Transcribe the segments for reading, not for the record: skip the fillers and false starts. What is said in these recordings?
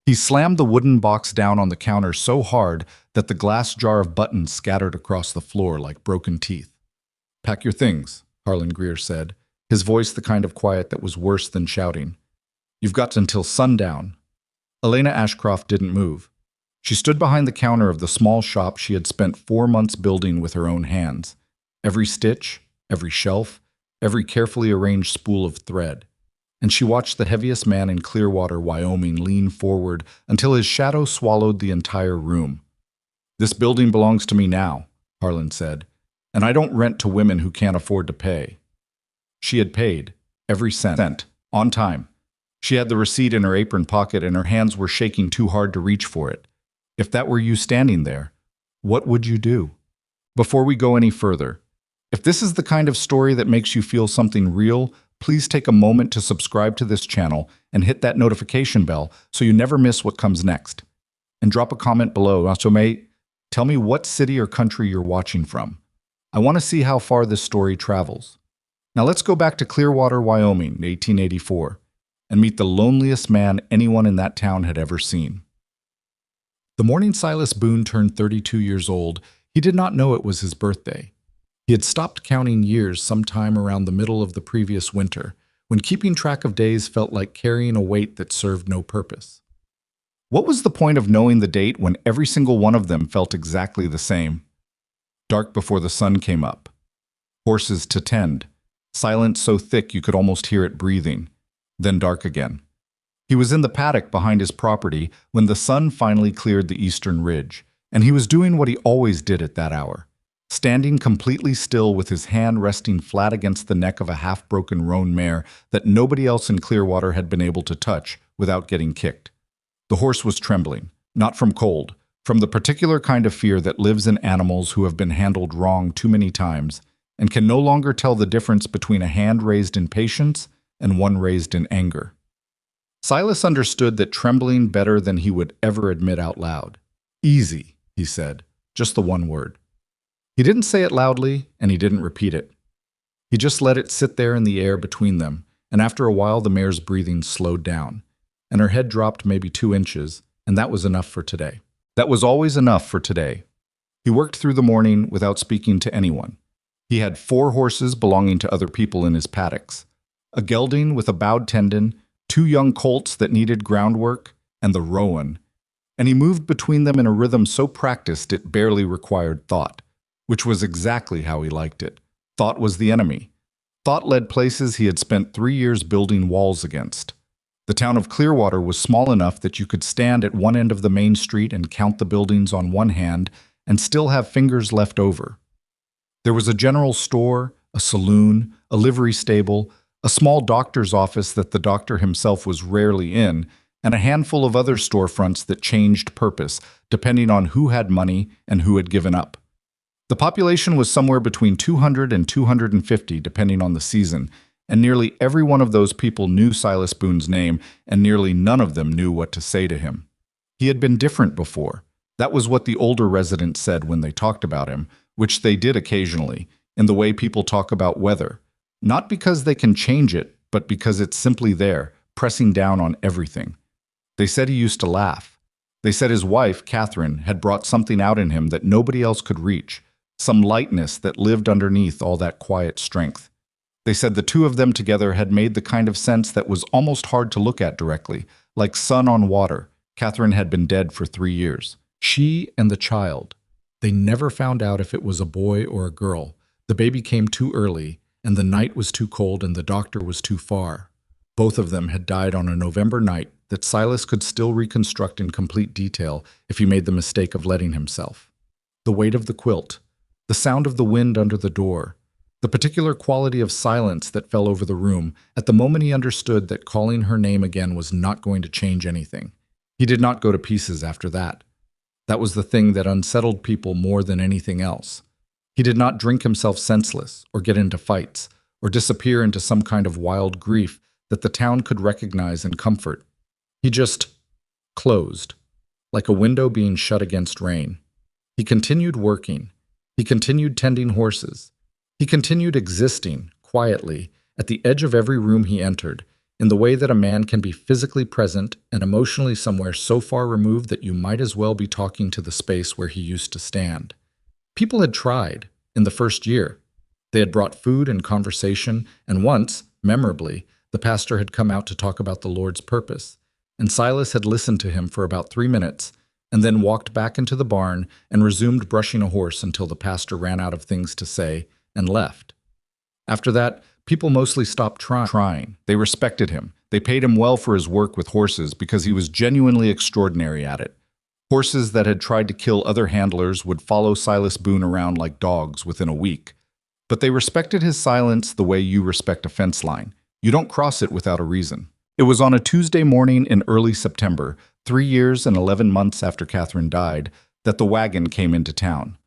He slammed the wooden box down on the counter so hard that the glass jar of buttons scattered across the floor like broken teeth. "Pack your things," Harlan Greer said, his voice the kind of quiet that was worse than shouting. "You've got until sundown." Elena Ashcroft didn't move. She stood behind the counter of the small shop she had spent 4 months building with her own hands. Every stitch, every shelf, every carefully arranged spool of thread. And she watched the heaviest man in Clearwater, Wyoming, lean forward until his shadow swallowed the entire room. "This building belongs to me now," Harlan said, "and I don't rent to women who can't afford to pay." She had paid, every cent, on time. She had the receipt in her apron pocket and her hands were shaking too hard to reach for it. If that were you standing there, what would you do? Before we go any further, if this is the kind of story that makes you feel something real, please take a moment to subscribe to this channel and hit that notification bell so you never miss what comes next. And drop a comment below. So tell me what city or country you're watching from. I want to see how far this story travels. Now let's go back to Clearwater, Wyoming, 1884, and meet the loneliest man anyone in that town had ever seen. The morning Silas Boone turned 32 years old, he did not know it was his birthday. He had stopped counting years sometime around the middle of the previous winter, when keeping track of days felt like carrying a weight that served no purpose. What was the point of knowing the date when every single one of them felt exactly the same? Dark before the sun came up. Horses to tend. Silence so thick you could almost hear it breathing. Then dark again. He was in the paddock behind his property when the sun finally cleared the eastern ridge, and he was doing what he always did at that hour. Standing completely still with his hand resting flat against the neck of a half-broken roan mare that nobody else in Clearwater had been able to touch without getting kicked. The horse was trembling, not from cold, from the particular kind of fear that lives in animals who have been handled wrong too many times and can no longer tell the difference between a hand raised in patience and one raised in anger. Silas understood that trembling better than he would ever admit out loud. "Easy," he said, just the one word. He didn't say it loudly, and he didn't repeat it. He just let it sit there in the air between them, and after a while the mare's breathing slowed down, and her head dropped maybe 2 inches, and that was enough for today. That was always enough for today. He worked through the morning without speaking to anyone. He had 4 horses belonging to other people in his paddocks, a gelding with a bowed tendon, 2 young colts that needed groundwork, and the roan, and he moved between them in a rhythm so practiced it barely required thought, which was exactly how he liked it. Thought was the enemy. Thought led places he had spent 3 years building walls against. The town of Clearwater was small enough that you could stand at one end of the main street and count the buildings on one hand and still have fingers left over. There was a general store, a saloon, a livery stable, a small doctor's office that the doctor himself was rarely in, and a handful of other storefronts that changed purpose depending on who had money and who had given up. The population was somewhere between 200 and 250 depending on the season, and nearly every one of those people knew Silas Boone's name, and nearly none of them knew what to say to him. He had been different before. That was what the older residents said when they talked about him, which they did occasionally, in the way people talk about weather. Not because they can change it, but because it's simply there, pressing down on everything. They said he used to laugh. They said his wife, Catherine, had brought something out in him that nobody else could reach, some lightness that lived underneath all that quiet strength. They said the two of them together had made the kind of sense that was almost hard to look at directly, like sun on water. Catherine had been dead for 3 years. She and the child. They never found out if it was a boy or a girl. The baby came too early, and the night was too cold and the doctor was too far. Both of them had died on a November night that Silas could still reconstruct in complete detail if he made the mistake of letting himself. The weight of the quilt, the sound of the wind under the door, the particular quality of silence that fell over the room at the moment he understood that calling her name again was not going to change anything. He did not go to pieces after that. That was the thing that unsettled people more than anything else. He did not drink himself senseless, or get into fights, or disappear into some kind of wild grief that the town could recognize and comfort. He just closed, like a window being shut against rain. He continued working. He continued tending horses. He continued existing, quietly, at the edge of every room he entered, in the way that a man can be physically present and emotionally somewhere so far removed that you might as well be talking to the space where he used to stand. People had tried in the first year. They had brought food and conversation, and once, memorably, the pastor had come out to talk about the Lord's purpose, and Silas had listened to him for about 3 minutes, and then walked back into the barn and resumed brushing a horse until the pastor ran out of things to say and left. After that, people mostly stopped trying. They respected him. They paid him well for his work with horses because he was genuinely extraordinary at it. Horses that had tried to kill other handlers would follow Silas Boone around like dogs within a week. But they respected his silence the way you respect a fence line. You don't cross it without a reason. It was on a Tuesday morning in early September, 3 years and 11 months after Catherine died, that the wagon came into town.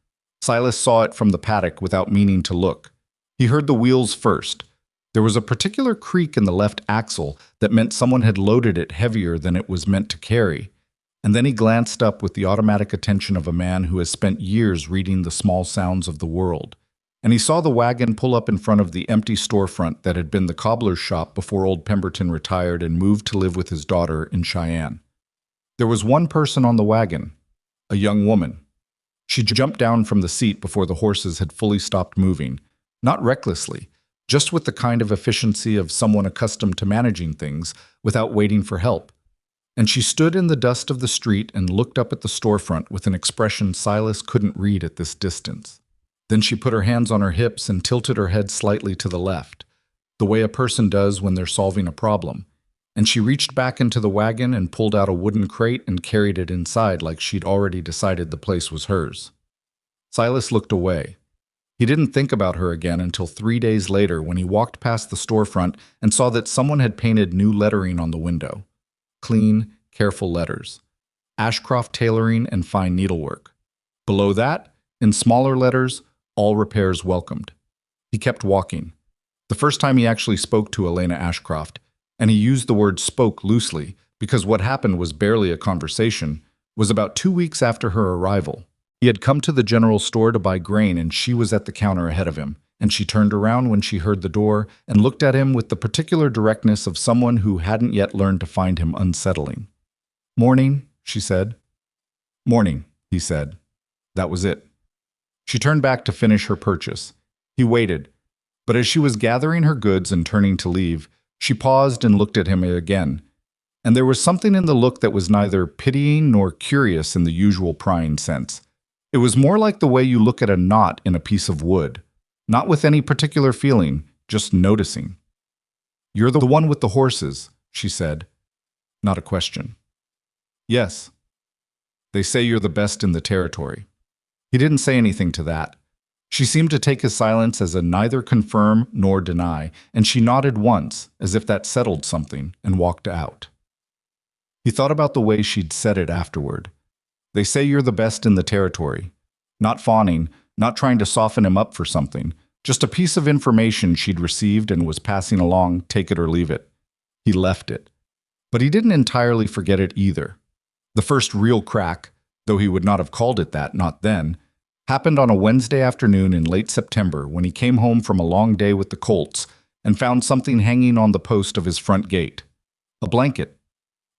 Silas saw it from the paddock without meaning to look. He heard the wheels first. There was a particular creak in the left axle that meant someone had loaded it heavier than it was meant to carry. And then he glanced up with the automatic attention of a man who has spent years reading the small sounds of the world. And he saw the wagon pull up in front of the empty storefront that had been the cobbler's shop before old Pemberton retired and moved to live with his daughter in Cheyenne. There was one person on the wagon, a young woman. She jumped down from the seat before the horses had fully stopped moving, not recklessly, just with the kind of efficiency of someone accustomed to managing things without waiting for help. And she stood in the dust of the street and looked up at the storefront with an expression Silas couldn't read at this distance. Then she put her hands on her hips and tilted her head slightly to the left, the way a person does when they're solving a problem. And she reached back into the wagon and pulled out a wooden crate and carried it inside like she'd already decided the place was hers. Silas looked away. He didn't think about her again until 3 days later when he walked past the storefront and saw that someone had painted new lettering on the window. Clean, careful letters. Ashcroft Tailoring and Fine Needlework. Below that, in smaller letters, all repairs welcomed. He kept walking. The first time he actually spoke to Elena Ashcroft, and he used the word spoke loosely because what happened was barely a conversation, was about 2 weeks after her arrival. He had come to the general store to buy grain and she was at the counter ahead of him, and she turned around when she heard the door and looked at him with the particular directness of someone who hadn't yet learned to find him unsettling. "Morning," she said. "Morning," he said. That was it. She turned back to finish her purchase. He waited, but as she was gathering her goods and turning to leave, she paused and looked at him again. And there was something in the look that was neither pitying nor curious in the usual prying sense. It was more like the way you look at a knot in a piece of wood, not with any particular feeling, just noticing. "You're the one with the horses," she said. Not a question. "Yes. They say you're the best in the territory." He didn't say anything to that. She seemed to take his silence as a neither confirm nor deny, and she nodded once, as if that settled something, and walked out. He thought about the way she'd said it afterward. "They say you're the best in the territory." Not fawning, not trying to soften him up for something, just a piece of information she'd received and was passing along, take it or leave it. He left it. But he didn't entirely forget it either. The first real crack, though he would not have called it that, not then, happened on a Wednesday afternoon in late September when he came home from a long day with the colts and found something hanging on the post of his front gate. A blanket.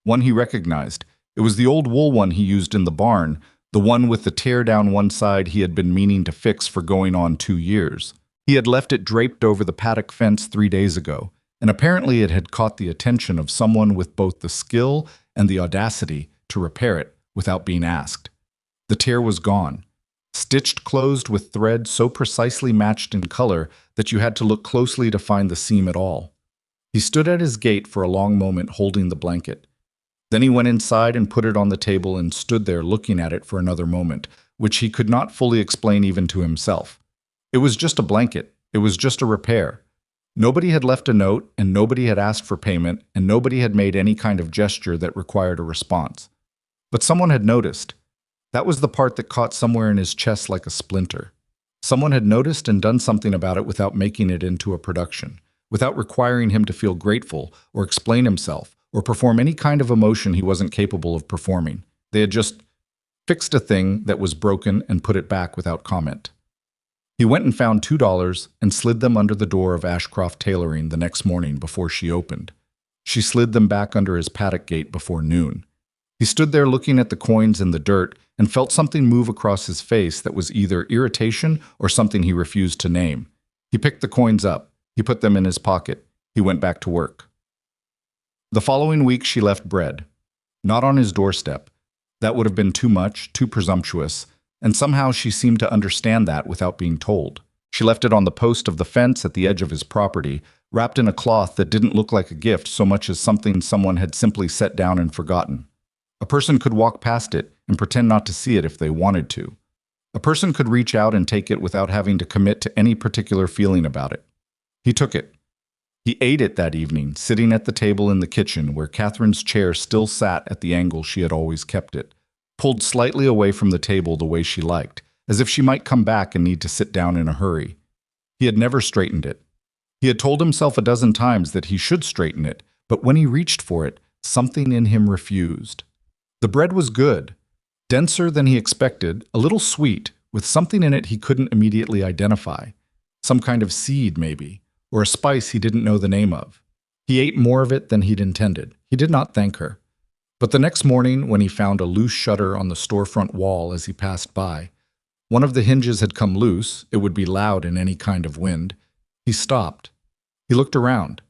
One he recognized. It was the old wool one he used in the barn, the one with the tear down one side he had been meaning to fix for going on 2 years. He had left it draped over the paddock fence 3 days ago, and apparently it had caught the attention of someone with both the skill and the audacity to repair it without being asked. The tear was gone, stitched closed with thread so precisely matched in color that you had to look closely to find the seam at all. He stood at his gate for a long moment holding the blanket. Then he went inside and put it on the table and stood there looking at it for another moment, which he could not fully explain even to himself. It was just a blanket. It was just a repair. Nobody had left a note, and nobody had asked for payment, and nobody had made any kind of gesture that required a response. But someone had noticed. That was the part that caught somewhere in his chest like a splinter. Someone had noticed and done something about it without making it into a production, without requiring him to feel grateful or explain himself or perform any kind of emotion he wasn't capable of performing. They had just fixed a thing that was broken and put it back without comment. He went and found $2 and slid them under the door of Ashcroft Tailoring the next morning before she opened. She slid them back under his paddock gate before noon. He stood there looking at the coins in the dirt and felt something move across his face that was either irritation or something he refused to name. He picked the coins up. He put them in his pocket. He went back to work. The following week she left bread. Not on his doorstep. That would have been too much, too presumptuous, and somehow she seemed to understand that without being told. She left it on the post of the fence at the edge of his property, wrapped in a cloth that didn't look like a gift so much as something someone had simply set down and forgotten. A person could walk past it and pretend not to see it if they wanted to. A person could reach out and take it without having to commit to any particular feeling about it. He took it. He ate it that evening, sitting at the table in the kitchen where Catherine's chair still sat at the angle she had always kept it, pulled slightly away from the table the way she liked, as if she might come back and need to sit down in a hurry. He had never straightened it. He had told himself a dozen times that he should straighten it, but when he reached for it, something in him refused. The bread was good, denser than he expected, a little sweet, with something in it he couldn't immediately identify. Some kind of seed, maybe, or a spice he didn't know the name of. He ate more of it than he'd intended. He did not thank her. But the next morning, when he found a loose shutter on the storefront wall as he passed by, one of the hinges had come loose, it would be loud in any kind of wind, he stopped. He looked around.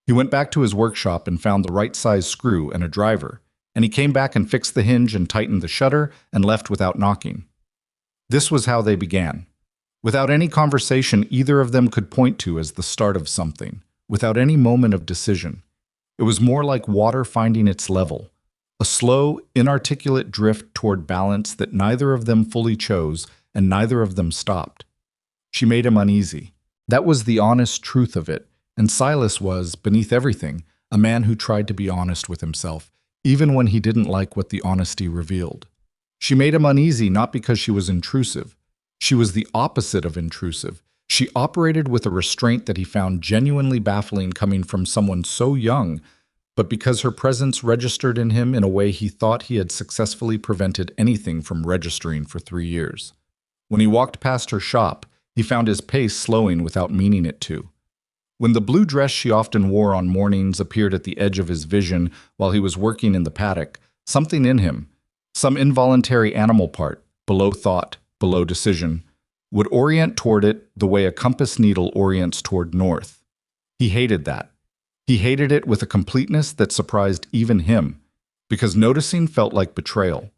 He went back to his workshop and found the right size screw and a driver, and he came back and fixed the hinge and tightened the shutter and left without knocking. This was how they began. Without any conversation either of them could point to as the start of something, without any moment of decision. It was more like water finding its level, a slow, inarticulate drift toward balance that neither of them fully chose and neither of them stopped. She made him uneasy. That was the honest truth of it, and Silas was, beneath everything, a man who tried to be honest with himself, even when he didn't like what the honesty revealed. She made him uneasy not because she was intrusive. She was the opposite of intrusive. She operated with a restraint that he found genuinely baffling coming from someone so young, but because her presence registered in him in a way he thought he had successfully prevented anything from registering for 3 years. When he walked past her shop, he found his pace slowing without meaning it to. When the blue dress she often wore on mornings appeared at the edge of his vision while he was working in the paddock, something in him, some involuntary animal part, below thought, below decision, would orient toward it the way a compass needle orients toward north. He hated that. He hated it with a completeness that surprised even him, because noticing felt like betrayal,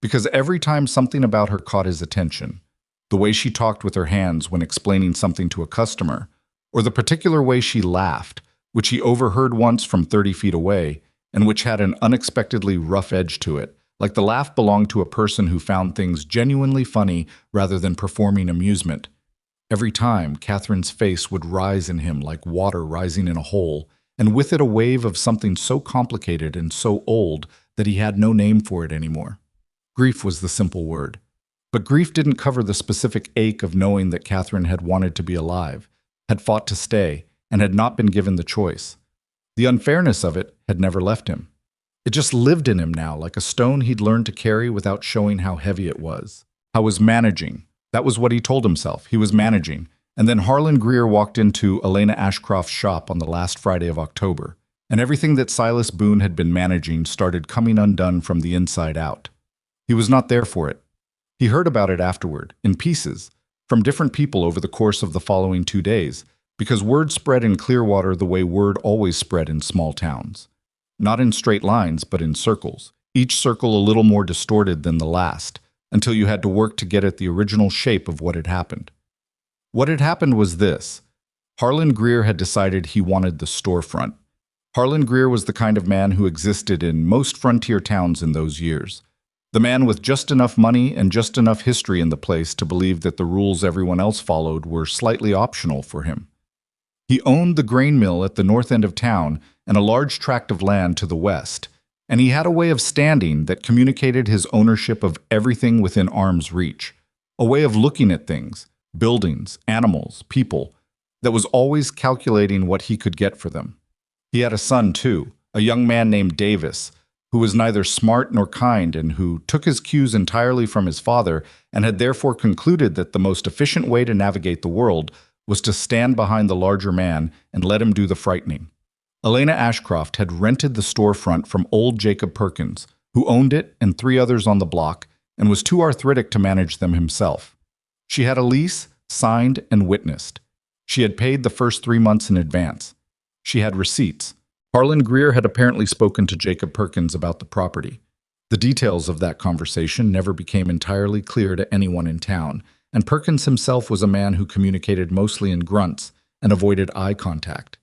because every time something about her caught his attention, the way she talked with her hands when explaining something to a customer, or the particular way she laughed, which he overheard once from 30 feet away, and which had an unexpectedly rough edge to it, like the laugh belonged to a person who found things genuinely funny rather than performing amusement. Every time, Catherine's face would rise in him like water rising in a hole, and with it a wave of something so complicated and so old that he had no name for it anymore. Grief was the simple word. But grief didn't cover the specific ache of knowing that Catherine had wanted to be alive, had fought to stay, and had not been given the choice. The unfairness of it had never left him. It just lived in him now, like a stone he'd learned to carry without showing how heavy it was. I was managing. That was what he told himself. He was managing. And then Harlan Greer walked into Elena Ashcroft's shop on the last Friday of October, and everything that Silas Boone had been managing started coming undone from the inside out. He was not there for it. He heard about it afterward, in pieces, from different people over the course of the following 2 days, because word spread in Clearwater the way word always spread in small towns. Not in straight lines, but in circles, each circle a little more distorted than the last, until you had to work to get at the original shape of what had happened. What had happened was this. Harlan Greer had decided he wanted the storefront. Harlan Greer was the kind of man who existed in most frontier towns in those years. The man with just enough money and just enough history in the place to believe that the rules everyone else followed were slightly optional for him. He owned the grain mill at the north end of town and a large tract of land to the west, and he had a way of standing that communicated his ownership of everything within arm's reach, a way of looking at things, buildings, animals, people, that was always calculating what he could get for them. He had a son, too, a young man named Davis, who was neither smart nor kind and who took his cues entirely from his father and had therefore concluded that the most efficient way to navigate the world was to stand behind the larger man and let him do the frightening. Elena Ashcroft had rented the storefront from old Jacob Perkins, who owned it and three others on the block, and was too arthritic to manage them himself. She had a lease, signed and witnessed. She had paid the first 3 months in advance. She had receipts. Harlan Greer had apparently spoken to Jacob Perkins about the property. The details of that conversation never became entirely clear to anyone in town, and Perkins himself was a man who communicated mostly in grunts and avoided eye contact.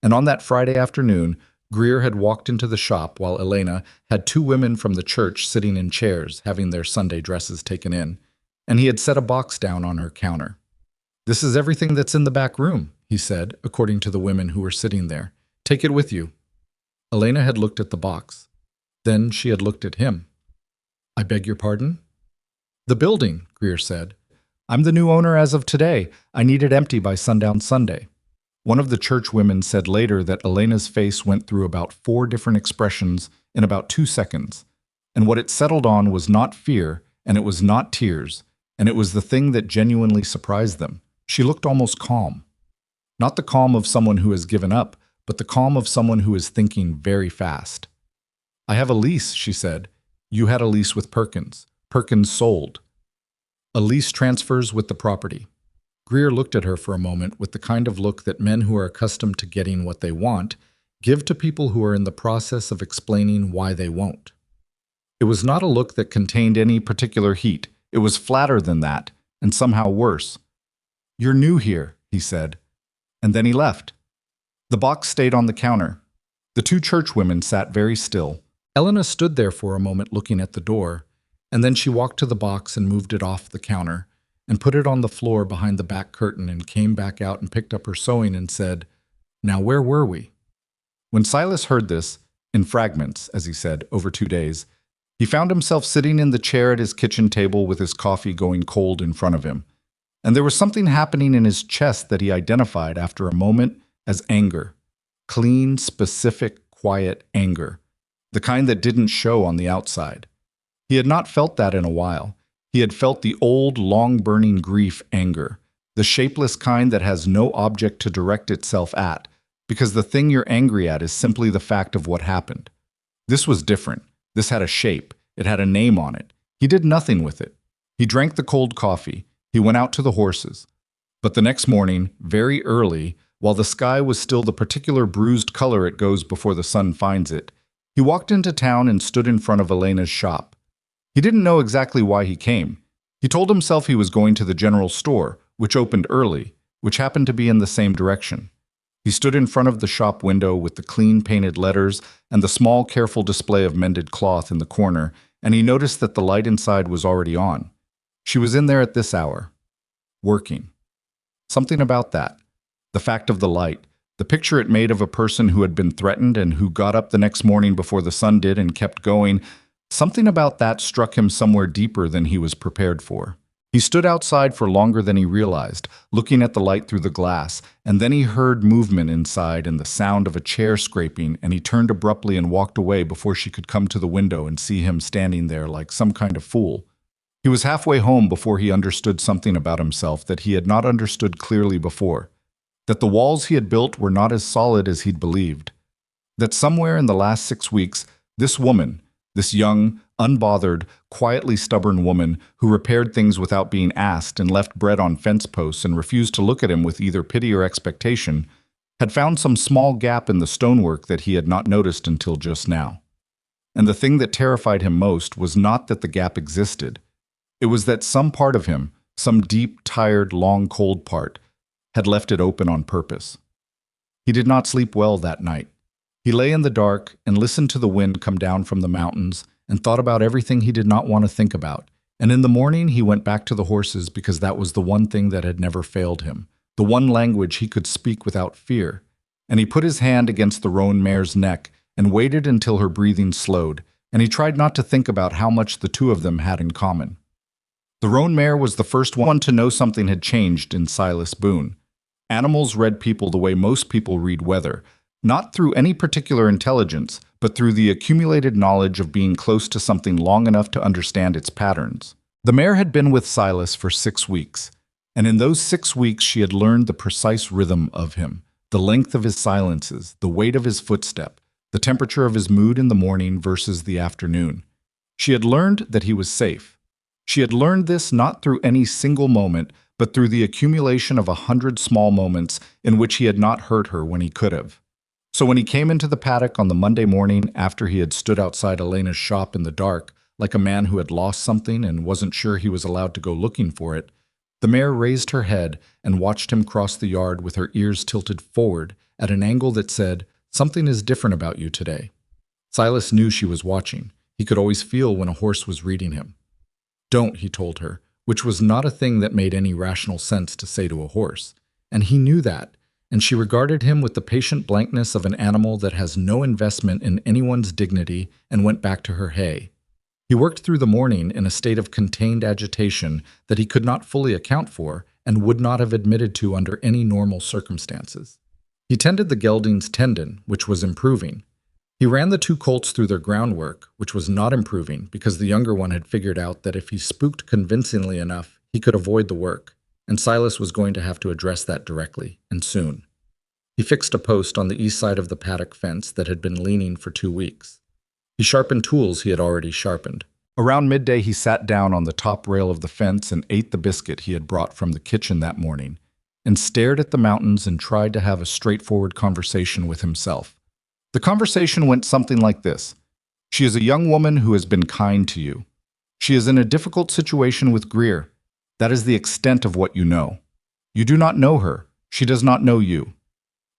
And on that Friday afternoon, Greer had walked into the shop while Elena had two women from the church sitting in chairs having their Sunday dresses taken in, and he had set a box down on her counter. "This is everything that's in the back room," he said, according to the women who were sitting there. "Take it with you." Elena had looked at the box. Then she had looked at him. "I beg your pardon?" "The building," Greer said. "I'm the new owner as of today. I need it empty by sundown Sunday." One of the church women said later that Elena's face went through about 4 different expressions in about 2 seconds, and what it settled on was not fear, and it was not tears, and it was the thing that genuinely surprised them. She looked almost calm. Not the calm of someone who has given up, but the calm of someone who is thinking very fast. "I have a lease," she said. "You had a lease with Perkins. Perkins sold. A lease transfers with the property." Greer looked at her for a moment with the kind of look that men who are accustomed to getting what they want give to people who are in the process of explaining why they won't. It was not a look that contained any particular heat. It was flatter than that, and somehow worse. "You're new here," he said. And then he left. The box stayed on the counter. The two churchwomen sat very still. Elena stood there for a moment looking at the door, and then she walked to the box and moved it off the counter, and put it on the floor behind the back curtain and came back out and picked up her sewing and said, "Now where were we?" When Silas heard this, in fragments, as he said, over 2 days, he found himself sitting in the chair at his kitchen table with his coffee going cold in front of him. And there was something happening in his chest that he identified after a moment as anger. Clean, specific, quiet anger. The kind that didn't show on the outside. He had not felt that in a while. He had felt the old, long-burning grief anger, the shapeless kind that has no object to direct itself at, because the thing you're angry at is simply the fact of what happened. This was different. This had a shape. It had a name on it. He did nothing with it. He drank the cold coffee. He went out to the horses. But the next morning, very early, while the sky was still the particular bruised color it goes before the sun finds it, he walked into town and stood in front of Elena's shop. He didn't know exactly why he came. He told himself he was going to the general store, which opened early, which happened to be in the same direction. He stood in front of the shop window with the clean painted letters and the small careful display of mended cloth in the corner, and he noticed that the light inside was already on. She was in there at this hour, working. Something about that. The fact of the light, the picture it made of a person who had been threatened and who got up the next morning before the sun did and kept going, something about that struck him somewhere deeper than he was prepared for. He stood outside for longer than he realized, looking at the light through the glass, and then he heard movement inside and the sound of a chair scraping, and he turned abruptly and walked away before she could come to the window and see him standing there like some kind of fool. He was halfway home before he understood something about himself that he had not understood clearly before, that the walls he had built were not as solid as he'd believed, that somewhere in the last 6 weeks, this woman, this young, unbothered, quietly stubborn woman who repaired things without being asked and left bread on fence posts and refused to look at him with either pity or expectation, had found some small gap in the stonework that he had not noticed until just now. And the thing that terrified him most was not that the gap existed. It was that some part of him, some deep, tired, long, cold part, had left it open on purpose. He did not sleep well that night. He lay in the dark and listened to the wind come down from the mountains and thought about everything he did not want to think about. And in the morning he went back to the horses because that was the one thing that had never failed him, the one language he could speak without fear. And he put his hand against the roan mare's neck and waited until her breathing slowed, and he tried not to think about how much the two of them had in common. The roan mare was the first one to know something had changed in Silas Boone. Animals read people the way most people read weather, not through any particular intelligence, but through the accumulated knowledge of being close to something long enough to understand its patterns. The mare had been with Silas for 6 weeks, and in those 6 weeks she had learned the precise rhythm of him, The length of his silences, the weight of his footstep, the temperature of his mood in the morning versus the afternoon. She had learned that he was safe. She had learned this not through any single moment, but through the accumulation of 100 small moments in which he had not hurt her when he could have. So when he came into the paddock on the Monday morning after he had stood outside Elena's shop in the dark, like a man who had lost something and wasn't sure he was allowed to go looking for it, the mare raised her head and watched him cross the yard with her ears tilted forward at an angle that said, "Something is different about you today." Silas knew she was watching. He could always feel when a horse was reading him. "Don't," he told her, which was not a thing that made any rational sense to say to a horse. And he knew that, and she regarded him with the patient blankness of an animal that has no investment in anyone's dignity and went back to her hay. He worked through the morning in a state of contained agitation that he could not fully account for and would not have admitted to under any normal circumstances. He tended the gelding's tendon, which was improving. He ran the two colts through their groundwork, which was not improving because the younger one had figured out that if he spooked convincingly enough, he could avoid the work, and Silas was going to have to address that directly, and soon. He fixed a post on the east side of the paddock fence that had been leaning for 2 weeks. He sharpened tools he had already sharpened. Around midday, he sat down on the top rail of the fence and ate the biscuit he had brought from the kitchen that morning, and stared at the mountains and tried to have a straightforward conversation with himself. The conversation went something like this. "She is a young woman who has been kind to you. She is in a difficult situation with Greer. That is the extent of what you know. You do not know her. She does not know you.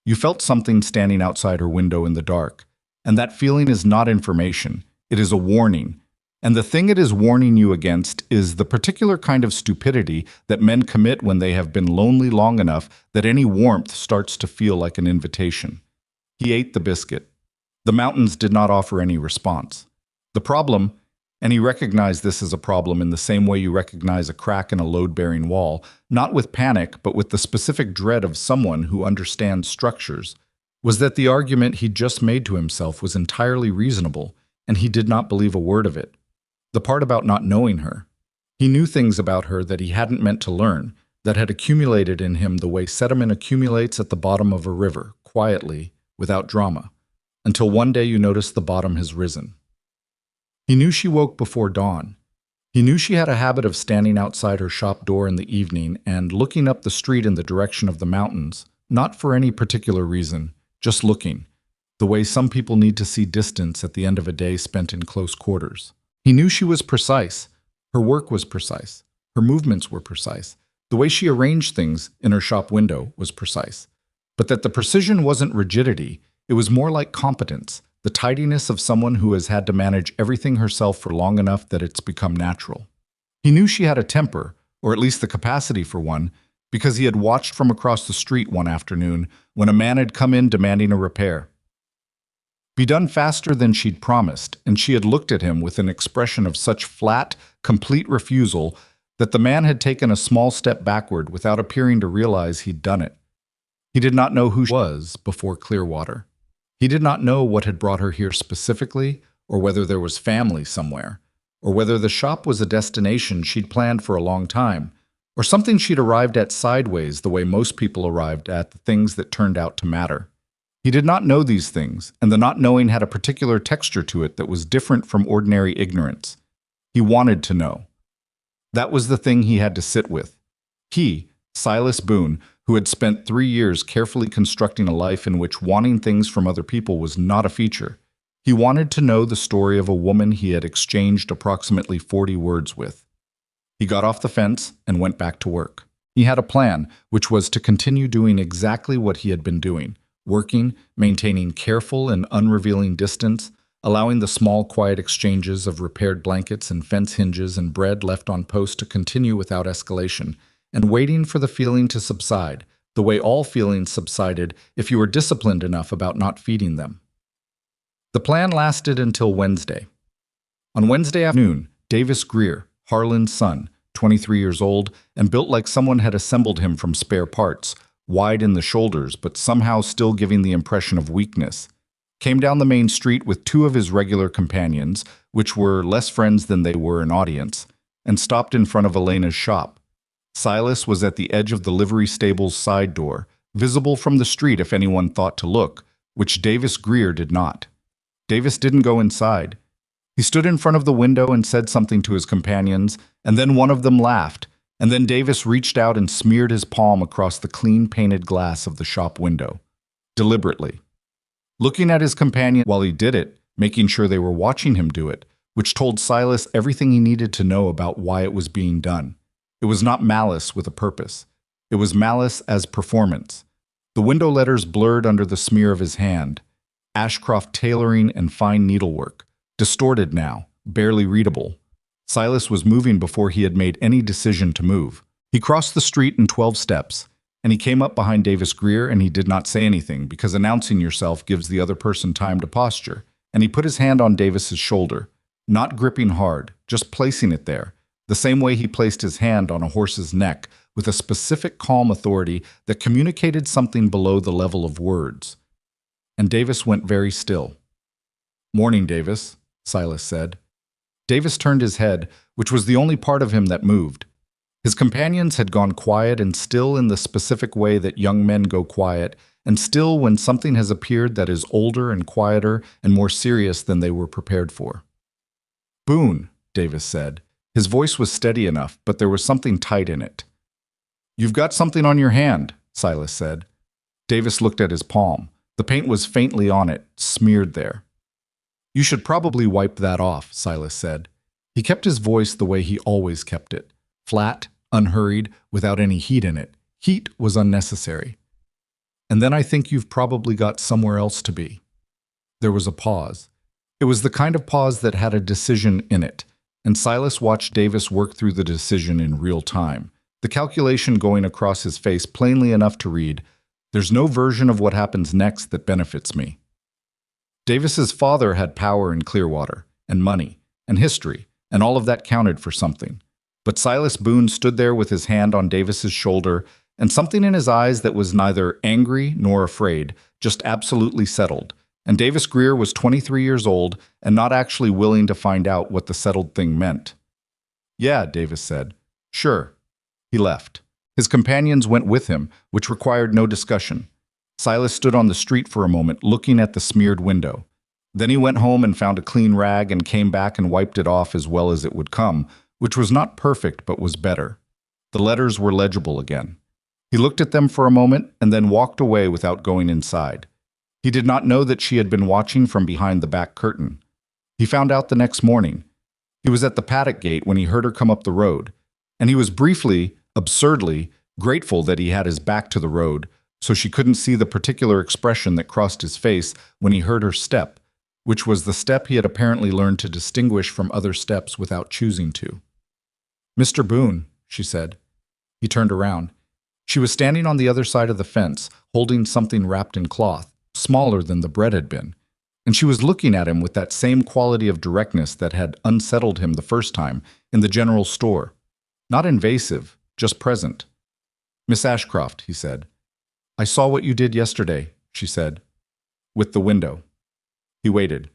You felt something standing outside her window in the dark, and that feeling is not information. It is a warning. And the thing it is warning you against is the particular kind of stupidity that men commit when they have been lonely long enough that any warmth starts to feel like an invitation." He ate the biscuit. The mountains did not offer any response. The problem, and he recognized this as a problem in the same way you recognize a crack in a load-bearing wall, not with panic, but with the specific dread of someone who understands structures, was that the argument he'd just made to himself was entirely reasonable, and he did not believe a word of it. The part about not knowing her. He knew things about her that he hadn't meant to learn, that had accumulated in him the way sediment accumulates at the bottom of a river, quietly, without drama, until one day you notice the bottom has risen. He knew she woke before dawn. He knew she had a habit of standing outside her shop door in the evening and looking up the street in the direction of the mountains, not for any particular reason, just looking, the way some people need to see distance at the end of a day spent in close quarters. He knew she was precise. Her work was precise. Her movements were precise. The way she arranged things in her shop window was precise. But that the precision wasn't rigidity, it was more like competence, the tidiness of someone who has had to manage everything herself for long enough that it's become natural. He knew she had a temper, or at least the capacity for one, because he had watched from across the street one afternoon when a man had come in demanding a repair. Be done faster than she'd promised, and she had looked at him with an expression of such flat, complete refusal that the man had taken a small step backward without appearing to realize he'd done it. He did not know who she was before Clearwater. He did not know what had brought her here specifically, or whether there was family somewhere, or whether the shop was a destination she'd planned for a long time, or something she'd arrived at sideways the way most people arrived at the things that turned out to matter. He did not know these things, and the not knowing had a particular texture to it that was different from ordinary ignorance. He wanted to know. That was the thing he had to sit with. He, Silas Boone, who had spent 3 years carefully constructing a life in which wanting things from other people was not a feature. He wanted to know the story of a woman he had exchanged approximately 40 words with. He got off the fence and went back to work. He had a plan, which was to continue doing exactly what he had been doing, working, maintaining careful and unrevealing distance, allowing the small, quiet exchanges of repaired blankets and fence hinges and bread left on post to continue without escalation, and waiting for the feeling to subside, the way all feelings subsided if you were disciplined enough about not feeding them. The plan lasted until Wednesday. On Wednesday afternoon, Davis Greer, Harlan's son, 23 years old, and built like someone had assembled him from spare parts, wide in the shoulders but somehow still giving the impression of weakness, came down the main street with 2 of his regular companions, which were less friends than they were in audience, and stopped in front of Elena's shop. Silas was at the edge of the livery stable's side door, visible from the street if anyone thought to look, which Davis Greer did not. Davis didn't go inside. He stood in front of the window and said something to his companions, and then one of them laughed, and then Davis reached out and smeared his palm across the clean painted glass of the shop window, deliberately. Looking at his companion while he did it, making sure they were watching him do it, which told Silas everything he needed to know about why it was being done. It was not malice with a purpose. It was malice as performance. The window letters blurred under the smear of his hand. Ashcroft tailoring and fine needlework. Distorted now, barely readable. Silas was moving before he had made any decision to move. He crossed the street in 12 steps, and he came up behind Davis Greer, and he did not say anything, because announcing yourself gives the other person time to posture. And he put his hand on Davis's shoulder, not gripping hard, just placing it there, the same way he placed his hand on a horse's neck, with a specific calm authority that communicated something below the level of words. And Davis went very still. "Morning, Davis," Silas said. Davis turned his head, which was the only part of him that moved. His companions had gone quiet and still in the specific way that young men go quiet, and still when something has appeared that is older and quieter and more serious than they were prepared for. "Boone," Davis said. His voice was steady enough, but there was something tight in it. "You've got something on your hand," Silas said. Davis looked at his palm. The paint was faintly on it, smeared there. "You should probably wipe that off," Silas said. He kept his voice the way he always kept it, flat, unhurried, without any heat in it. Heat was unnecessary. "And then I think you've probably got somewhere else to be." There was a pause. It was the kind of pause that had a decision in it, and Silas watched Davis work through the decision in real time, the calculation going across his face plainly enough to read, "There's no version of what happens next that benefits me." Davis's father had power in Clearwater, and money, and history, and all of that counted for something. But Silas Boone stood there with his hand on Davis's shoulder, and something in his eyes that was neither angry nor afraid, just absolutely settled. And Davis Greer was 23 years old and not actually willing to find out what the settled thing meant. "Yeah," Davis said. "Sure." He left. His companions went with him, which required no discussion. Silas stood on the street for a moment, looking at the smeared window. Then he went home and found a clean rag and came back and wiped it off as well as it would come, which was not perfect but was better. The letters were legible again. He looked at them for a moment and then walked away without going inside. He did not know that she had been watching from behind the back curtain. He found out the next morning. He was at the paddock gate when he heard her come up the road, and he was briefly, absurdly, grateful that he had his back to the road, so she couldn't see the particular expression that crossed his face when he heard her step, which was the step he had apparently learned to distinguish from other steps without choosing to. "Mr. Boone," she said. He turned around. She was standing on the other side of the fence, holding something wrapped in cloth, smaller than the bread had been, and she was looking at him with that same quality of directness that had unsettled him the first time in the general store. Not invasive, just present. "Miss Ashcroft," he said. "I saw what you did yesterday," she said. "With the window." He waited.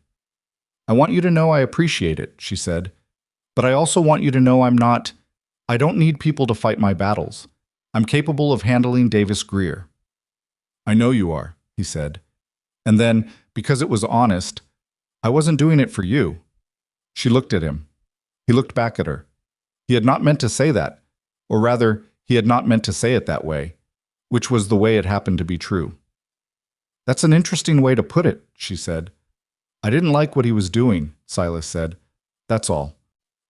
"I want you to know I appreciate it," she said. "But I also want you to know I don't need people to fight my battles. I'm capable of handling Davis Greer." "I know you are," he said. And then, because it was honest, "I wasn't doing it for you." She looked at him. He looked back at her. He had not meant to say that, or rather, he had not meant to say it that way, which was the way it happened to be true. "That's an interesting way to put it," she said. "I didn't like what he was doing," Silas said. "That's all."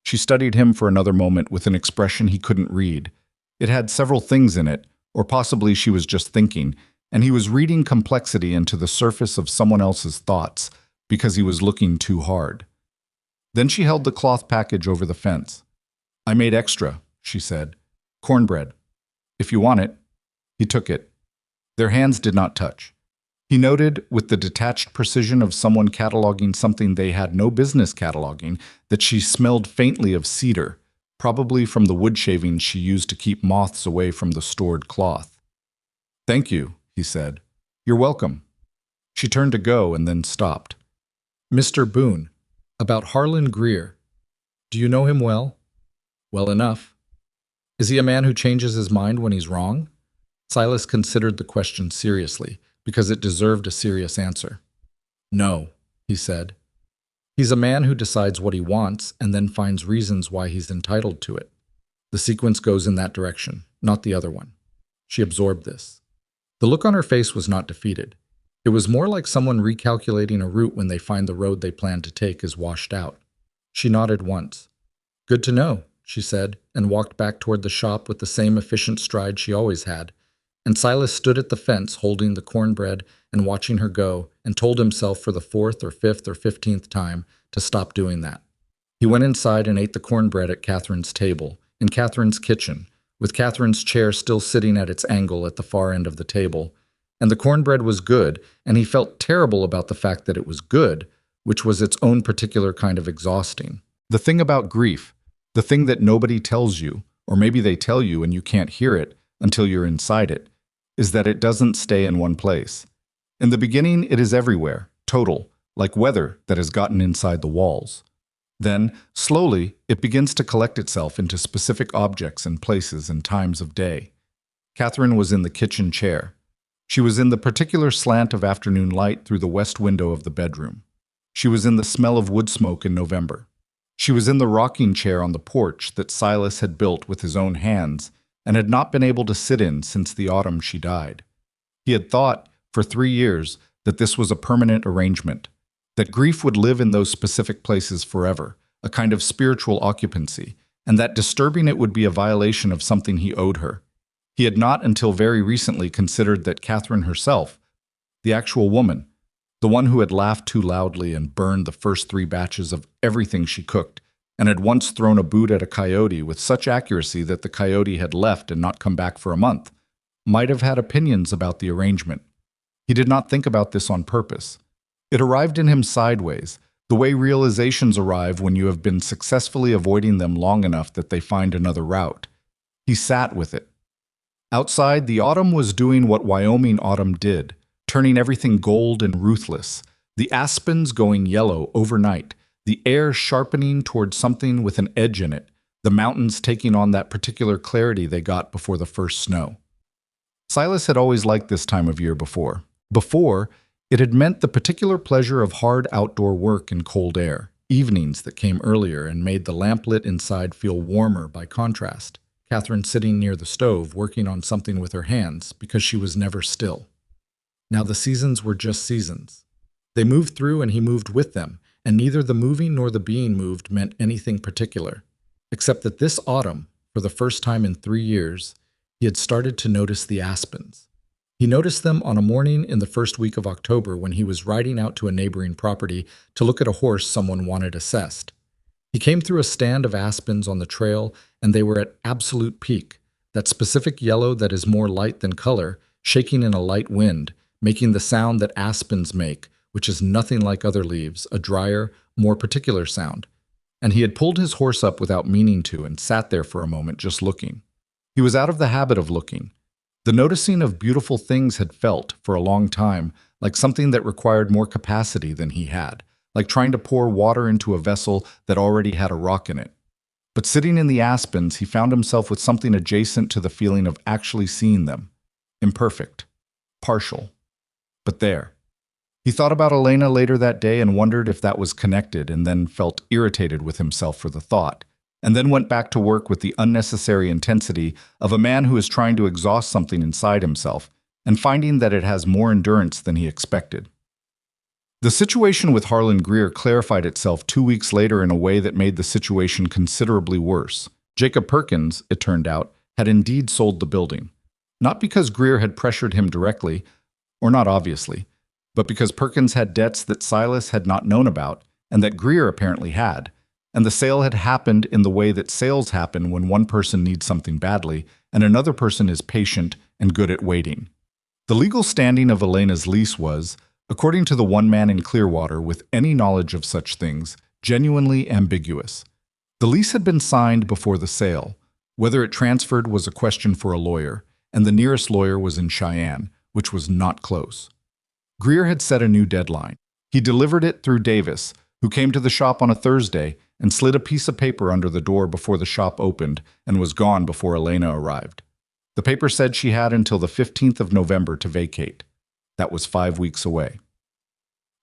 She studied him for another moment with an expression he couldn't read. It had several things in it, or possibly she was just thinking, and he was reading complexity into the surface of someone else's thoughts because he was looking too hard. Then she held the cloth package over the fence. "I made extra," she said. "Cornbread. If you want it." He took it. Their hands did not touch. He noted, with the detached precision of someone cataloging something they had no business cataloging, that she smelled faintly of cedar, probably from the wood shavings she used to keep moths away from the stored cloth. "Thank you," he said. "You're welcome." She turned to go and then stopped. "Mr. Boone, about Harlan Greer. Do you know him well?" "Well enough." "Is he a man who changes his mind when he's wrong?" Silas considered the question seriously, because it deserved a serious answer. No, he said. He's a man who decides what he wants and then finds reasons why he's entitled to it. The sequence goes in that direction, not the other one. She absorbed this. The look on her face was not defeated. It was more like someone recalculating a route when they find the road they plan to take is washed out. She nodded once. Good to know, she said, and walked back toward the shop with the same efficient stride she always had. And Silas stood at the fence holding the cornbread and watching her go, and told himself for the 4th or 5th or 15th time to stop doing that. He went inside and ate the cornbread at Catherine's table, in Catherine's kitchen, with Catherine's chair still sitting at its angle at the far end of the table. And the cornbread was good, and he felt terrible about the fact that it was good, which was its own particular kind of exhausting. The thing about grief, the thing that nobody tells you, or maybe they tell you and you can't hear it until you're inside it, is that it doesn't stay in one place. In the beginning, it is everywhere, total, like weather that has gotten inside the walls. Then, slowly, it begins to collect itself into specific objects and places and times of day. Catherine was in the kitchen chair. She was in the particular slant of afternoon light through the west window of the bedroom. She was in the smell of wood smoke in November. She was in the rocking chair on the porch that Silas had built with his own hands and had not been able to sit in since the autumn she died. He had thought, for 3 years, that this was a permanent arrangement, that grief would live in those specific places forever, a kind of spiritual occupancy, and that disturbing it would be a violation of something he owed her. He had not until very recently considered that Catherine herself, the actual woman, the one who had laughed too loudly and burned the first 3 batches of everything she cooked, and had once thrown a boot at a coyote with such accuracy that the coyote had left and not come back for a month, might have had opinions about the arrangement. He did not think about this on purpose. It arrived in him sideways, the way realizations arrive when you have been successfully avoiding them long enough that they find another route. He sat with it. Outside, the autumn was doing what Wyoming autumn did, turning everything gold and ruthless, the aspens going yellow overnight, the air sharpening toward something with an edge in it, the mountains taking on that particular clarity they got before the first snow. Silas had always liked this time of year before. Before, it had meant the particular pleasure of hard outdoor work in cold air, evenings that came earlier and made the lamplit inside feel warmer by contrast. Catherine sitting near the stove working on something with her hands because she was never still. Now the seasons were just seasons. They moved through and he moved with them, and neither the moving nor the being moved meant anything particular, except that this autumn, for the first time in 3 years, he had started to notice the aspens. He noticed them on a morning in the first week of October when he was riding out to a neighboring property to look at a horse someone wanted assessed. He came through a stand of aspens on the trail, and they were at absolute peak, that specific yellow that is more light than color, shaking in a light wind, making the sound that aspens make, which is nothing like other leaves, a drier, more particular sound. And he had pulled his horse up without meaning to and sat there for a moment just looking. He was out of the habit of looking. The noticing of beautiful things had felt, for a long time, like something that required more capacity than he had, like trying to pour water into a vessel that already had a rock in it. But sitting in the aspens, he found himself with something adjacent to the feeling of actually seeing them. Imperfect. Partial. But there. He thought about Elena later that day and wondered if that was connected, and then felt irritated with himself for the thought, and then went back to work with the unnecessary intensity of a man who is trying to exhaust something inside himself and finding that it has more endurance than he expected. The situation with Harlan Greer clarified itself 2 weeks later in a way that made the situation considerably worse. Jacob Perkins, it turned out, had indeed sold the building. Not because Greer had pressured him directly, or not obviously, but because Perkins had debts that Silas had not known about and that Greer apparently had, and the sale had happened in the way that sales happen when one person needs something badly and another person is patient and good at waiting. The legal standing of Elena's lease was, according to the one man in Clearwater with any knowledge of such things, genuinely ambiguous. The lease had been signed before the sale. Whether it transferred was a question for a lawyer, and the nearest lawyer was in Cheyenne, which was not close. Greer had set a new deadline. He delivered it through Davis, who came to the shop on a Thursday and slid a piece of paper under the door before the shop opened and was gone before Elena arrived. The paper said she had until the 15th of November to vacate. That was 5 weeks away.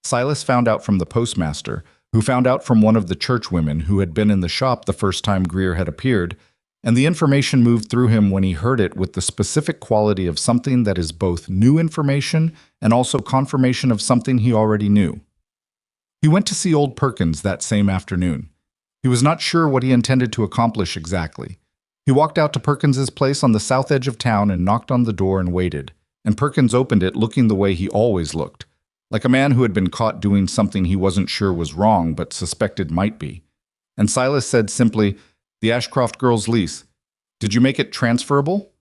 Silas found out from the postmaster, who found out from one of the churchwomen who had been in the shop the first time Greer had appeared, and the information moved through him when he heard it with the specific quality of something that is both new information and also confirmation of something he already knew. He went to see old Perkins that same afternoon. He was not sure what he intended to accomplish exactly. He walked out to Perkins's place on the south edge of town and knocked on the door and waited, and Perkins opened it looking the way he always looked, like a man who had been caught doing something he wasn't sure was wrong but suspected might be. And Silas said simply, "The Ashcroft girl's lease. Did you make it transferable?"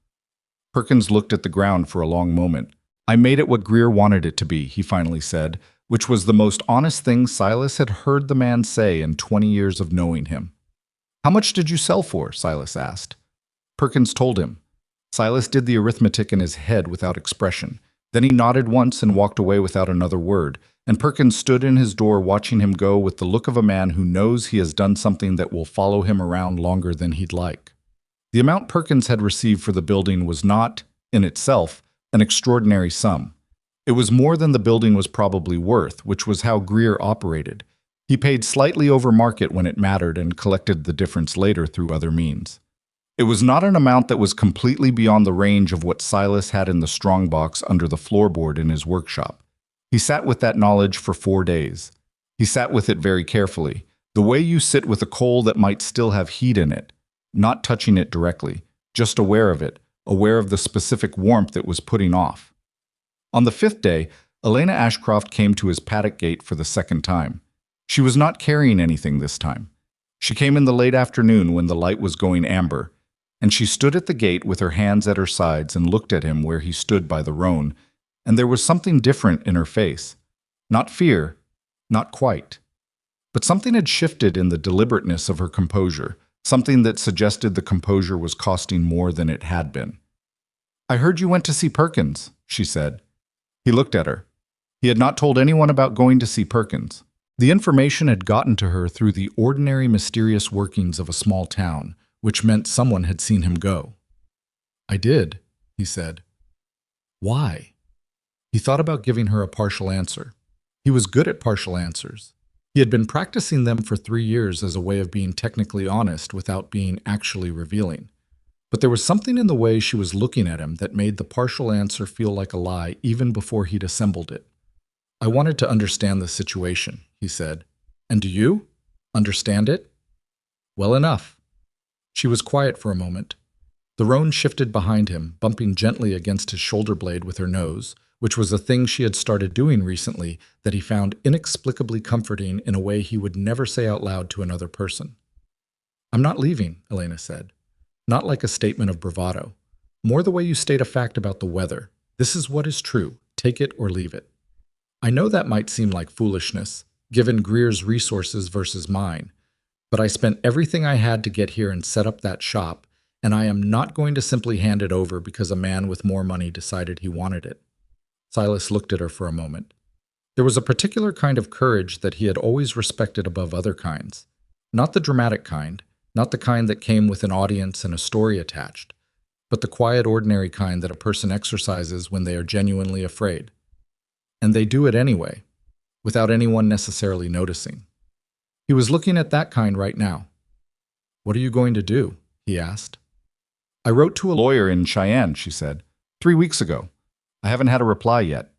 Perkins looked at the ground for a long moment. "I made it what Greer wanted it to be," he finally said, which was the most honest thing Silas had heard the man say in 20 years of knowing him. "How much did you sell for?" Silas asked. Perkins told him. Silas did the arithmetic in his head without expression. Then he nodded once and walked away without another word, and Perkins stood in his door watching him go with the look of a man who knows he has done something that will follow him around longer than he'd like. The amount Perkins had received for the building was not, in itself, an extraordinary sum. It was more than the building was probably worth, which was how Greer operated. He paid slightly over market when it mattered and collected the difference later through other means. It was not an amount that was completely beyond the range of what Silas had in the strongbox under the floorboard in his workshop. He sat with that knowledge for 4 days. He sat with it very carefully, the way you sit with a coal that might still have heat in it, not touching it directly, just aware of it, aware of the specific warmth it was putting off. On the 5th day, Elena Ashcroft came to his paddock gate for the second time. She was not carrying anything this time. She came in the late afternoon when the light was going amber, and she stood at the gate with her hands at her sides and looked at him where he stood by the roan, and there was something different in her face. Not fear, not quite. But something had shifted in the deliberateness of her composure, something that suggested the composure was costing more than it had been. "I heard you went to see Perkins," she said. He looked at her. He had not told anyone about going to see Perkins. The information had gotten to her through the ordinary mysterious workings of a small town, which meant someone had seen him go. "I did," he said. "Why?" He thought about giving her a partial answer. He was good at partial answers. He had been practicing them for 3 years as a way of being technically honest without being actually revealing. But there was something in the way she was looking at him that made the partial answer feel like a lie even before he'd assembled it. "I wanted to understand the situation," he said. "And do you? Understand it?" "Well enough." She was quiet for a moment. The roan shifted behind him, bumping gently against his shoulder blade with her nose, which was a thing she had started doing recently that he found inexplicably comforting in a way he would never say out loud to another person. "I'm not leaving," Elena said. Not like a statement of bravado. More the way you state a fact about the weather. This is what is true. Take it or leave it. I know that might seem like foolishness, given Greer's resources versus mine, but I spent everything I had to get here and set up that shop, and I am not going to simply hand it over because a man with more money decided he wanted it. Silas looked at her for a moment. There was a particular kind of courage that he had always respected above other kinds. Not the dramatic kind, not the kind that came with an audience and a story attached, but the quiet, ordinary kind that a person exercises when they are genuinely afraid. And they do it anyway, without anyone necessarily noticing. He was looking at that kind right now. "What are you going to do?" he asked. "I wrote to a lawyer in Cheyenne," she said, 3 weeks ago. I haven't had a reply yet."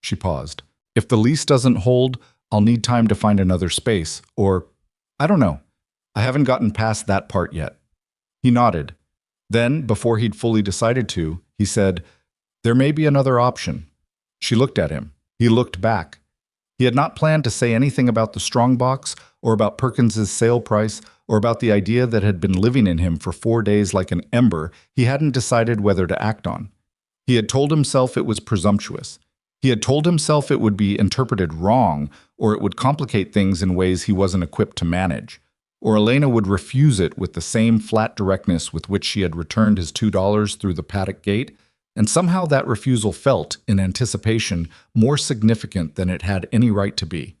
She paused. "If the lease doesn't hold, I'll need time to find another space, or I don't know. I haven't gotten past that part yet." He nodded. Then, before he'd fully decided to, he said, "There may be another option." She looked at him. He looked back. He had not planned to say anything about the strongbox, or about Perkins's sale price, or about the idea that had been living in him for 4 days like an ember he hadn't decided whether to act on. He had told himself it was presumptuous. He had told himself it would be interpreted wrong, or it would complicate things in ways he wasn't equipped to manage, or Elena would refuse it with the same flat directness with which she had returned his $2 through the paddock gate, and somehow that refusal felt, in anticipation, more significant than it had any right to be.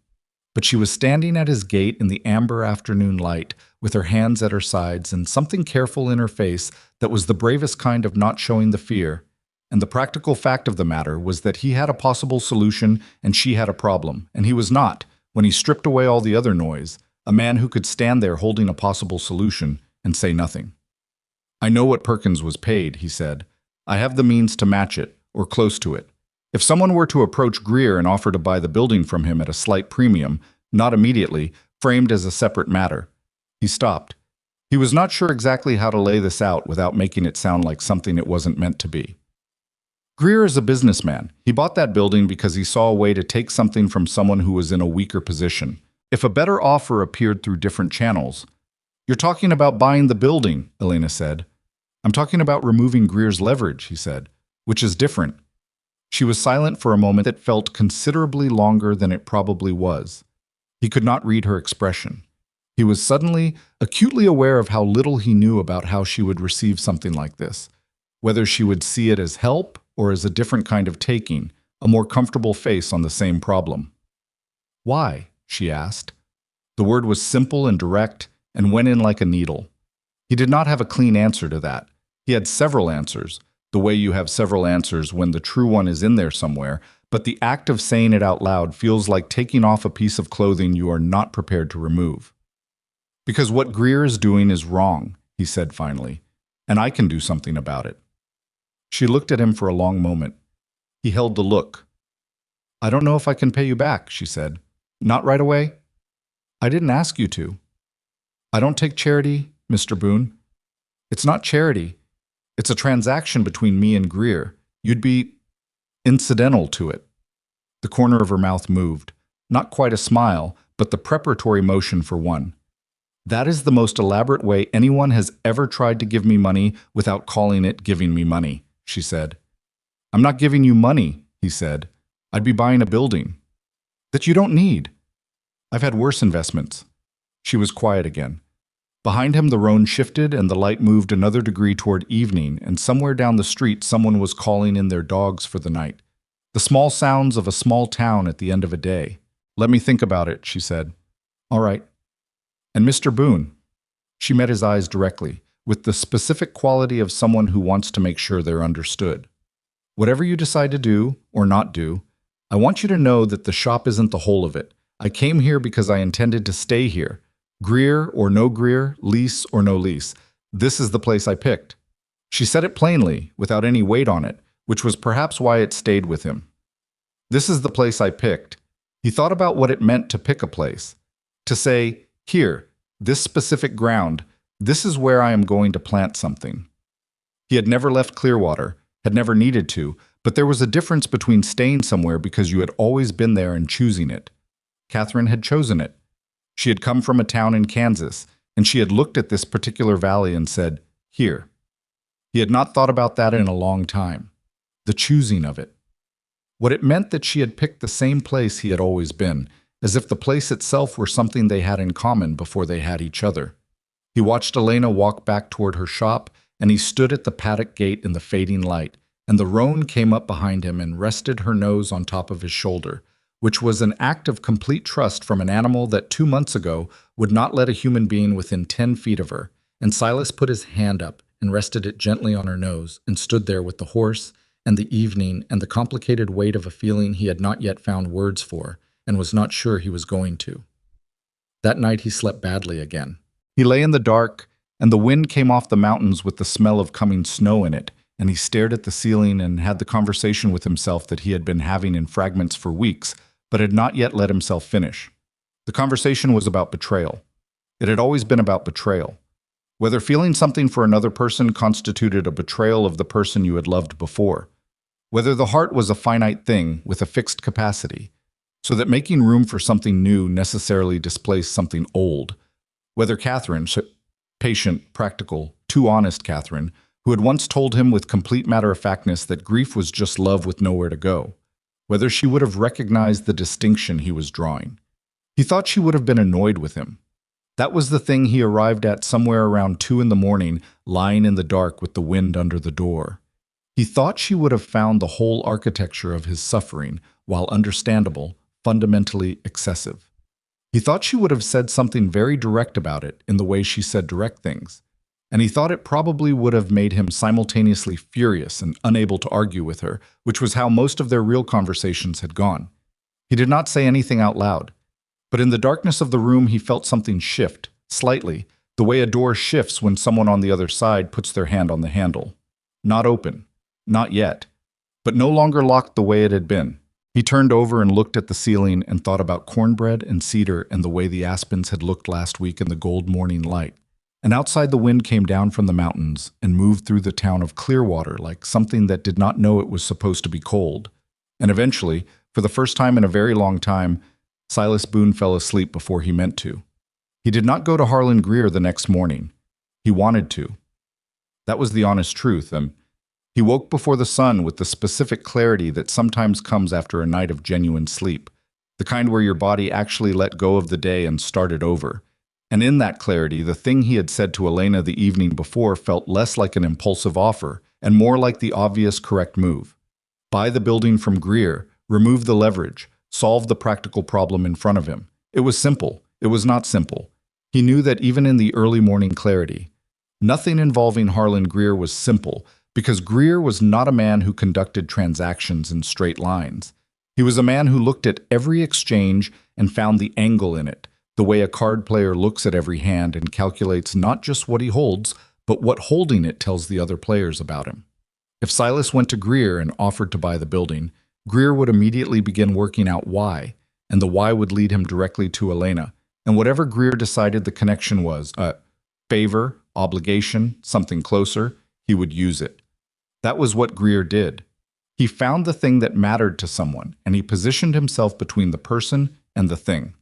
But she was standing at his gate in the amber afternoon light, with her hands at her sides and something careful in her face that was the bravest kind of not showing the fear. And the practical fact of the matter was that he had a possible solution and she had a problem, and he was not, when he stripped away all the other noise, a man who could stand there holding a possible solution and say nothing. "I know what Perkins was paid," he said. "I have the means to match it, or close to it. If someone were to approach Greer and offer to buy the building from him at a slight premium, not immediately, framed as a separate matter." He stopped. He was not sure exactly how to lay this out without making it sound like something it wasn't meant to be. Greer is a businessman. He bought that building because he saw a way to take something from someone who was in a weaker position. If a better offer appeared through different channels. "You're talking about buying the building," Elena said. "I'm talking about removing Greer's leverage," he said, "which is different." She was silent for a moment that felt considerably longer than it probably was. He could not read her expression. He was suddenly acutely aware of how little he knew about how she would receive something like this, whether she would see it as help or as a different kind of taking, a more comfortable face on the same problem. "Why?" she asked. The word was simple and direct and went in like a needle. He did not have a clean answer to that. He had several answers, the way you have several answers when the true one is in there somewhere, but the act of saying it out loud feels like taking off a piece of clothing you are not prepared to remove. "Because what Greer is doing is wrong," he said finally, "and I can do something about it." She looked at him for a long moment. He held the look. "I don't know if I can pay you back," she said. "Not right away?" "I didn't ask you to." "I don't take charity, Mr. Boone." "It's not charity. It's a transaction between me and Greer. You'd be incidental to it." The corner of her mouth moved. Not quite a smile, but the preparatory motion for one. "That is the most elaborate way anyone has ever tried to give me money without calling it giving me money," she said. "I'm not giving you money," he said. "I'd be buying a building." "That you don't need." "I've had worse investments." She was quiet again. Behind him the roan shifted and the light moved another degree toward evening, and somewhere down the street someone was calling in their dogs for the night. The small sounds of a small town at the end of a day. "Let me think about it," she said. "All right." "And Mr. Boone." She met his eyes directly, with the specific quality of someone who wants to make sure they're understood. "Whatever you decide to do, or not do, I want you to know that the shop isn't the whole of it. I came here because I intended to stay here. Greer or no Greer, lease or no lease, this is the place I picked." She said it plainly, without any weight on it, which was perhaps why it stayed with him. "This is the place I picked." He thought about what it meant to pick a place. To say, "Here, this specific ground, this is where I am going to plant something." He had never left Clearwater, had never needed to, but there was a difference between staying somewhere because you had always been there and choosing it. Catherine had chosen it. She had come from a town in Kansas, and she had looked at this particular valley and said, "Here." He had not thought about that in a long time. The choosing of it. What it meant that she had picked the same place he had always been, as if the place itself were something they had in common before they had each other. He watched Elena walk back toward her shop, and he stood at the paddock gate in the fading light, and the roan came up behind him and rested her nose on top of his shoulder, which was an act of complete trust from an animal that 2 months ago would not let a human being within 10 feet of her, and Silas put his hand up and rested it gently on her nose and stood there with the horse and the evening and the complicated weight of a feeling he had not yet found words for and was not sure he was going to. That night he slept badly again. He lay in the dark, and the wind came off the mountains with the smell of coming snow in it, and he stared at the ceiling and had the conversation with himself that he had been having in fragments for weeks, but had not yet let himself finish. The conversation was about betrayal. It had always been about betrayal. Whether feeling something for another person constituted a betrayal of the person you had loved before. Whether the heart was a finite thing with a fixed capacity, so that making room for something new necessarily displaced something old. Whether Catherine, patient, practical, too honest Catherine, who had once told him with complete matter-of-factness that grief was just love with nowhere to go. Whether she would have recognized the distinction he was drawing. He thought she would have been annoyed with him. That was the thing he arrived at somewhere around 2 in the morning, lying in the dark with the wind under the door. He thought she would have found the whole architecture of his suffering, while understandable, fundamentally excessive. He thought she would have said something very direct about it in the way she said direct things, and he thought it probably would have made him simultaneously furious and unable to argue with her, which was how most of their real conversations had gone. He did not say anything out loud, but in the darkness of the room he felt something shift, slightly, the way a door shifts when someone on the other side puts their hand on the handle. Not open. Not yet. But no longer locked the way it had been. He turned over and looked at the ceiling and thought about cornbread and cedar and the way the aspens had looked last week in the gold morning light. And outside the wind came down from the mountains and moved through the town of Clearwater like something that did not know it was supposed to be cold. And eventually, for the first time in a very long time, Silas Boone fell asleep before he meant to. He did not go to Harlan Greer the next morning. He wanted to. That was the honest truth, and he woke before the sun with the specific clarity that sometimes comes after a night of genuine sleep, the kind where your body actually let go of the day and started over. And in that clarity, the thing he had said to Elena the evening before felt less like an impulsive offer and more like the obvious correct move. Buy the building from Greer, remove the leverage, solve the practical problem in front of him. It was simple. It was not simple. He knew that even in the early morning clarity, nothing involving Harlan Greer was simple, because Greer was not a man who conducted transactions in straight lines. He was a man who looked at every exchange and found the angle in it, the way a card player looks at every hand and calculates not just what he holds, but what holding it tells the other players about him. If Silas went to Greer and offered to buy the building, Greer would immediately begin working out why, and the why would lead him directly to Elena, and whatever Greer decided the connection was, favor, obligation, something closer, he would use it. That was what Greer did. He found the thing that mattered to someone, and he positioned himself between the person and the thing.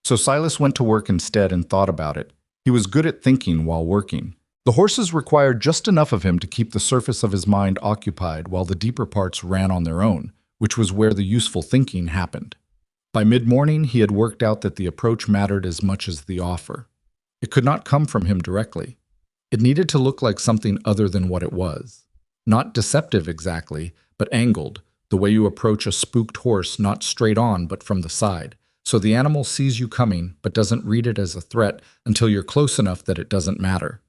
So Silas went to work instead and thought about it. He was good at thinking while working. The horses required just enough of him to keep the surface of his mind occupied while the deeper parts ran on their own, which was where the useful thinking happened. By mid-morning, he had worked out that the approach mattered as much as the offer. It could not come from him directly. It needed to look like something other than what it was. Not deceptive exactly, but angled, the way you approach a spooked horse not straight on but from the side, so the animal sees you coming but doesn't read it as a threat until you're close enough that it doesn't matter.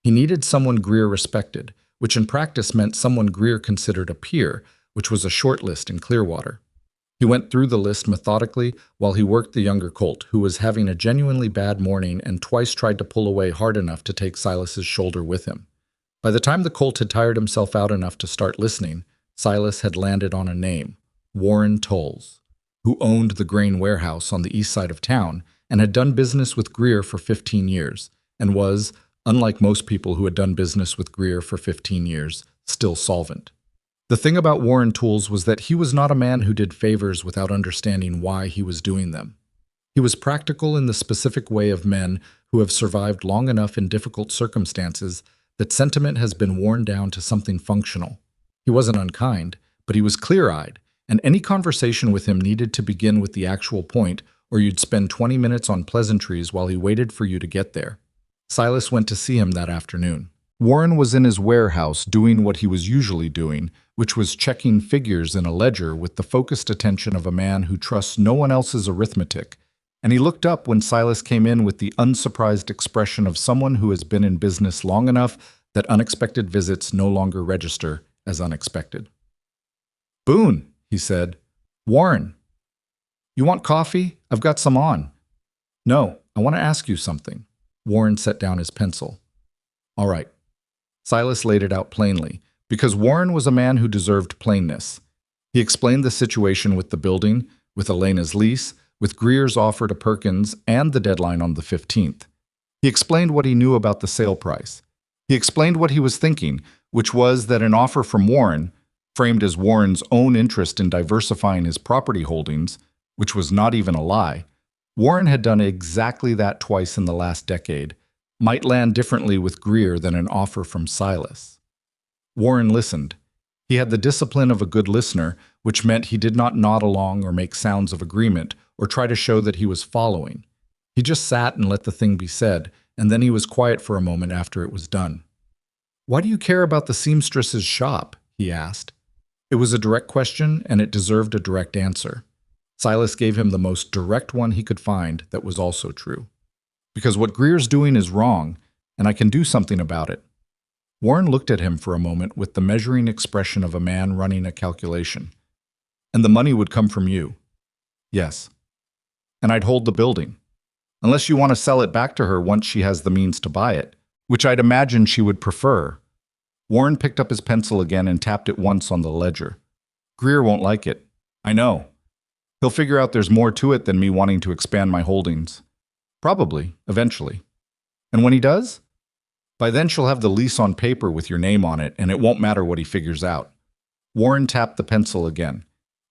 He needed someone Greer respected, which in practice meant someone Greer considered a peer, which was a short list in Clearwater. He went through the list methodically while he worked the younger colt, who was having a genuinely bad morning and twice tried to pull away hard enough to take Silas's shoulder with him. By the time the colt had tired himself out enough to start listening, Silas had landed on a name, Warren Tolles, who owned the grain warehouse on the east side of town and had done business with Greer for 15 years, and was, unlike most people who had done business with Greer for 15 years, still solvent. The thing about Warren Tolles was that he was not a man who did favors without understanding why he was doing them. He was practical in the specific way of men who have survived long enough in difficult circumstances that sentiment has been worn down to something functional. He wasn't unkind, but he was clear-eyed, and any conversation with him needed to begin with the actual point, or you'd spend 20 minutes on pleasantries while he waited for you to get there. Silas went to see him that afternoon. Warren was in his warehouse doing what he was usually doing, which was checking figures in a ledger with the focused attention of a man who trusts no one else's arithmetic, and he looked up when Silas came in with the unsurprised expression of someone who has been in business long enough that unexpected visits no longer register as unexpected. "Boone," he said. "Warren. You want coffee? I've got some on." "No, I want to ask you something." Warren set down his pencil. "All right." Silas laid it out plainly, because Warren was a man who deserved plainness. He explained the situation with the building, with Elena's lease, with Greer's offer to Perkins, and the deadline on the 15th. He explained what he knew about the sale price. He explained what he was thinking, which was that an offer from Warren, framed as Warren's own interest in diversifying his property holdings, which was not even a lie, Warren had done exactly that twice in the last decade, might land differently with Greer than an offer from Silas. Warren listened. He had the discipline of a good listener, which meant he did not nod along or make sounds of agreement or try to show that he was following. He just sat and let the thing be said, and then he was quiet for a moment after it was done. "Why do you care about the seamstress's shop?" he asked. It was a direct question, and it deserved a direct answer. Silas gave him the most direct one he could find that was also true. Because what Greer's doing is wrong, and I can do something about it. Warren looked at him for a moment with the measuring expression of a man running a calculation. And the money would come from you. Yes. And I'd hold the building. Unless you want to sell it back to her once she has the means to buy it, which I'd imagine she would prefer. Warren picked up his pencil again and tapped it once on the ledger. Greer won't like it. I know. He'll figure out there's more to it than me wanting to expand my holdings. Probably, eventually. And when he does? By then she'll have the lease on paper with your name on it, and it won't matter what he figures out. Warren tapped the pencil again.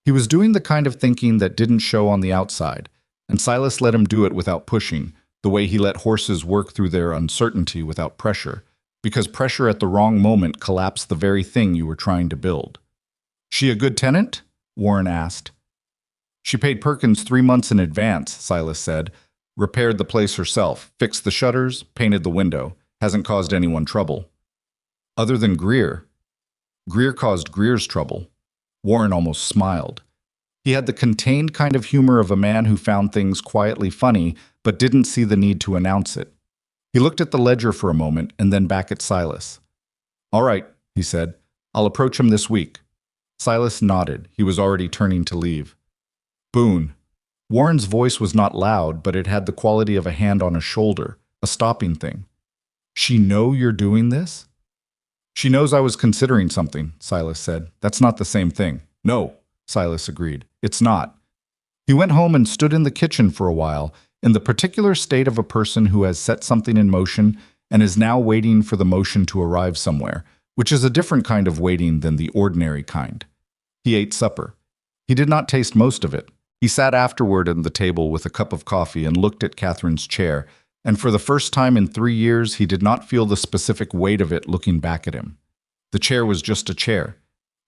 He was doing the kind of thinking that didn't show on the outside, and Silas let him do it without pushing, the way he let horses work through their uncertainty without pressure, because pressure at the wrong moment collapsed the very thing you were trying to build. She a good tenant? Warren asked. She paid Perkins 3 months in advance, Silas said, repaired the place herself, fixed the shutters, painted the window, hasn't caused anyone trouble. Other than Greer. Greer caused Greer's trouble. Warren almost smiled. He had the contained kind of humor of a man who found things quietly funny but didn't see the need to announce it. He looked at the ledger for a moment and then back at Silas. All right, he said. I'll approach him this week. Silas nodded. He was already turning to leave. Boone. Warren's voice was not loud, but it had the quality of a hand on a shoulder, a stopping thing. She know you're doing this? She knows I was considering something, Silas said. That's not the same thing. No, Silas agreed. It's not. He went home and stood in the kitchen for a while, in the particular state of a person who has set something in motion and is now waiting for the motion to arrive somewhere, which is a different kind of waiting than the ordinary kind. He ate supper. He did not taste most of it. He sat afterward at the table with a cup of coffee and looked at Catherine's chair, and for the first time in 3 years he did not feel the specific weight of it looking back at him. The chair was just a chair.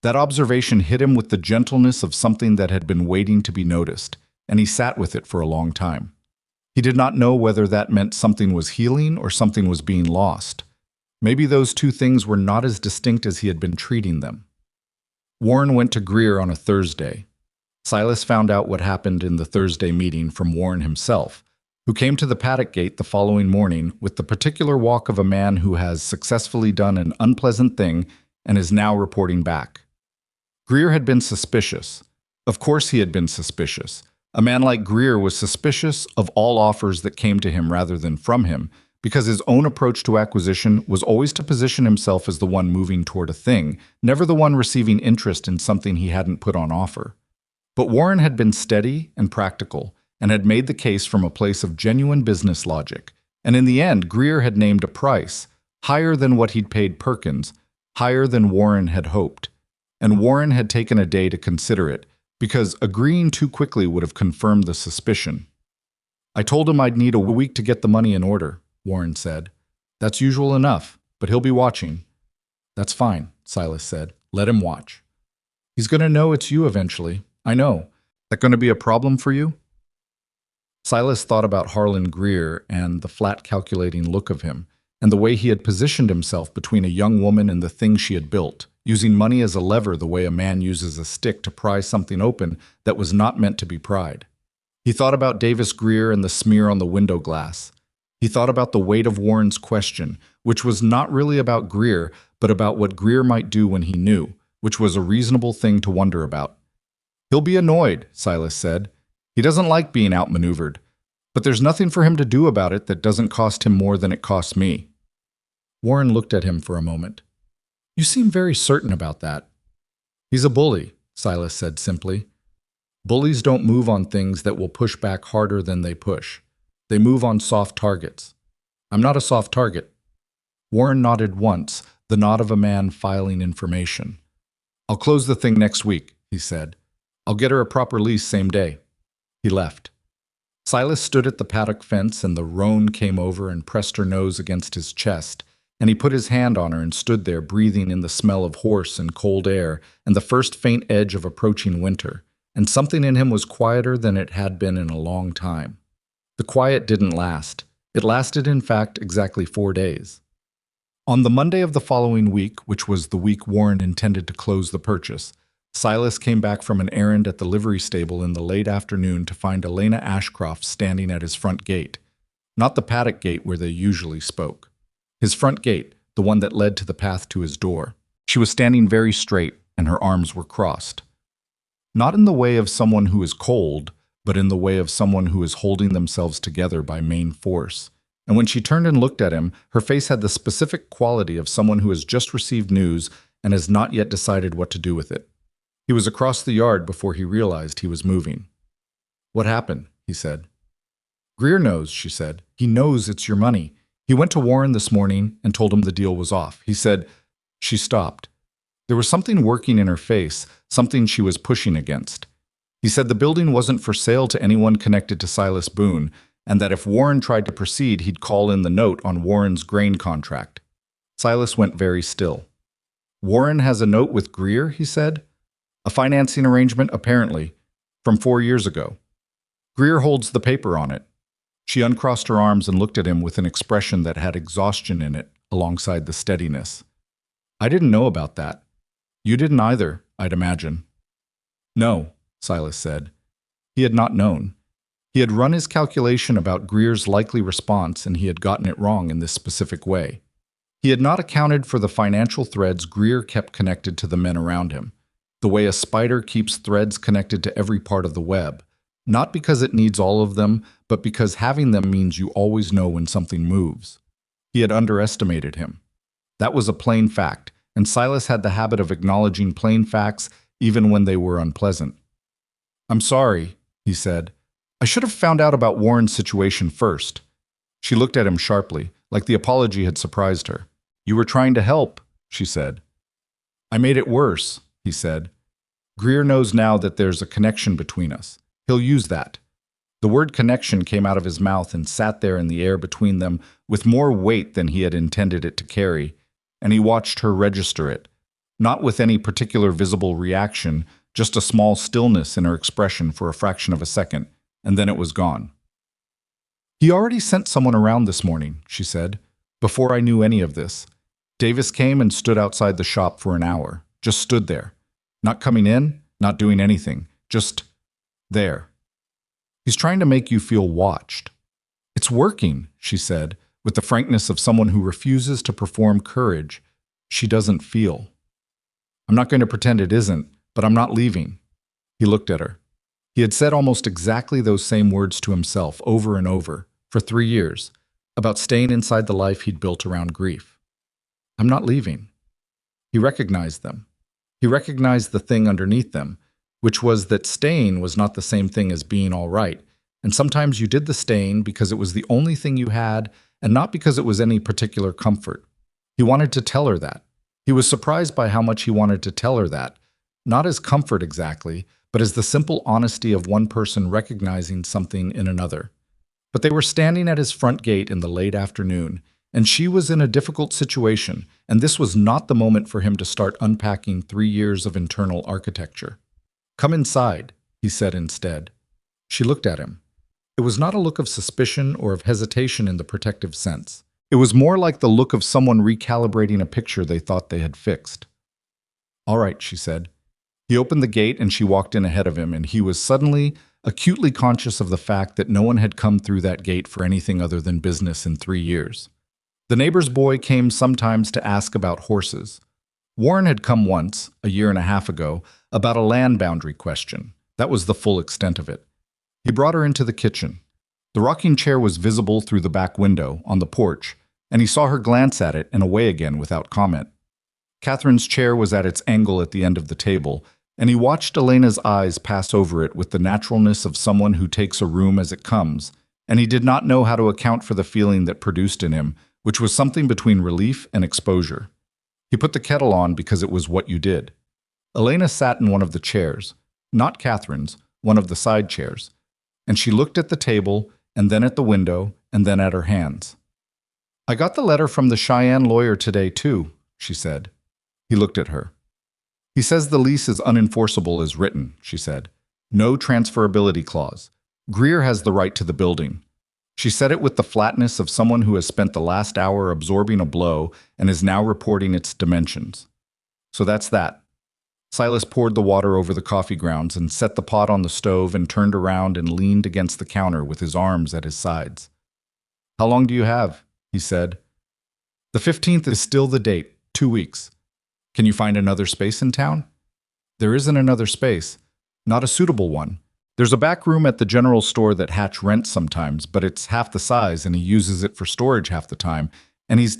That observation hit him with the gentleness of something that had been waiting to be noticed, and he sat with it for a long time. He did not know whether that meant something was healing or something was being lost. Maybe those two things were not as distinct as he had been treating them. Warren went to Greer on a Thursday. Silas found out what happened in the Thursday meeting from Warren himself, who came to the paddock gate the following morning with the particular walk of a man who has successfully done an unpleasant thing and is now reporting back. Greer had been suspicious. Of course he had been suspicious. A man like Greer was suspicious of all offers that came to him rather than from him, because his own approach to acquisition was always to position himself as the one moving toward a thing, never the one receiving interest in something he hadn't put on offer. But Warren had been steady and practical, and had made the case from a place of genuine business logic. And in the end, Greer had named a price, higher than what he'd paid Perkins, higher than Warren had hoped. And Warren had taken a day to consider it, because agreeing too quickly would have confirmed the suspicion. I told him I'd need a week to get the money in order, Warren said. That's usual enough, but he'll be watching. That's fine, Silas said. Let him watch. He's going to know it's you eventually. I know. That going to be a problem for you? Silas thought about Harlan Greer and the flat calculating look of him, and the way he had positioned himself between a young woman and the thing she had built, using money as a lever the way a man uses a stick to pry something open that was not meant to be pried. He thought about Davis Greer and the smear on the window glass. He thought about the weight of Warren's question, which was not really about Greer, but about what Greer might do when he knew, which was a reasonable thing to wonder about. He'll be annoyed, Silas said. He doesn't like being outmaneuvered. But there's nothing for him to do about it that doesn't cost him more than it costs me. Warren looked at him for a moment. You seem very certain about that. He's a bully, Silas said simply. Bullies don't move on things that will push back harder than they push. They move on soft targets. I'm not a soft target. Warren nodded once, the nod of a man filing information. I'll close the thing next week, he said. I'll get her a proper lease same day. He left. Silas stood at the paddock fence, and the roan came over and pressed her nose against his chest, and he put his hand on her and stood there breathing in the smell of horse and cold air and the first faint edge of approaching winter, and something in him was quieter than it had been in a long time. The quiet didn't last. It lasted, in fact, exactly 4 days. On the Monday of the following week, which was the week Warren intended to close the purchase, Silas came back from an errand at the livery stable in the late afternoon to find Elena Ashcroft standing at his front gate. Not the paddock gate where they usually spoke. His front gate, the one that led to the path to his door. She was standing very straight, and her arms were crossed. Not in the way of someone who is cold, but in the way of someone who is holding themselves together by main force. And when she turned and looked at him, her face had the specific quality of someone who has just received news and has not yet decided what to do with it. He was across the yard before he realized he was moving. "What happened?" he said. "Greer knows," she said. "He knows it's your money. He went to Warren this morning and told him the deal was off. He said—" She stopped. There was something working in her face, something she was pushing against. He said the building wasn't for sale to anyone connected to Silas Boone, and that if Warren tried to proceed, he'd call in the note on Warren's grain contract. Silas went very still. "Warren has a note with Greer," he said. "A financing arrangement, apparently, from 4 years ago. Greer holds the paper on it." She uncrossed her arms and looked at him with an expression that had exhaustion in it, alongside the steadiness. "I didn't know about that. You didn't either, I'd imagine." "No," Silas said. He had not known. He had run his calculation about Greer's likely response, and he had gotten it wrong in this specific way. He had not accounted for the financial threads Greer kept connected to the men around him, the way a spider keeps threads connected to every part of the web, not because it needs all of them, but because having them means you always know when something moves. He had underestimated him. That was a plain fact, and Silas had the habit of acknowledging plain facts even when they were unpleasant. "I'm sorry," he said. "I should have found out about Warren's situation first." She looked at him sharply, like the apology had surprised her. "You were trying to help," she said. "I made it worse," he said. "Greer knows now that there's a connection between us. He'll use that." The word connection came out of his mouth and sat there in the air between them with more weight than he had intended it to carry, and he watched her register it, not with any particular visible reaction, just a small stillness in her expression for a fraction of a second, and then it was gone. "He already sent someone around this morning," she said, "before I knew any of this. Davis came and stood outside the shop for an hour, just stood there, not coming in, not doing anything, just there. He's trying to make you feel watched." "It's working," she said, with the frankness of someone who refuses to perform courage she doesn't feel. "I'm not going to pretend it isn't, but I'm not leaving." He looked at her. He had said almost exactly those same words to himself over and over, for 3 years, about staying inside the life he'd built around grief. "I'm not leaving." He recognized them. He recognized the thing underneath them, which was that staying was not the same thing as being all right, and sometimes you did the staying because it was the only thing you had and not because it was any particular comfort. He wanted to tell her that. He was surprised by how much he wanted to tell her that, not as comfort exactly, but as the simple honesty of one person recognizing something in another. But they were standing at his front gate in the late afternoon, and she was in a difficult situation, and this was not the moment for him to start unpacking 3 years of internal architecture. "Come inside," he said instead. She looked at him. It was not a look of suspicion or of hesitation in the protective sense. It was more like the look of someone recalibrating a picture they thought they had fixed. "All right," she said. He opened the gate and she walked in ahead of him, and he was suddenly, acutely conscious of the fact that no one had come through that gate for anything other than business in 3 years. The neighbor's boy came sometimes to ask about horses. Warren had come once, a year and a half ago, about a land boundary question. That was the full extent of it. He brought her into the kitchen. The rocking chair was visible through the back window, on the porch, and he saw her glance at it and away again without comment. Catherine's chair was at its angle at the end of the table, and he watched Elena's eyes pass over it with the naturalness of someone who takes a room as it comes, and he did not know how to account for the feeling that produced in him, which was something between relief and exposure. He put the kettle on because it was what you did. Elena sat in one of the chairs, not Catherine's, one of the side chairs, and she looked at the table, and then at the window, and then at her hands. "I got the letter from the Cheyenne lawyer today, too," she said. He looked at her. "He says the lease is unenforceable as written," she said. "No transferability clause. Greer has the right to the building." She said it with the flatness of someone who has spent the last hour absorbing a blow and is now reporting its dimensions. "So that's that." Silas poured the water over the coffee grounds and set the pot on the stove and turned around and leaned against the counter with his arms at his sides. "How long do you have?" he said. "The 15th is still the date, 2 weeks. Can you find another space in town?" "There isn't another space. Not a suitable one. There's a back room at the general store that Hatch rents sometimes, but it's half the size and he uses it for storage half the time, and he's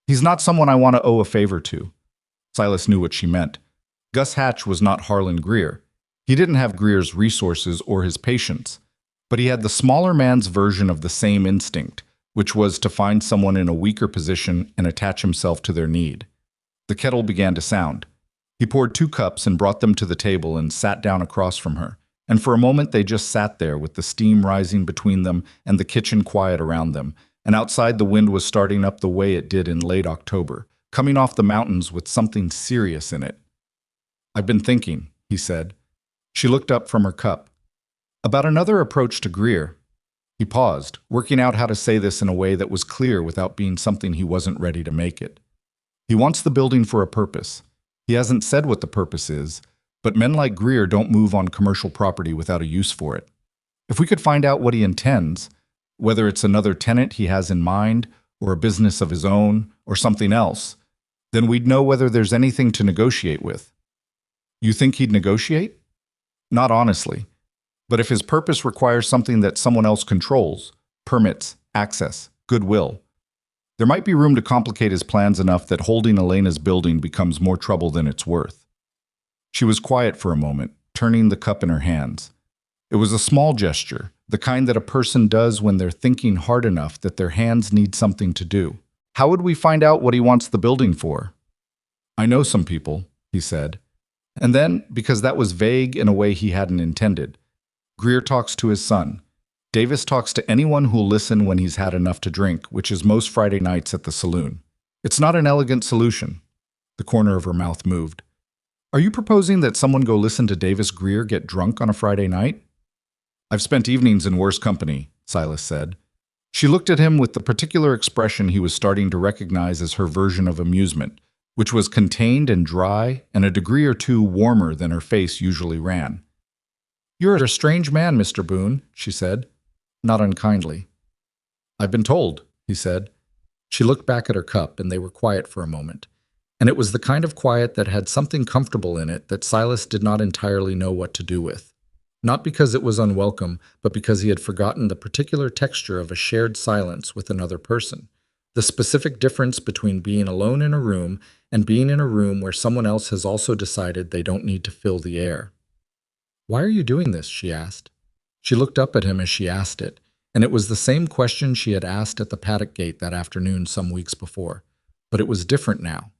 not someone I want to owe a favor to." Silas knew what she meant. Gus Hatch was not Harlan Greer. He didn't have Greer's resources or his patience, but he had the smaller man's version of the same instinct, which was to find someone in a weaker position and attach himself to their need. The kettle began to sound. He poured 2 cups and brought them to the table and sat down across from her, and for a moment they just sat there with the steam rising between them and the kitchen quiet around them, and outside the wind was starting up the way it did in late October, coming off the mountains with something serious in it. "I've been thinking," he said. She looked up from her cup. "About another approach to Greer." He paused, working out how to say this in a way that was clear without being something he wasn't ready to make it. "He wants the building for a purpose. He hasn't said what the purpose is, but men like Greer don't move on commercial property without a use for it. If we could find out what he intends, whether it's another tenant he has in mind, or a business of his own, or something else, then we'd know whether there's anything to negotiate with." "You think he'd negotiate?" "Not honestly. But if his purpose requires something that someone else controls, permits, access, goodwill, there might be room to complicate his plans enough that holding Elena's building becomes more trouble than it's worth." She was quiet for a moment, turning the cup in her hands. It was a small gesture, the kind that a person does when they're thinking hard enough that their hands need something to do. "How would we find out what he wants the building for?" "I know some people," he said. And then, because that was vague in a way he hadn't intended, "Greer talks to his son. Davis talks to anyone who'll listen when he's had enough to drink, which is most Friday nights at the saloon. It's not an elegant solution." The corner of her mouth moved. "Are you proposing that someone go listen to Davis Greer get drunk on a Friday night?" "I've spent evenings in worse company," Silas said. She looked at him with the particular expression he was starting to recognize as her version of amusement, which was contained and dry and a degree or two warmer than her face usually ran. "You're a strange man, Mr. Boone," she said, not unkindly. "I've been told," he said. She looked back at her cup, and they were quiet for a moment. And it was the kind of quiet that had something comfortable in it that Silas did not entirely know what to do with. Not because it was unwelcome, but because he had forgotten the particular texture of a shared silence with another person. The specific difference between being alone in a room and being in a room where someone else has also decided they don't need to fill the air. "Why are you doing this?" she asked. She looked up at him as she asked it, and it was the same question she had asked at the paddock gate that afternoon some weeks before. But it was different now.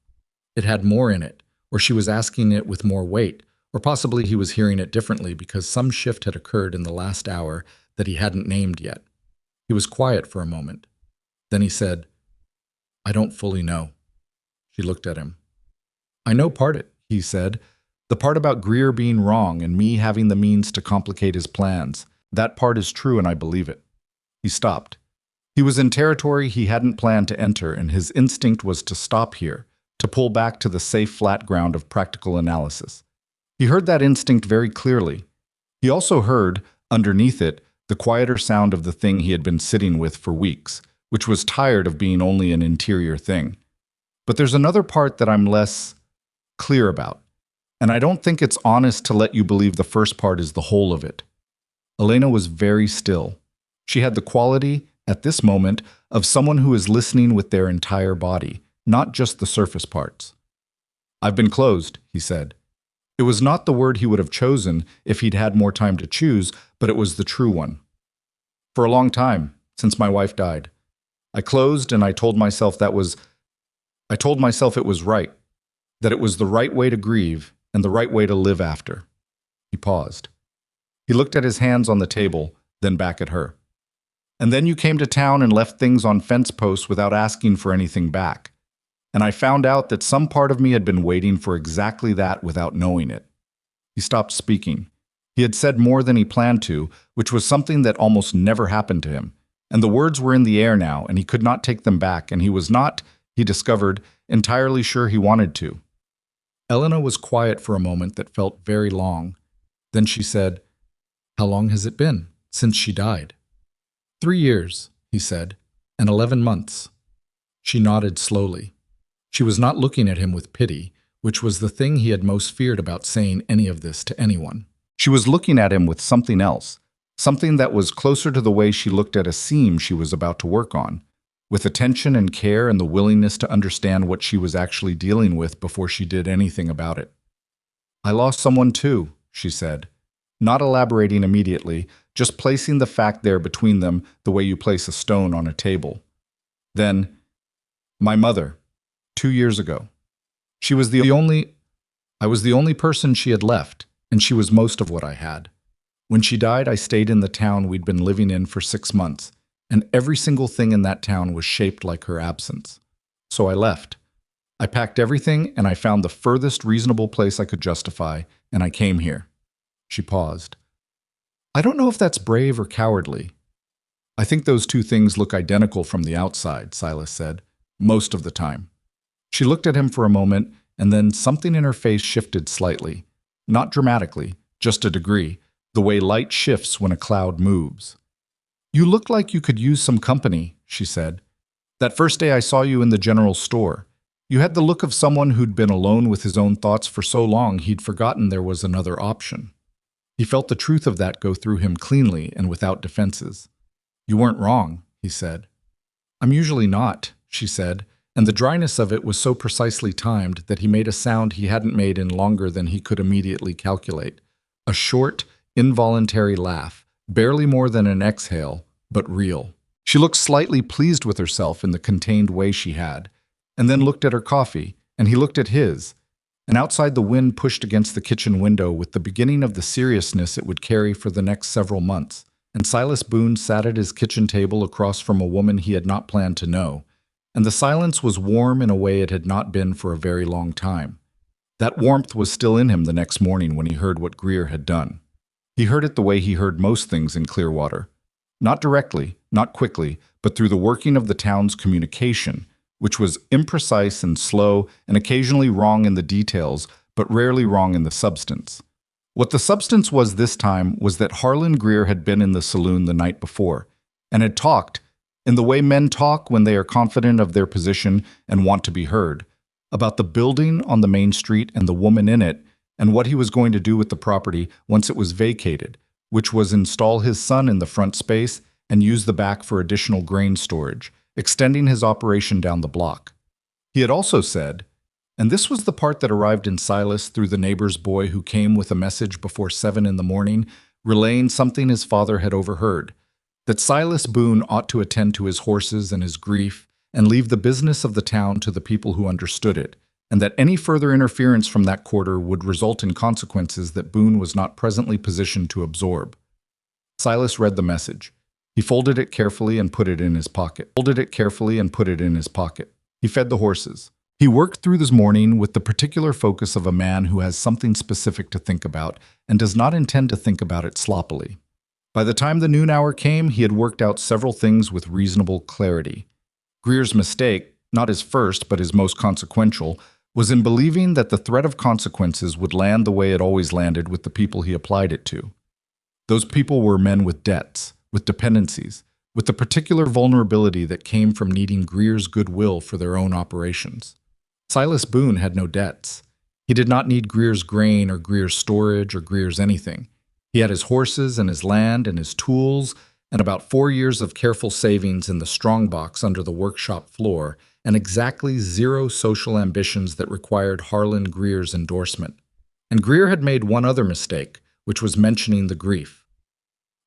It had more in it, or she was asking it with more weight, or possibly he was hearing it differently because some shift had occurred in the last hour that he hadn't named yet. He was quiet for a moment. Then he said, "I don't fully know." She looked at him. "I know part it," he said. "The part about Greer being wrong and me having the means to complicate his plans. That part is true and I believe it." He stopped. He was in territory he hadn't planned to enter, and his instinct was to stop here, to pull back to the safe flat ground of practical analysis. He heard that instinct very clearly. He also heard, underneath it, the quieter sound of the thing he had been sitting with for weeks, which was tired of being only an interior thing. "But there's another part that I'm less clear about, and I don't think it's honest to let you believe the first part is the whole of it." Elena was very still. She had the quality, at this moment, of someone who is listening with their entire body, not just the surface parts. "I've been closed," he said. It was not the word he would have chosen if he'd had more time to choose, but it was the true one. "For a long time, since my wife died. I closed and I told myself it was right, that it was the right way to grieve and the right way to live after." He paused. He looked at his hands on the table, then back at her. "And then you came to town and left things on fence posts without asking for anything back. And I found out that some part of me had been waiting for exactly that without knowing it." He stopped speaking. He had said more than he planned to, which was something that almost never happened to him. And the words were in the air now, and he could not take them back, and he was not, he discovered, entirely sure he wanted to. Elena was quiet for a moment that felt very long. Then she said, "How long has it been since she died?" "3 years," he said, "and 11 months." She nodded slowly. She was not looking at him with pity, which was the thing he had most feared about saying any of this to anyone. She was looking at him with something else, something that was closer to the way she looked at a seam she was about to work on, with attention and care and the willingness to understand what she was actually dealing with before she did anything about it. "I lost someone too," she said, not elaborating immediately, just placing the fact there between them the way you place a stone on a table. Then, "My mother, 2 years ago. She was I was the only person she had left, and she was most of what I had. When she died, I stayed in the town we'd been living in for 6 months, and every single thing in that town was shaped like her absence. So I left. I packed everything, and I found the furthest reasonable place I could justify, and I came here." She paused. "I don't know if that's brave or cowardly." "I think those two things look identical from the outside," Silas said, "most of the time." She looked at him for a moment, and then something in her face shifted slightly. Not dramatically, just a degree, the way light shifts when a cloud moves. "You look like you could use some company," she said. "That first day I saw you in the general store. You had the look of someone who'd been alone with his own thoughts for so long he'd forgotten there was another option." He felt the truth of that go through him cleanly and without defenses. "You weren't wrong," he said. "I'm usually not," she said, and the dryness of it was so precisely timed that he made a sound he hadn't made in longer than he could immediately calculate. A short, involuntary laugh, barely more than an exhale, but real. She looked slightly pleased with herself in the contained way she had, and then looked at her coffee, and he looked at his, and outside the wind pushed against the kitchen window with the beginning of the seriousness it would carry for the next several months, and Silas Boone sat at his kitchen table across from a woman he had not planned to know, and the silence was warm in a way it had not been for a very long time. That warmth was still in him the next morning when he heard what Greer had done. He heard it the way he heard most things in Clearwater. Not directly, not quickly, but through the working of the town's communication, which was imprecise and slow and occasionally wrong in the details, but rarely wrong in the substance. What the substance was this time was that Harlan Greer had been in the saloon the night before, and had talked, in the way men talk when they are confident of their position and want to be heard, about the building on the main street and the woman in it, and what he was going to do with the property once it was vacated, which was install his son in the front space and use the back for additional grain storage, extending his operation down the block. He had also said, and this was the part that arrived in Silas through the neighbor's boy who came with a message before 7 in the morning, relaying something his father had overheard, that Silas Boone ought to attend to his horses and his grief and leave the business of the town to the people who understood it, and that any further interference from that quarter would result in consequences that Boone was not presently positioned to absorb. Silas read the message. He folded it carefully and put it in his pocket. He fed the horses. He worked through this morning with the particular focus of a man who has something specific to think about and does not intend to think about it sloppily. By the time the noon hour came, he had worked out several things with reasonable clarity. Greer's mistake, not his first but his most consequential, was in believing that the threat of consequences would land the way it always landed with the people he applied it to. Those people were men with debts, with dependencies, with the particular vulnerability that came from needing Greer's goodwill for their own operations. Silas Boone had no debts. He did not need Greer's grain or Greer's storage or Greer's anything. He had his horses and his land and his tools and about 4 years of careful savings in the strongbox under the workshop floor and exactly 0 social ambitions that required Harlan Greer's endorsement. And Greer had made one other mistake, which was mentioning the grief.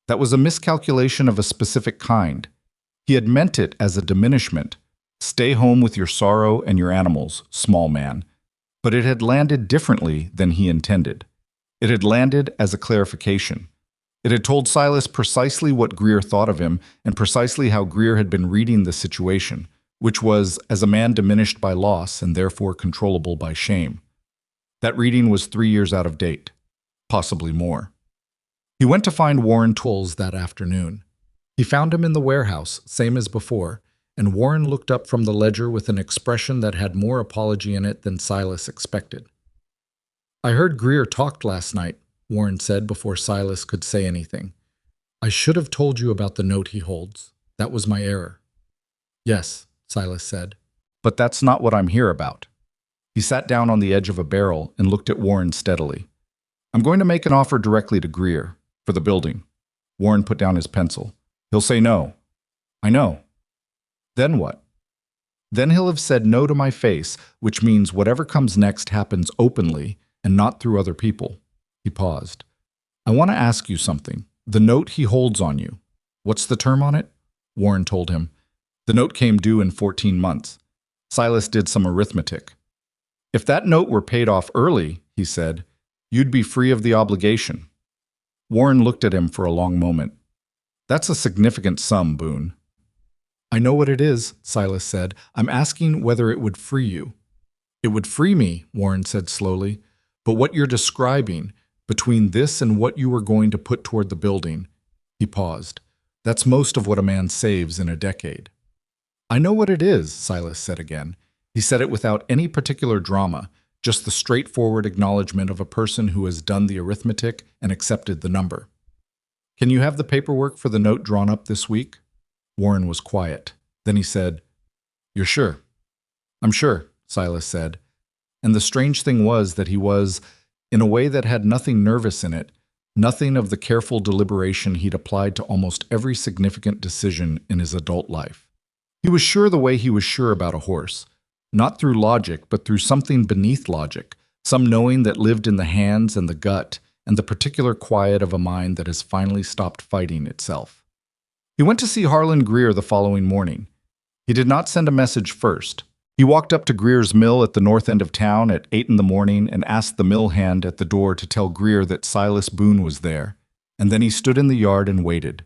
That was a miscalculation of a specific kind. He had meant it as a diminishment. Stay home with your sorrow and your animals, small man. But it had landed differently than he intended. It had landed as a clarification. It had told Silas precisely what Greer thought of him and precisely how Greer had been reading the situation, which was as a man diminished by loss and therefore controllable by shame. That reading was 3 years out of date, possibly more. He went to find Warren Tools that afternoon. He found him in the warehouse, same as before, and Warren looked up from the ledger with an expression that had more apology in it than Silas expected. I heard Greer talked last night, Warren said before Silas could say anything. I should have told you about the note he holds. That was my error. Yes, Silas said. But that's not what I'm here about. He sat down on the edge of a barrel and looked at Warren steadily. I'm going to make an offer directly to Greer, for the building. Warren put down his pencil. He'll say no. I know. Then what? Then he'll have said no to my face, which means whatever comes next happens openly and not through other people. He paused. I want to ask you something. The note he holds on you. What's the term on it? Warren told him. The note came due in 14 months. Silas did some arithmetic. If that note were paid off early, he said, you'd be free of the obligation. Warren looked at him for a long moment. That's a significant sum, Boone. I know what it is, Silas said. I'm asking whether it would free you. It would free me, Warren said slowly. But what you're describing, between this and what you were going to put toward the building, he paused. That's most of what a man saves in a decade. I know what it is, Silas said again. He said it without any particular drama, just the straightforward acknowledgement of a person who has done the arithmetic and accepted the number. Can you have the paperwork for the note drawn up this week? Warren was quiet. Then he said, You're sure? I'm sure, Silas said. And the strange thing was that he was, in a way that had nothing nervous in it, nothing of the careful deliberation he'd applied to almost every significant decision in his adult life. He was sure the way he was sure about a horse, not through logic, but through something beneath logic, some knowing that lived in the hands and the gut, and the particular quiet of a mind that has finally stopped fighting itself. He went to see Harlan Greer the following morning. He did not send a message first. He walked up to Greer's mill at the north end of town at 8 in the morning and asked the mill hand at the door to tell Greer that Silas Boone was there, and then he stood in the yard and waited.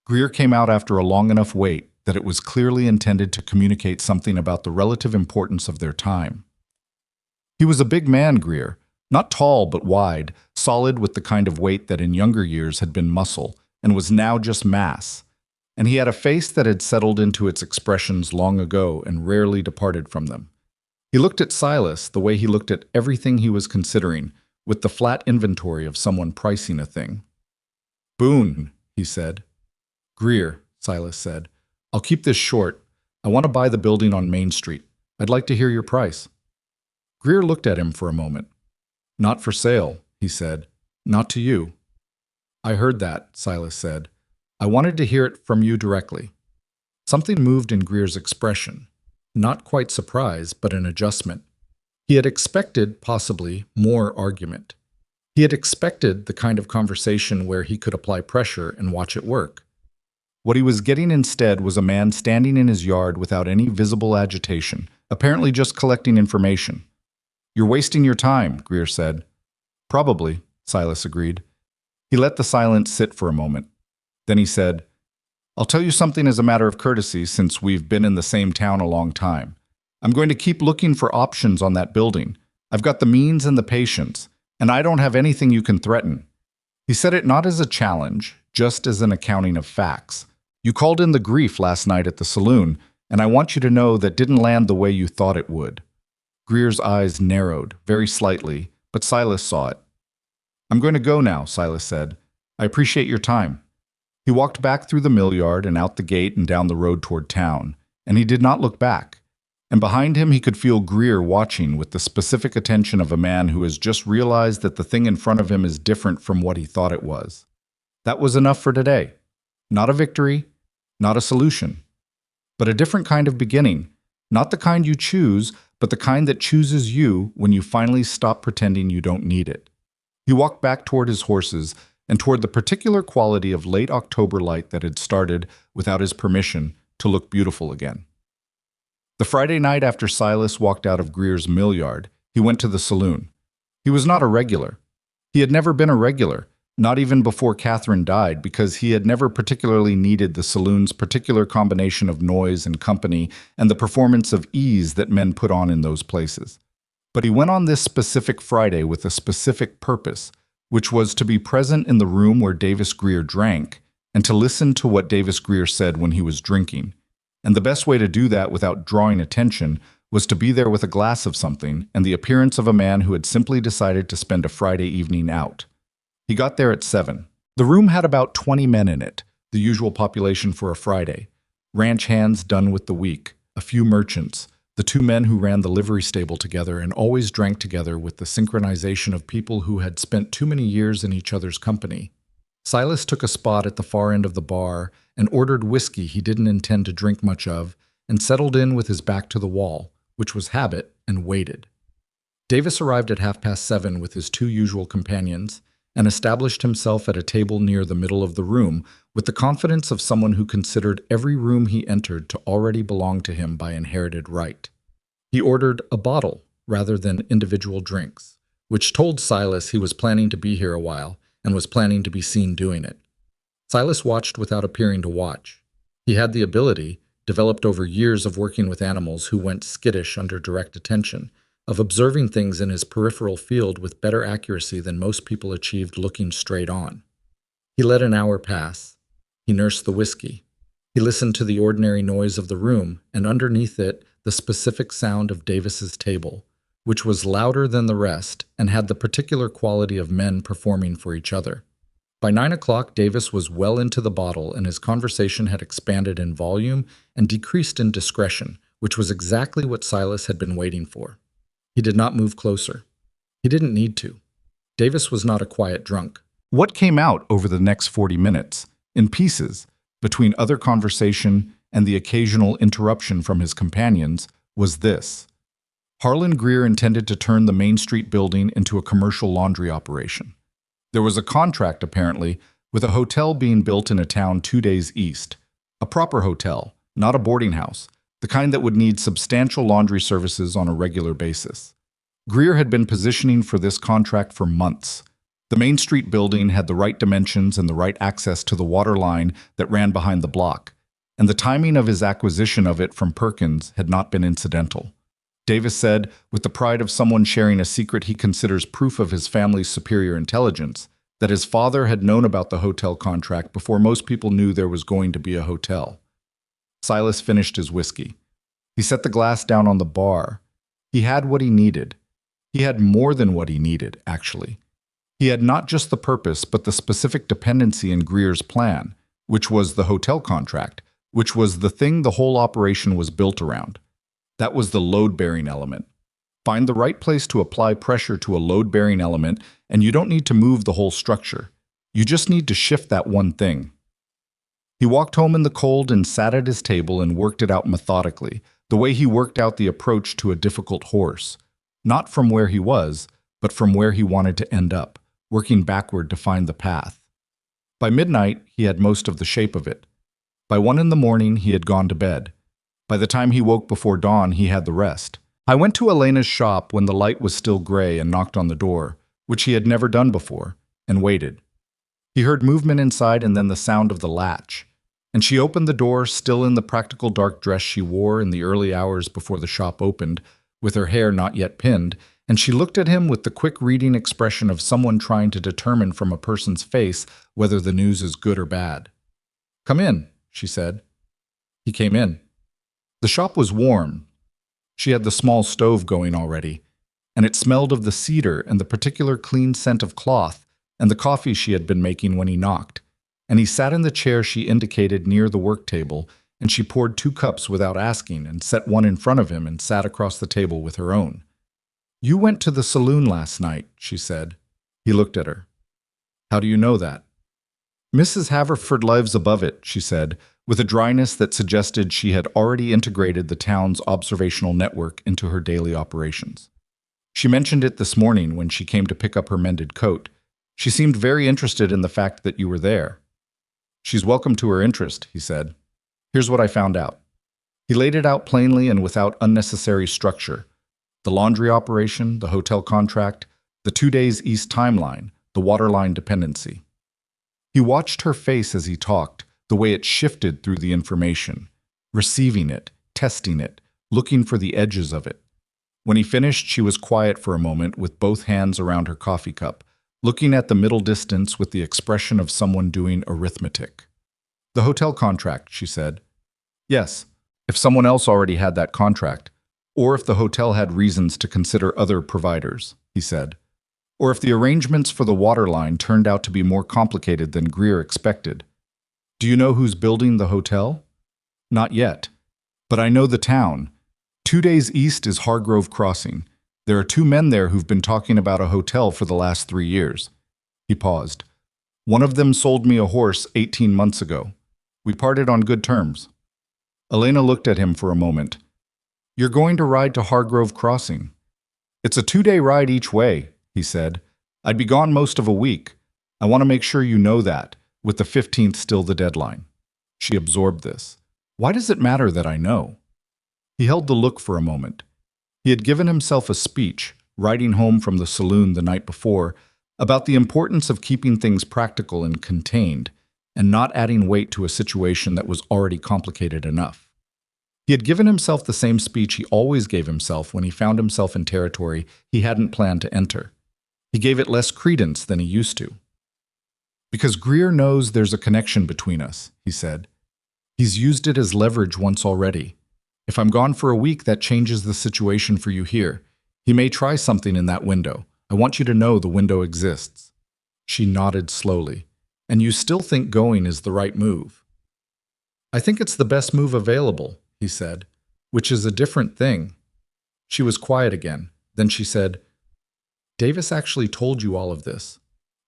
Greer came out after a long enough wait that it was clearly intended to communicate something about the relative importance of their time. He was a big man, Greer, not tall but wide, solid with the kind of weight that in younger years had been muscle and was now just mass. And he had a face that had settled into its expressions long ago and rarely departed from them. He looked at Silas the way he looked at everything he was considering, with the flat inventory of someone pricing a thing. Boone, he said. Greer, Silas said. I'll keep this short. I want to buy the building on Main Street. I'd like to hear your price. Greer looked at him for a moment. Not for sale, he said. Not to you. I heard that, Silas said. I wanted to hear it from you directly. Something moved in Greer's expression. Not quite surprise, but an adjustment. He had expected, possibly, more argument. He had expected the kind of conversation where he could apply pressure and watch it work. What he was getting instead was a man standing in his yard without any visible agitation, apparently just collecting information. You're wasting your time, Greer said. Probably, Silas agreed. He let the silence sit for a moment. Then he said, I'll tell you something as a matter of courtesy since we've been in the same town a long time. I'm going to keep looking for options on that building. I've got the means and the patience, and I don't have anything you can threaten. He said it not as a challenge, just as an accounting of facts. You called in the grief last night at the saloon, and I want you to know that didn't land the way you thought it would. Greer's eyes narrowed, very slightly, but Silas saw it. I'm going to go now, Silas said. I appreciate your time. He walked back through the mill yard and out the gate and down the road toward town, and he did not look back. And behind him he could feel Greer watching with the specific attention of a man who has just realized that the thing in front of him is different from what he thought it was. That was enough for today. Not a victory, not a solution, but a different kind of beginning, not the kind you choose, but the kind that chooses you when you finally stop pretending you don't need it. He walked back toward his horses and toward the particular quality of late October light that had started, without his permission, to look beautiful again. The Friday night after Silas walked out of Greer's mill yard, he went to the saloon. He was not a regular. He had never been a regular, not even before Catherine died, because he had never particularly needed the saloon's particular combination of noise and company and the performance of ease that men put on in those places. But he went on this specific Friday with a specific purpose, which was to be present in the room where Davis Greer drank and to listen to what Davis Greer said when he was drinking. And the best way to do that without drawing attention was to be there with a glass of something and the appearance of a man who had simply decided to spend a Friday evening out. He got there at 7. The room had about 20 men in it, the usual population for a Friday. Ranch hands done with the week, a few merchants, the two men who ran the livery stable together and always drank together with the synchronization of people who had spent too many years in each other's company. Silas took a spot at the far end of the bar and ordered whiskey he didn't intend to drink much of and settled in with his back to the wall, which was habit, and waited. Davis arrived at 7:30 with his two usual companions and established himself at a table near the middle of the room with the confidence of someone who considered every room he entered to already belong to him by inherited right. He ordered a bottle rather than individual drinks, which told Silas he was planning to be here a while and was planning to be seen doing it. Silas watched without appearing to watch. He had the ability, developed over years of working with animals who went skittish under direct attention, of observing things in his peripheral field with better accuracy than most people achieved looking straight on. He let an hour pass. He nursed the whiskey. He listened to the ordinary noise of the room, and underneath it, the specific sound of Davis's table, which was louder than the rest and had the particular quality of men performing for each other. By 9 o'clock, Davis was well into the bottle, and his conversation had expanded in volume and decreased in discretion, which was exactly what Silas had been waiting for. He did not move closer. He didn't need to. Davis was not a quiet drunk. What came out over the next 40 minutes, in pieces, between other conversation and the occasional interruption from his companions, was this. Harlan Greer intended to turn the Main Street building into a commercial laundry operation. There was a contract, apparently, with a hotel being built in a town 2 days east. A proper hotel, not a boarding house, the kind that would need substantial laundry services on a regular basis. Greer had been positioning for this contract for months. The Main Street building had the right dimensions and the right access to the water line that ran behind the block, and the timing of his acquisition of it from Perkins had not been incidental. Davis said, with the pride of someone sharing a secret he considers proof of his family's superior intelligence, that his father had known about the hotel contract before most people knew there was going to be a hotel. Silas finished his whiskey. He set the glass down on the bar. He had what he needed. He had more than what he needed, actually. He had not just the purpose, but the specific dependency in Greer's plan, which was the hotel contract, which was the thing the whole operation was built around. That was the load-bearing element. Find the right place to apply pressure to a load-bearing element, and you don't need to move the whole structure. You just need to shift that one thing. He walked home in the cold and sat at his table and worked it out methodically, the way he worked out the approach to a difficult horse. Not from where he was, but from where he wanted to end up, working backward to find the path. By midnight, he had most of the shape of it. By 1 in the morning, he had gone to bed. By the time he woke before dawn, he had the rest. I went to Elena's shop when the light was still gray and knocked on the door, which he had never done before, and waited. He heard movement inside and then the sound of the latch, and she opened the door, still in the practical dark dress she wore in the early hours before the shop opened, with her hair not yet pinned, and she looked at him with the quick reading expression of someone trying to determine from a person's face whether the news is good or bad. "Come in," she said. He came in. The shop was warm. She had the small stove going already, and it smelled of the cedar and the particular clean scent of cloth and the coffee she had been making when he knocked. And he sat in the chair she indicated near the work table, and she poured 2 cups without asking and set one in front of him and sat across the table with her own. "You went to the saloon last night," she said. He looked at her. "How do you know that?" "Mrs. Haverford lives above it," she said, with a dryness that suggested she had already integrated the town's observational network into her daily operations. "She mentioned it this morning when she came to pick up her mended coat. She seemed very interested in the fact that you were there." "She's welcome to her interest," he said. "Here's what I found out." He laid it out plainly and without unnecessary structure. The laundry operation, the hotel contract, the 2 days east timeline, the waterline dependency. He watched her face as he talked, the way it shifted through the information, receiving it, testing it, looking for the edges of it. When he finished, she was quiet for a moment with both hands around her coffee cup, looking at the middle distance with the expression of someone doing arithmetic. "The hotel contract," she said. "Yes, if someone else already had that contract. Or if the hotel had reasons to consider other providers, he said. Or if the arrangements for the water line turned out to be more complicated than Greer expected. Do you know who's building the hotel? Not yet. But I know the town. 2 days east is Hargrove Crossing. There are 2 men there who've been talking about a hotel for the last 3 years. He paused. One of them sold me a horse 18 months ago. We parted on good terms. Elena looked at him for a moment. You're going to ride to Hargrove Crossing. It's a 2-day ride each way, he said. I'd be gone most of a week. I want to make sure you know that, with the 15th still the deadline. She absorbed this. Why does it matter that I know? He held the look for a moment. He had given himself a speech, riding home from the saloon the night before, about the importance of keeping things practical and contained, and not adding weight to a situation that was already complicated enough. He had given himself the same speech he always gave himself when he found himself in territory he hadn't planned to enter. He gave it less credence than he used to. Because Greer knows there's a connection between us, he said. He's used it as leverage once already. If I'm gone for a week, that changes the situation for you here. He may try something in that window. I want you to know the window exists. She nodded slowly. And you still think going is the right move? I think it's the best move available, he said, which is a different thing. She was quiet again. Then she said, Davis actually told you all of this,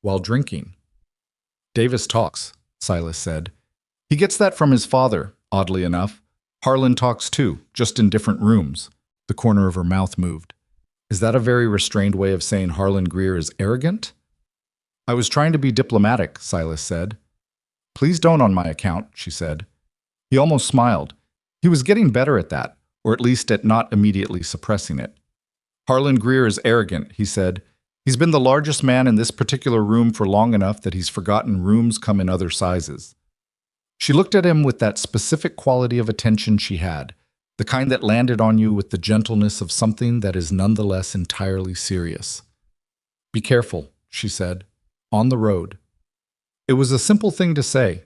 while drinking. Davis talks, Silas said. He gets that from his father, oddly enough. Harlan talks too, just in different rooms. The corner of her mouth moved. Is that a very restrained way of saying Harlan Greer is arrogant? I was trying to be diplomatic, Silas said. Please don't on my account, she said. He almost smiled. He was getting better at that, or at least at not immediately suppressing it. Harlan Greer is arrogant, he said. He's been the largest man in this particular room for long enough that he's forgotten rooms come in other sizes. She looked at him with that specific quality of attention she had, the kind that landed on you with the gentleness of something that is nonetheless entirely serious. Be careful, she said. On the road. It was a simple thing to say.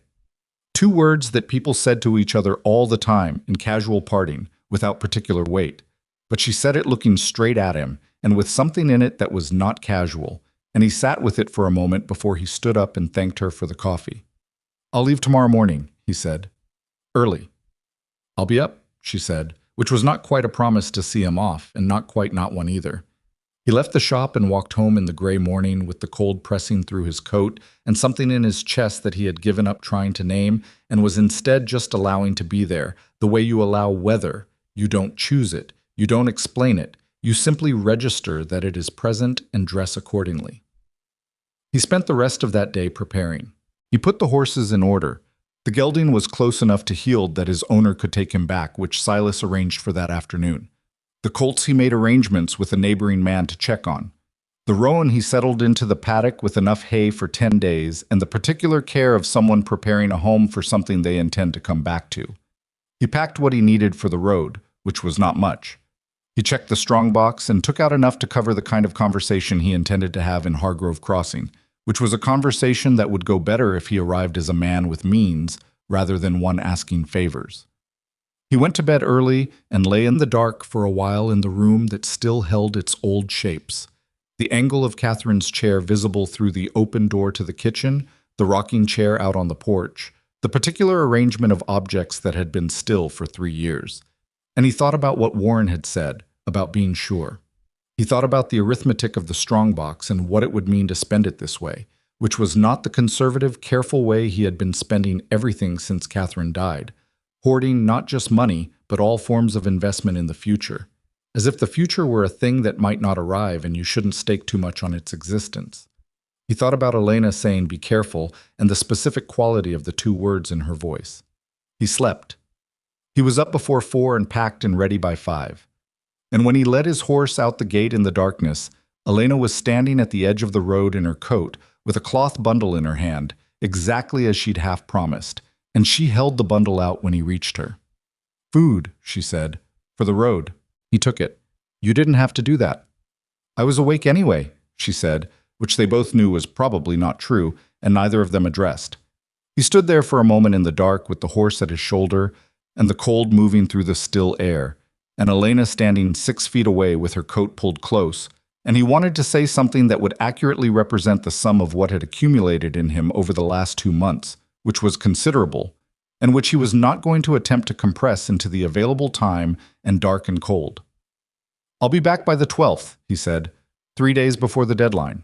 2 words that people said to each other all the time in casual parting, without particular weight. But she said it looking straight at him, and with something in it that was not casual, and he sat with it for a moment before he stood up and thanked her for the coffee. I'll leave tomorrow morning, he said. Early. I'll be up, she said, which was not quite a promise to see him off, and not quite not one either. He left the shop and walked home in the gray morning with the cold pressing through his coat and something in his chest that he had given up trying to name and was instead just allowing to be there, the way you allow weather. You don't choose it. You don't explain it. You simply register that it is present and dress accordingly. He spent the rest of that day preparing. He put the horses in order. The gelding was close enough to healed that his owner could take him back, which Silas arranged for that afternoon. The colts he made arrangements with a neighboring man to check on. The roan he settled into the paddock with enough hay for 10 days and the particular care of someone preparing a home for something they intend to come back to. He packed what he needed for the road, which was not much. He checked the strongbox and took out enough to cover the kind of conversation he intended to have in Hargrove Crossing, which was a conversation that would go better if he arrived as a man with means rather than one asking favors. He went to bed early and lay in the dark for a while in the room that still held its old shapes. The angle of Catherine's chair visible through the open door to the kitchen, the rocking chair out on the porch, the particular arrangement of objects that had been still for 3 years. And he thought about what Warren had said, about being sure. He thought about the arithmetic of the strongbox and what it would mean to spend it this way, which was not the conservative, careful way he had been spending everything since Catherine died. Hoarding not just money, but all forms of investment in the future, as if the future were a thing that might not arrive and you shouldn't stake too much on its existence. He thought about Elena saying, "Be careful," and the specific quality of the 2 words in her voice. He slept. He was up before 4 and packed and ready by 5. And when he led his horse out the gate in the darkness, Elena was standing at the edge of the road in her coat, with a cloth bundle in her hand, exactly as she'd half promised, and she held the bundle out when he reached her. "Food," she said, "for the road." He took it. "You didn't have to do that." "I was awake anyway," she said, which they both knew was probably not true, and neither of them addressed. He stood there for a moment in the dark with the horse at his shoulder and the cold moving through the still air, and Elena standing 6 feet away with her coat pulled close, and he wanted to say something that would accurately represent the sum of what had accumulated in him over the last 2 months, which was considerable, and which he was not going to attempt to compress into the available time and dark and cold. "I'll be back by the 12th, he said, 3 days before the deadline.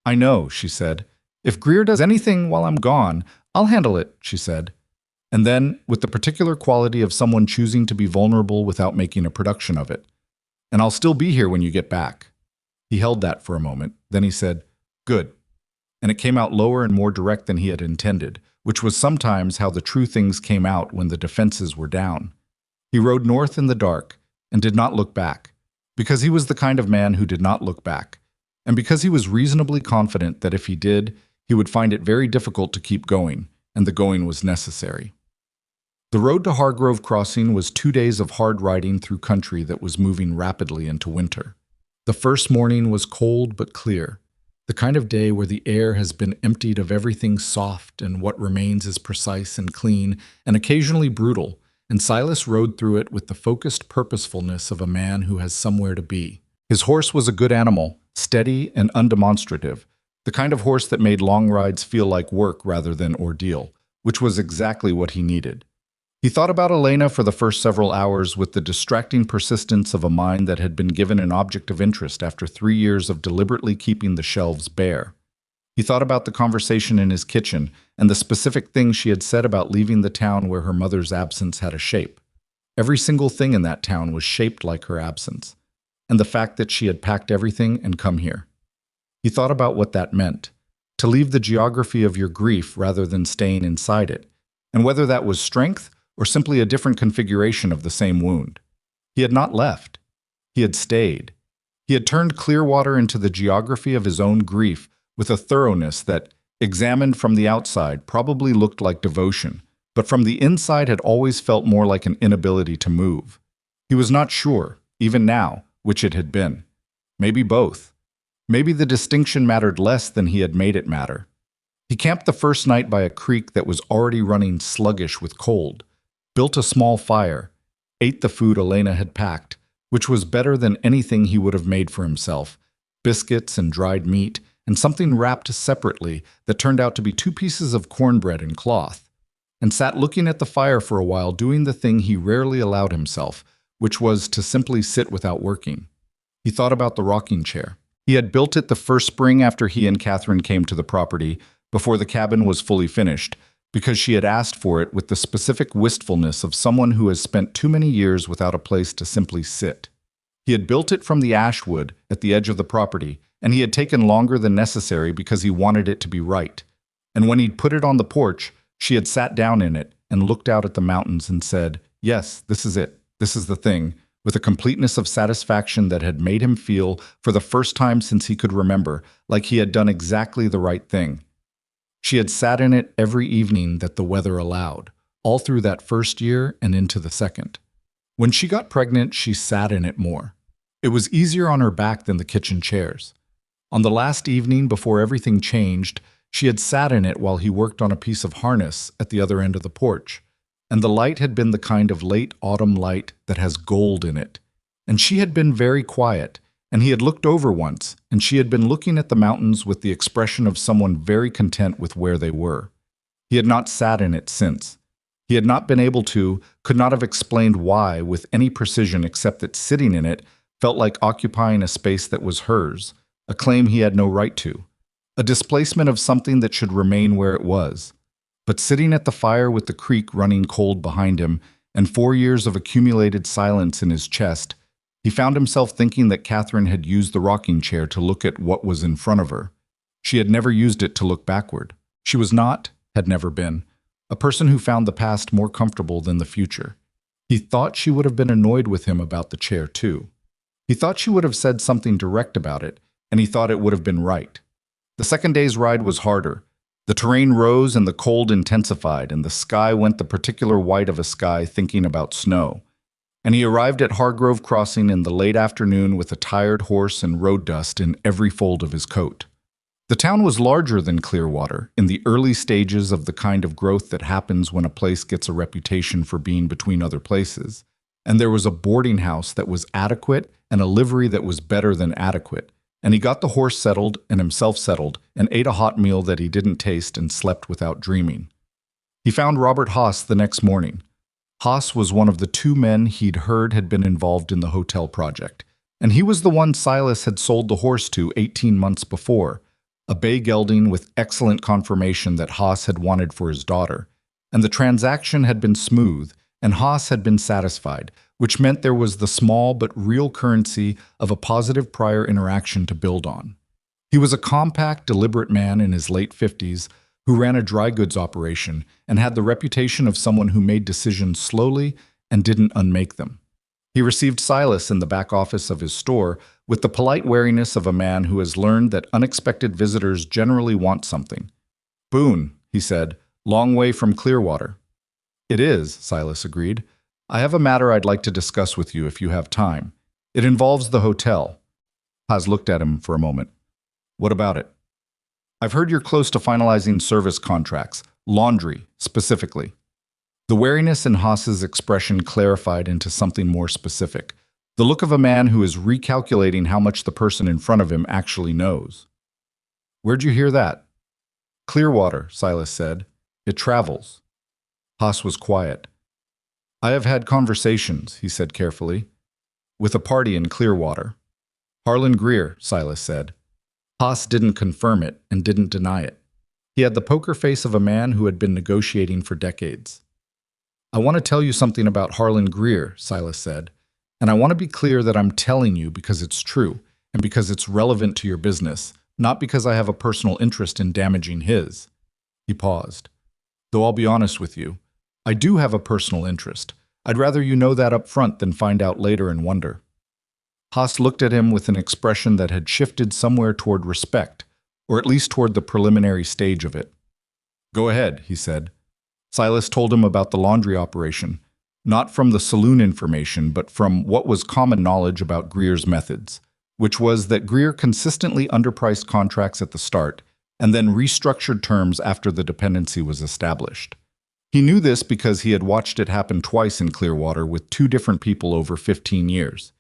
"I know," she said. "If Greer does anything while I'm gone, I'll handle it," she said. And then, with the particular quality of someone choosing to be vulnerable without making a production of it, "And I'll still be here when you get back." He held that for a moment. Then he said, "Good." And it came out lower and more direct than he had intended, which was sometimes how the true things came out when the defenses were down. He rode north in the dark and did not look back, because he was the kind of man who did not look back, and because he was reasonably confident that if he did, he would find it very difficult to keep going, and the going was necessary. The road to Hargrove Crossing was 2 days of hard riding through country that was moving rapidly into winter. The first morning was cold but clear, the kind of day where the air has been emptied of everything soft and what remains is precise and clean and occasionally brutal, and Silas rode through it with the focused purposefulness of a man who has somewhere to be. His horse was a good animal, steady and undemonstrative, the kind of horse that made long rides feel like work rather than ordeal, which was exactly what he needed. He thought about Elena for the first several hours with the distracting persistence of a mind that had been given an object of interest after 3 years of deliberately keeping the shelves bare. He thought about the conversation in his kitchen and the specific things she had said about leaving the town where her mother's absence had a shape. Every single thing in that town was shaped like her absence, and the fact that she had packed everything and come here. He thought about what that meant, to leave the geography of your grief rather than staying inside it, and whether that was strength or simply a different configuration of the same wound. He had not left. He had stayed. He had turned Clearwater into the geography of his own grief with a thoroughness that, examined from the outside, probably looked like devotion, but from the inside had always felt more like an inability to move. He was not sure, even now, which it had been. Maybe both. Maybe the distinction mattered less than he had made it matter. He camped the first night by a creek that was already running sluggish with cold, built a small fire, ate the food Elena had packed, which was better than anything he would have made for himself, biscuits and dried meat, and something wrapped separately that turned out to be 2 pieces of cornbread and cloth, and sat looking at the fire for a while doing the thing he rarely allowed himself, which was to simply sit without working. He thought about the rocking chair. He had built it the first spring after he and Catherine came to the property, before the cabin was fully finished, because she had asked for it with the specific wistfulness of someone who has spent too many years without a place to simply sit. He had built it from the ash wood at the edge of the property, and he had taken longer than necessary because he wanted it to be right. And when he'd put it on the porch, she had sat down in it and looked out at the mountains and said, "Yes, this is it. This is the thing," with a completeness of satisfaction that had made him feel, for the first time since he could remember, like he had done exactly the right thing. She had sat in it every evening that the weather allowed, all through that first year and into the second. When she got pregnant, she sat in it more. It was easier on her back than the kitchen chairs. On the last evening before everything changed, she had sat in it while he worked on a piece of harness at the other end of the porch, and the light had been the kind of late autumn light that has gold in it. And she had been very quiet, and he had looked over once, and she had been looking at the mountains with the expression of someone very content with where they were. He had not sat in it since. He had not been able to, could not have explained why with any precision except that sitting in it felt like occupying a space that was hers, a claim he had no right to, a displacement of something that should remain where it was. But sitting at the fire with the creek running cold behind him and 4 years of accumulated silence in his chest, he found himself thinking that Catherine had used the rocking chair to look at what was in front of her. She had never used it to look backward. She was not, had never been, a person who found the past more comfortable than the future. He thought she would have been annoyed with him about the chair, too. He thought she would have said something direct about it, and he thought it would have been right. The second day's ride was harder. The terrain rose and the cold intensified, and the sky went the particular white of a sky thinking about snow. And he arrived at Hargrove Crossing in the late afternoon with a tired horse and road dust in every fold of his coat. The town was larger than Clearwater, in the early stages of the kind of growth that happens when a place gets a reputation for being between other places, and there was a boarding house that was adequate and a livery that was better than adequate. And he got the horse settled and himself settled and ate a hot meal that he didn't taste and slept without dreaming. He found Robert Haas the next morning. Haas was one of the two men he'd heard had been involved in the hotel project, and he was the one Silas had sold the horse to 18 months before, a bay gelding with excellent conformation that Haas had wanted for his daughter. And the transaction had been smooth, and Haas had been satisfied, which meant there was the small but real currency of a positive prior interaction to build on. He was a compact, deliberate man in his late 50s who ran a dry goods operation and had the reputation of someone who made decisions slowly and didn't unmake them. He received Silas in the back office of his store with the polite wariness of a man who has learned that unexpected visitors generally want something. "Boone," he said, "long way from Clearwater." "It is," Silas agreed. "I have a matter I'd like to discuss with you if you have time. It involves the hotel." Haas looked at him for a moment. "What about it?" "I've heard you're close to finalizing service contracts, laundry specifically." The wariness in Haas's expression clarified into something more specific, the look of a man who is recalculating how much the person in front of him actually knows. "Where'd you hear that?" "Clearwater," Silas said. "It travels." Haas was quiet. "I have had conversations," he said carefully, "with a party in Clearwater." "Harlan Greer," Silas said. Haas didn't confirm it and didn't deny it. He had the poker face of a man who had been negotiating for decades. "I want to tell you something about Harlan Greer," Silas said, "and I want to be clear that I'm telling you because it's true and because it's relevant to your business, not because I have a personal interest in damaging his." He paused. "Though I'll be honest with you, I do have a personal interest. I'd rather you know that up front than find out later and wonder." Haas looked at him with an expression that had shifted somewhere toward respect, or at least toward the preliminary stage of it. "Go ahead," he said. Silas told him about the laundry operation, not from the saloon information, but from what was common knowledge about Greer's methods, which was that Greer consistently underpriced contracts at the start and then restructured terms after the dependency was established. He knew this because he had watched it happen twice in Clearwater with two different people over 15 years.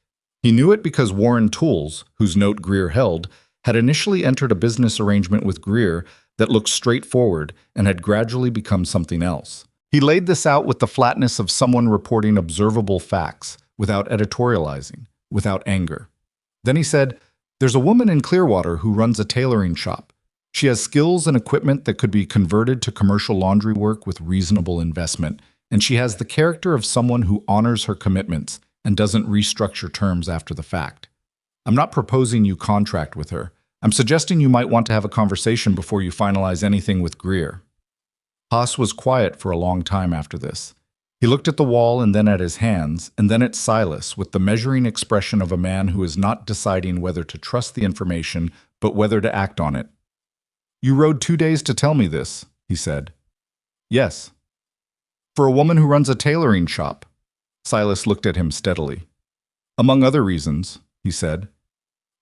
He knew it because Warren Tools, whose note Greer held, had initially entered a business arrangement with Greer that looked straightforward and had gradually become something else. He laid this out with the flatness of someone reporting observable facts, without editorializing, without anger. Then he said, "There's a woman in Clearwater who runs a tailoring shop. She has skills and equipment that could be converted to commercial laundry work with reasonable investment, and she has the character of someone who honors her commitments and doesn't restructure terms after the fact. I'm not proposing you contract with her. I'm suggesting you might want to have a conversation before you finalize anything with Greer." Haas was quiet for a long time after this. He looked at the wall and then at his hands, and then at Silas with the measuring expression of a man who is not deciding whether to trust the information, but whether to act on it. "You rode 2 days to tell me this," he said. "Yes." "For a woman who runs a tailoring shop?" Silas looked at him steadily. "Among other reasons," he said.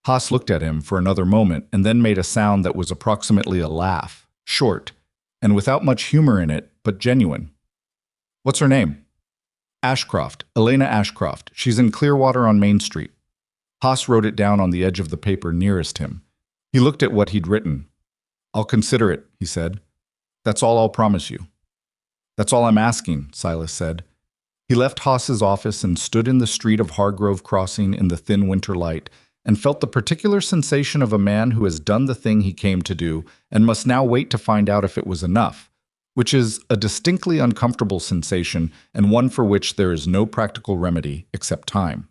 Haas looked at him for another moment and then made a sound that was approximately a laugh, short, and without much humor in it, but genuine. "What's her name?" "Ashcroft, Elena Ashcroft. She's in Clearwater on Main Street." Haas wrote it down on the edge of the paper nearest him. He looked at what he'd written. "I'll consider it," he said. "That's all I'll promise you." "That's all I'm asking," Silas said. He left Haas's office and stood in the street of Hargrove Crossing in the thin winter light and felt the particular sensation of a man who has done the thing he came to do and must now wait to find out if it was enough, which is a distinctly uncomfortable sensation and one for which there is no practical remedy except time.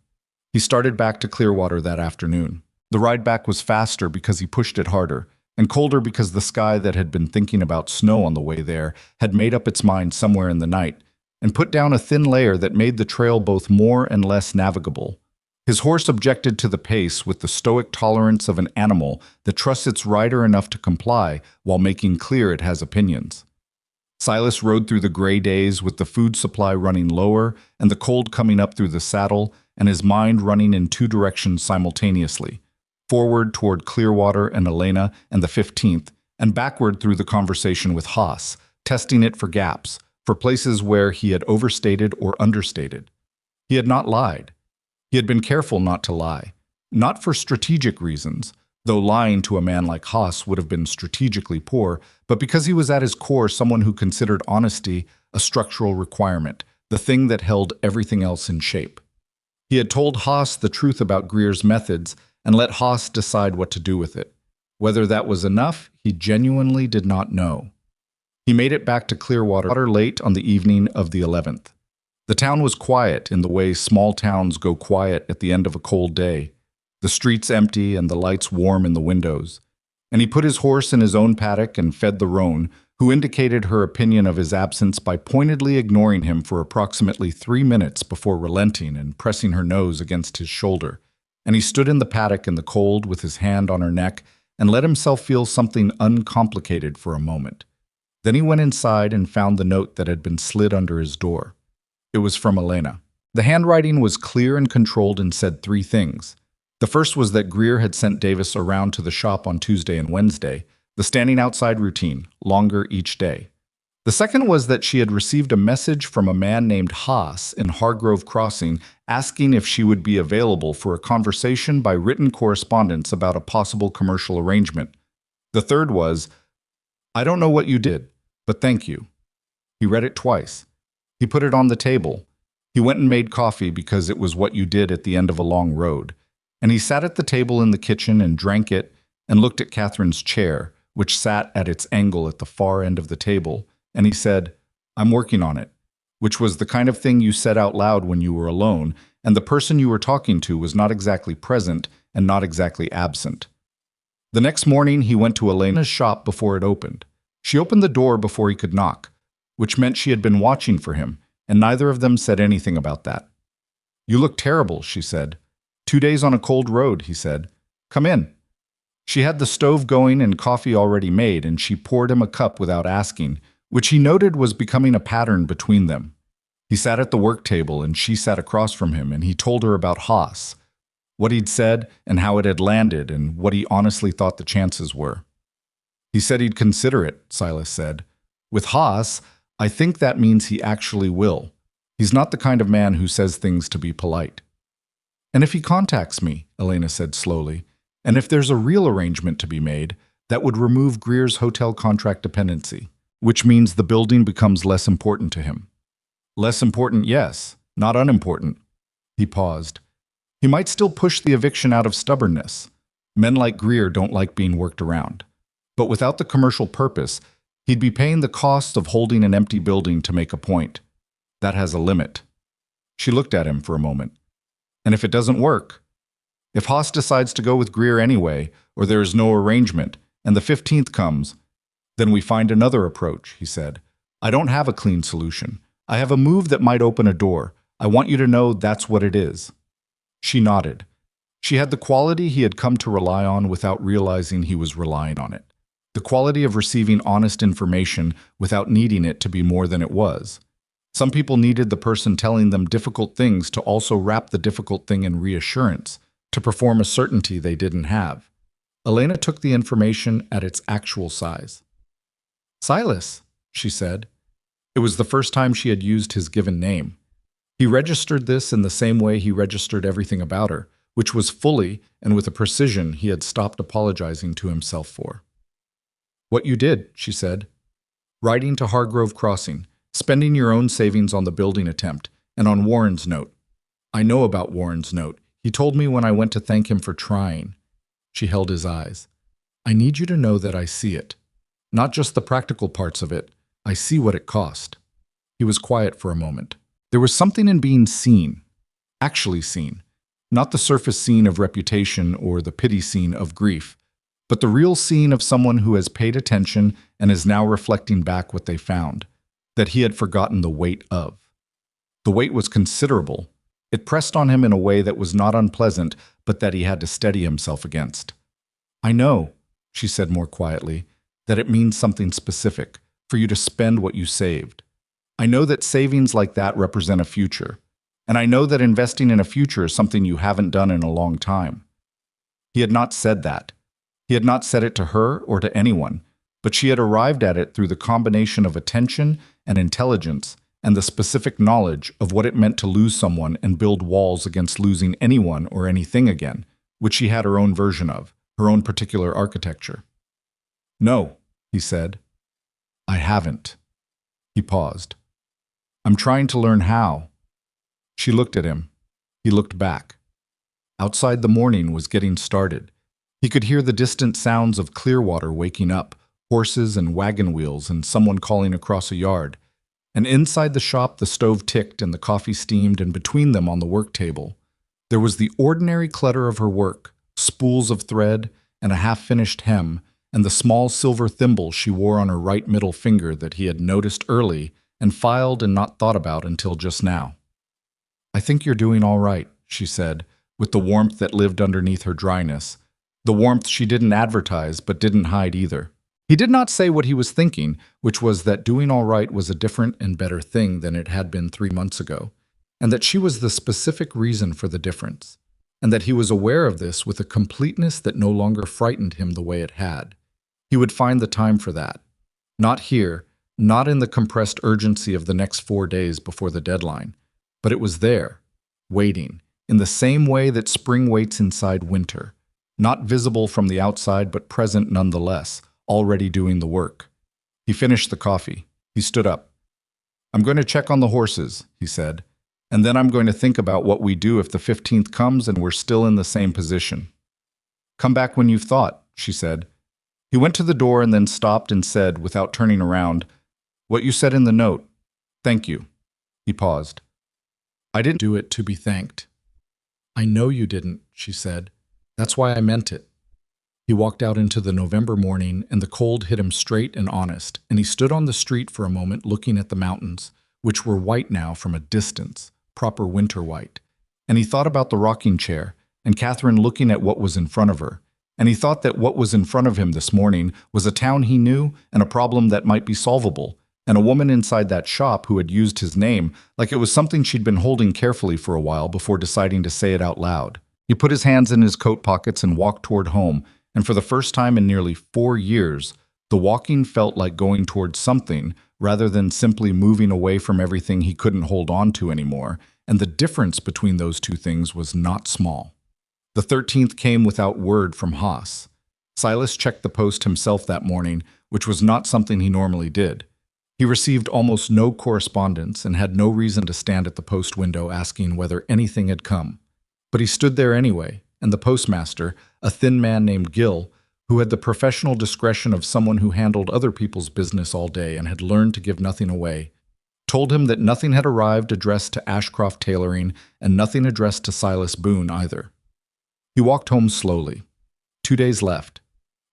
He started back to Clearwater that afternoon. The ride back was faster because he pushed it harder, and colder because the sky that had been thinking about snow on the way there had made up its mind somewhere in the night and put down a thin layer that made the trail both more and less navigable. His horse objected to the pace with the stoic tolerance of an animal that trusts its rider enough to comply while making clear it has opinions. Silas rode through the gray days with the food supply running lower and the cold coming up through the saddle and his mind running in two directions simultaneously, forward toward Clearwater and Elena and the 15th, and backward through the conversation with Haas, testing it for gaps, for places where he had overstated or understated. He had not lied. He had been careful not to lie. Not for strategic reasons, though lying to a man like Haas would have been strategically poor, but because he was at his core someone who considered honesty a structural requirement, the thing that held everything else in shape. He had told Haas the truth about Greer's methods and let Haas decide what to do with it. Whether that was enough, he genuinely did not know. He made it back to Clearwater late on the evening of the 11th. The town was quiet in the way small towns go quiet at the end of a cold day, the streets empty and the lights warm in the windows. And he put his horse in his own paddock and fed the roan, who indicated her opinion of his absence by pointedly ignoring him for approximately 3 minutes before relenting and pressing her nose against his shoulder. And he stood in the paddock in the cold with his hand on her neck and let himself feel something uncomplicated for a moment. Then he went inside and found the note that had been slid under his door. It was from Elena. The handwriting was clear and controlled and said 3 things. The first was that Greer had sent Davis around to the shop on Tuesday and Wednesday, the standing outside routine, longer each day. The second was that she had received a message from a man named Haas in Hargrove Crossing asking if she would be available for a conversation by written correspondence about a possible commercial arrangement. The third was, "I don't know what you did, but thank you." He read it twice. He put it on the table. He went and made coffee because it was what you did at the end of a long road. And he sat at the table in the kitchen and drank it and looked at Catherine's chair, which sat at its angle at the far end of the table, and he said, "I'm working on it," which was the kind of thing you said out loud when you were alone, and the person you were talking to was not exactly present and not exactly absent. The next morning, he went to Elena's shop before it opened. She opened the door before he could knock, which meant she had been watching for him, and neither of them said anything about that. "You look terrible," she said. 2 days on a cold road," he said. "Come in." She had the stove going and coffee already made, and she poured him a cup without asking, which he noted was becoming a pattern between them. He sat at the work table, and she sat across from him, and he told her about Haas, what he'd said and how it had landed, and what he honestly thought the chances were. "He said he'd consider it," Silas said. "With Haas, I think that means he actually will. He's not the kind of man who says things to be polite." "And if he contacts me," Elena said slowly, "and if there's a real arrangement to be made, that would remove Greer's hotel contract dependency, which means the building becomes less important to him." "Less important, yes, not unimportant." He paused. "He might still push the eviction out of stubbornness. Men like Greer don't like being worked around. But without the commercial purpose, he'd be paying the cost of holding an empty building to make a point. That has a limit." She looked at him for a moment. "And if it doesn't work? If Haas decides to go with Greer anyway, or there is no arrangement, and the 15th comes, then we find another approach," he said. "I don't have a clean solution. I have a move that might open a door. I want you to know that's what it is." She nodded. She had the quality he had come to rely on without realizing he was relying on it. The quality of receiving honest information without needing it to be more than it was. Some people needed the person telling them difficult things to also wrap the difficult thing in reassurance, to perform a certainty they didn't have. Elena took the information at its actual size. "Silas," she said. It was the first time she had used his given name. He registered this in the same way he registered everything about her, which was fully and with a precision he had stopped apologizing to himself for. "What you did," she said. "Riding to Hargrove Crossing, spending your own savings on the building attempt, and on Warren's note. I know about Warren's note. He told me when I went to thank him for trying." She held his eyes. "I need you to know that I see it. Not just the practical parts of it. I see what it cost." He was quiet for a moment. There was something in being seen. Actually seen. Not the surface scene of reputation or the pity scene of grief, but the real scene of someone who has paid attention and is now reflecting back what they found, that he had forgotten the weight of. The weight was considerable. It pressed on him in a way that was not unpleasant, but that he had to steady himself against. "I know," she said more quietly, "that it means something specific, for you to spend what you saved. I know that savings like that represent a future, and I know that investing in a future is something you haven't done in a long time." He had not said that. He had not said it to her or to anyone, but she had arrived at it through the combination of attention and intelligence and the specific knowledge of what it meant to lose someone and build walls against losing anyone or anything again, which she had her own version of, her own particular architecture. "No," he said. "I haven't." He paused. "I'm trying to learn how." She looked at him. He looked back. Outside, the morning was getting started. He could hear the distant sounds of Clearwater waking up, horses and wagon wheels and someone calling across a yard. And inside the shop, the stove ticked and the coffee steamed, and between them on the work table, there was the ordinary clutter of her work, spools of thread and a half-finished hem, and the small silver thimble she wore on her right middle finger that he had noticed early and filed and not thought about until just now. "I think you're doing all right," she said, with the warmth that lived underneath her dryness, the warmth she didn't advertise but didn't hide either. He did not say what he was thinking, which was that doing all right was a different and better thing than it had been 3 months ago, and that she was the specific reason for the difference, and that he was aware of this with a completeness that no longer frightened him the way it had. He would find the time for that. Not here, not in the compressed urgency of the next 4 days before the deadline, but it was there, waiting, in the same way that spring waits inside winter, not visible from the outside but present nonetheless, already doing the work. He finished the coffee. He stood up. "I'm going to check on the horses," he said, "and then I'm going to think about what we do if the 15th comes and we're still in the same position." "Come back when you've thought," she said. He went to the door and then stopped and said, without turning around, "What you said in the note. Thank you." He paused. "I didn't do it to be thanked." "I know you didn't," she said. "That's why I meant it." He walked out into the November morning, and the cold hit him straight and honest, and he stood on the street for a moment looking at the mountains, which were white now from a distance, proper winter white. And he thought about the rocking chair, and Catherine looking at what was in front of her. And he thought that what was in front of him this morning was a town he knew and a problem that might be solvable, and a woman inside that shop who had used his name like it was something she'd been holding carefully for a while before deciding to say it out loud. He put his hands in his coat pockets and walked toward home, and for the first time in nearly 4 years, the walking felt like going towards something rather than simply moving away from everything he couldn't hold on to anymore, and the difference between those two things was not small. The 13th came without word from Haas. Silas checked the post himself that morning, which was not something he normally did. He received almost no correspondence and had no reason to stand at the post window asking whether anything had come. But he stood there anyway, and the postmaster, a thin man named Gill, who had the professional discretion of someone who handled other people's business all day and had learned to give nothing away, told him that nothing had arrived addressed to Ashcroft Tailoring and nothing addressed to Silas Boone either. He walked home slowly. 2 days left.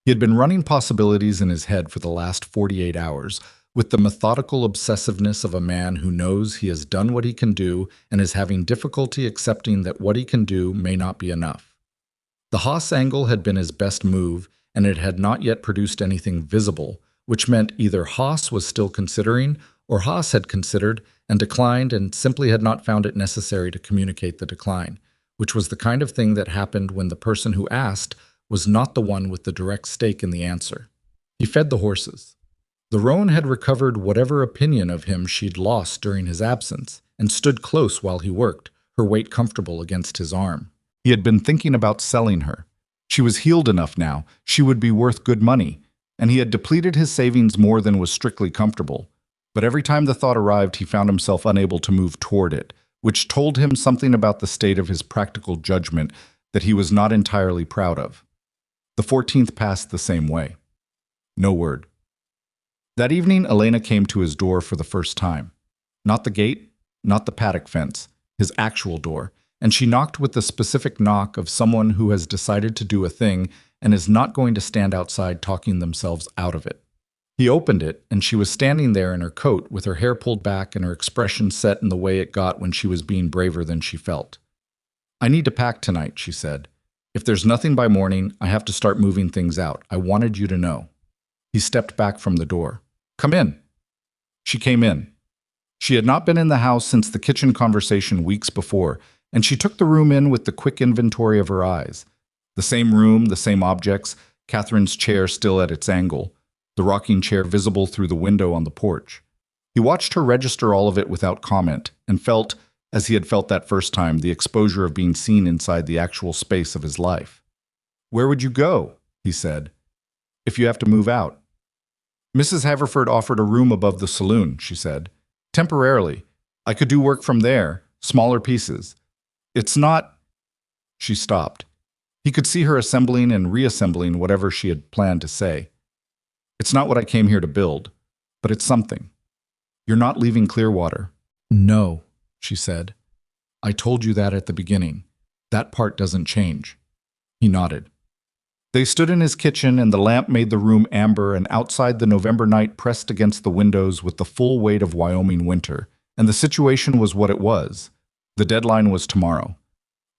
He had been running possibilities in his head for the last 48 hours, with the methodical obsessiveness of a man who knows he has done what he can do and is having difficulty accepting that what he can do may not be enough. The Haas angle had been his best move, and it had not yet produced anything visible, which meant either Haas was still considering, or Haas had considered and declined and simply had not found it necessary to communicate the decline, which was the kind of thing that happened when the person who asked was not the one with the direct stake in the answer. He fed the horses. The roan had recovered whatever opinion of him she'd lost during his absence, and stood close while he worked, her weight comfortable against his arm. He had been thinking about selling her. She was healed enough now, she would be worth good money, and he had depleted his savings more than was strictly comfortable. But every time the thought arrived, he found himself unable to move toward it, which told him something about the state of his practical judgment that he was not entirely proud of. The 14th passed the same way. No word. That evening, Elena came to his door for the first time. Not the gate, not the paddock fence, his actual door, and she knocked with the specific knock of someone who has decided to do a thing and is not going to stand outside talking themselves out of it. He opened it, and she was standing there in her coat with her hair pulled back and her expression set in the way it got when she was being braver than she felt. "I need to pack tonight," she said. "If there's nothing by morning, I have to start moving things out. I wanted you to know." He stepped back from the door. "Come in." She came in. She had not been in the house since the kitchen conversation weeks before, and she took the room in with the quick inventory of her eyes. The same room, the same objects, Catherine's chair still at its angle, the rocking chair visible through the window on the porch. He watched her register all of it without comment and felt, as he had felt that first time, the exposure of being seen inside the actual space of his life. "Where would you go?" he said. "If you have to move out." "Mrs. Haverford offered a room above the saloon," she said. "Temporarily. I could do work from there, smaller pieces. It's not—" She stopped. He could see her assembling and reassembling whatever she had planned to say. "It's not what I came here to build, but it's something. You're not leaving Clearwater." "No," she said. "I told you that at the beginning. That part doesn't change." He nodded. They stood in his kitchen, and the lamp made the room amber, and outside the November night pressed against the windows with the full weight of Wyoming winter. And the situation was what it was. The deadline was tomorrow.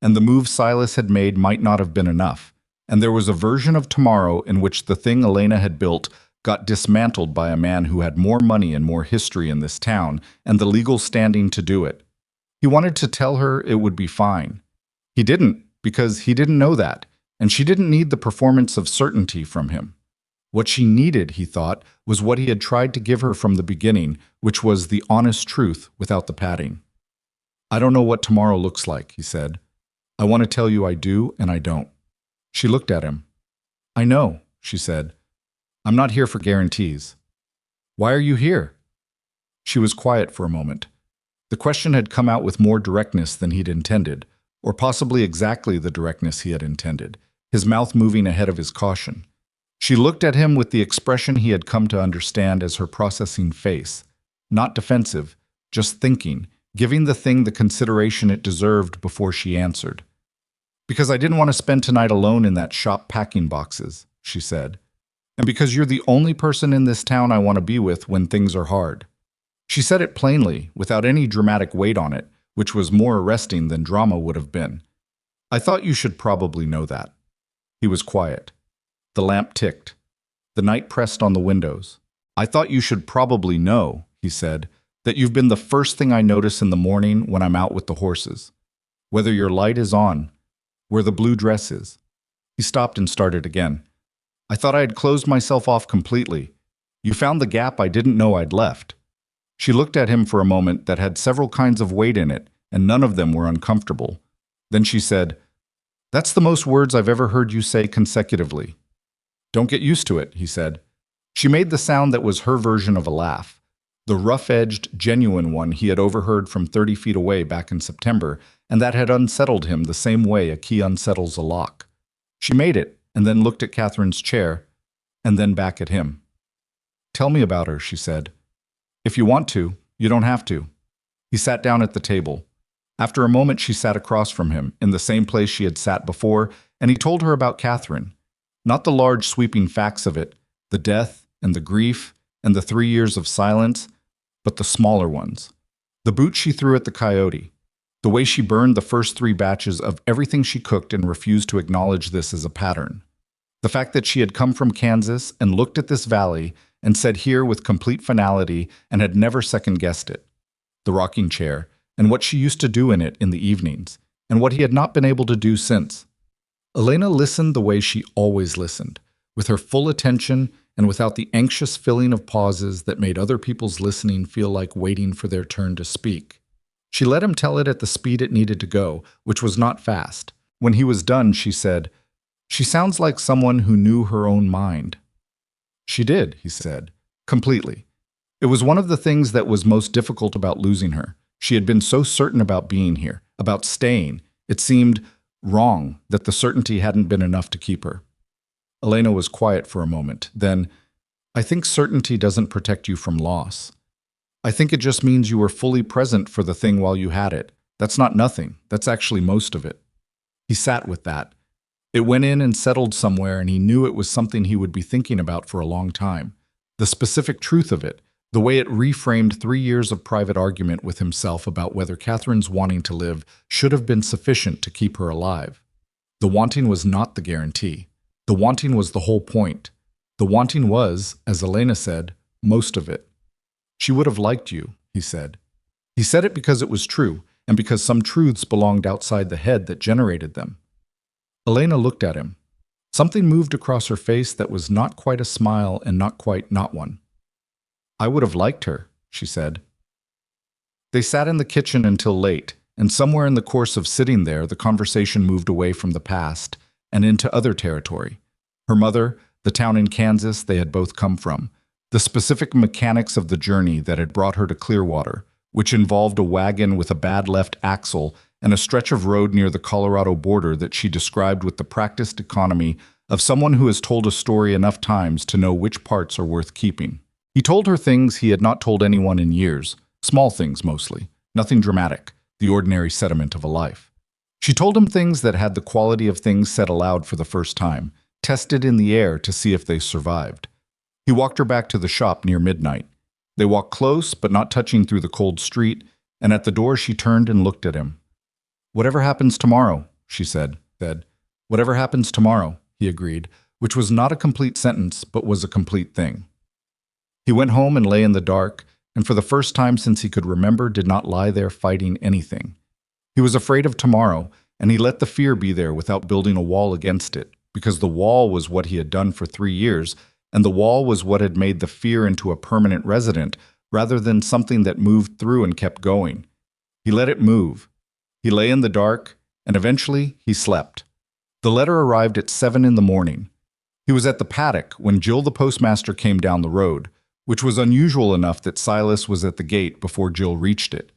And the move Silas had made might not have been enough. And there was a version of tomorrow in which the thing Elena had built got dismantled by a man who had more money and more history in this town and the legal standing to do it. He wanted to tell her it would be fine. He didn't, because he didn't know that, and she didn't need the performance of certainty from him. What she needed, he thought, was what he had tried to give her from the beginning, which was the honest truth without the padding. "I don't know what tomorrow looks like," he said. "I want to tell you I do, and I don't." She looked at him. "I know," she said. "I'm not here for guarantees." "Why are you here?" She was quiet for a moment. The question had come out with more directness than he'd intended, or possibly exactly the directness he had intended, his mouth moving ahead of his caution. She looked at him with the expression he had come to understand as her processing face, not defensive, just thinking, giving the thing the consideration it deserved before she answered. "Because I didn't want to spend tonight alone in that shop packing boxes," she said. "And because you're the only person in this town I want to be with when things are hard." She said it plainly, without any dramatic weight on it, which was more arresting than drama would have been. "I thought you should probably know that." He was quiet. The lamp ticked. The night pressed on the windows. "I thought you should probably know," he said, "that you've been the first thing I notice in the morning when I'm out with the horses. Whether your light is on, where the blue dress is." He stopped and started again. "I thought I had closed myself off completely. You found the gap I didn't know I'd left." She looked at him for a moment that had several kinds of weight in it, and none of them were uncomfortable. Then she said, "That's the most words I've ever heard you say consecutively." "Don't get used to it," he said. She made the sound that was her version of a laugh, the rough-edged, genuine one he had overheard from 30 feet away back in September, and that had unsettled him the same way a key unsettles a lock. She made it, and then looked at Catherine's chair, and then back at him. "Tell me about her," she said. "If you want to, you don't have to." He sat down at the table. After a moment, she sat across from him, in the same place she had sat before, and he told her about Catherine. Not the large, sweeping facts of it, the death and the grief and the 3 years of silence, but the smaller ones. The boot she threw at the coyote. The way she burned the first 3 batches of everything she cooked and refused to acknowledge this as a pattern. The fact that she had come from Kansas and looked at this valley and said here with complete finality and had never second-guessed it. The rocking chair, and what she used to do in it in the evenings, and what he had not been able to do since. Elena listened the way she always listened, with her full attention and without the anxious filling of pauses that made other people's listening feel like waiting for their turn to speak. She let him tell it at the speed it needed to go, which was not fast. When he was done, she said, "She sounds like someone who knew her own mind." "She did," he said, "completely. It was one of the things that was most difficult about losing her. She had been so certain about being here, about staying. It seemed wrong that the certainty hadn't been enough to keep her." Elena was quiet for a moment. Then, "I think certainty doesn't protect you from loss. I think it just means you were fully present for the thing while you had it. That's not nothing. That's actually most of it." He sat with that. It went in and settled somewhere, and he knew it was something he would be thinking about for a long time. The specific truth of it, the way it reframed 3 years of private argument with himself about whether Catherine's wanting to live should have been sufficient to keep her alive. The wanting was not the guarantee. The wanting was the whole point. The wanting was, as Elena said, most of it. "She would have liked you," he said. He said it because it was true, and because some truths belonged outside the head that generated them. Elena looked at him. Something moved across her face that was not quite a smile and not quite not one. "I would have liked her," she said. They sat in the kitchen until late, and somewhere in the course of sitting there, the conversation moved away from the past and into other territory. Her mother, the town in Kansas they had both come from, the specific mechanics of the journey that had brought her to Clearwater, which involved a wagon with a bad left axle and a stretch of road near the Colorado border that she described with the practiced economy of someone who has told a story enough times to know which parts are worth keeping. He told her things he had not told anyone in years, small things mostly, nothing dramatic, the ordinary sediment of a life. She told him things that had the quality of things said aloud for the first time, tested in the air to see if they survived. He walked her back to the shop near midnight. They walked close, but not touching through the cold street, and at the door she turned and looked at him. "Whatever happens tomorrow," she said. "Whatever happens tomorrow," he agreed, which was not a complete sentence, but was a complete thing. He went home and lay in the dark, and for the first time since he could remember did not lie there fighting anything. He was afraid of tomorrow, and he let the fear be there without building a wall against it, because the wall was what he had done for 3 years, and the wall was what had made the fear into a permanent resident rather than something that moved through and kept going. He let it move. He lay in the dark, and eventually he slept. The letter arrived at 7 in the morning. He was at the paddock when Jill the postmaster came down the road, which was unusual enough that Silas was at the gate before Jill reached it.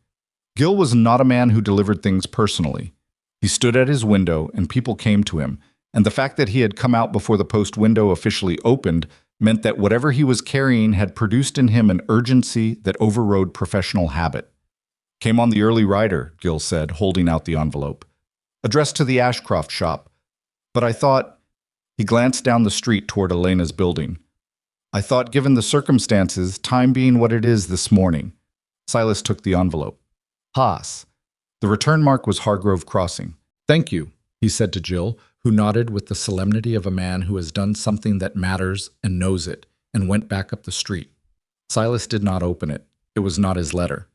Gil was not a man who delivered things personally. He stood at his window and people came to him, and the fact that he had come out before the post window officially opened meant that whatever he was carrying had produced in him an urgency that overrode professional habit. "Came on the early rider," Gil said, holding out the envelope. "Addressed to the Ashcroft shop. But I thought—" He glanced down the street toward Elena's building. "I thought, given the circumstances, time being what it is this morning." Silas took the envelope. Haas. The return mark was Hargrove Crossing. "Thank you," he said to Jill, who nodded with the solemnity of a man who has done something that matters and knows it, and went back up the street. Silas did not open it. It was not his letter.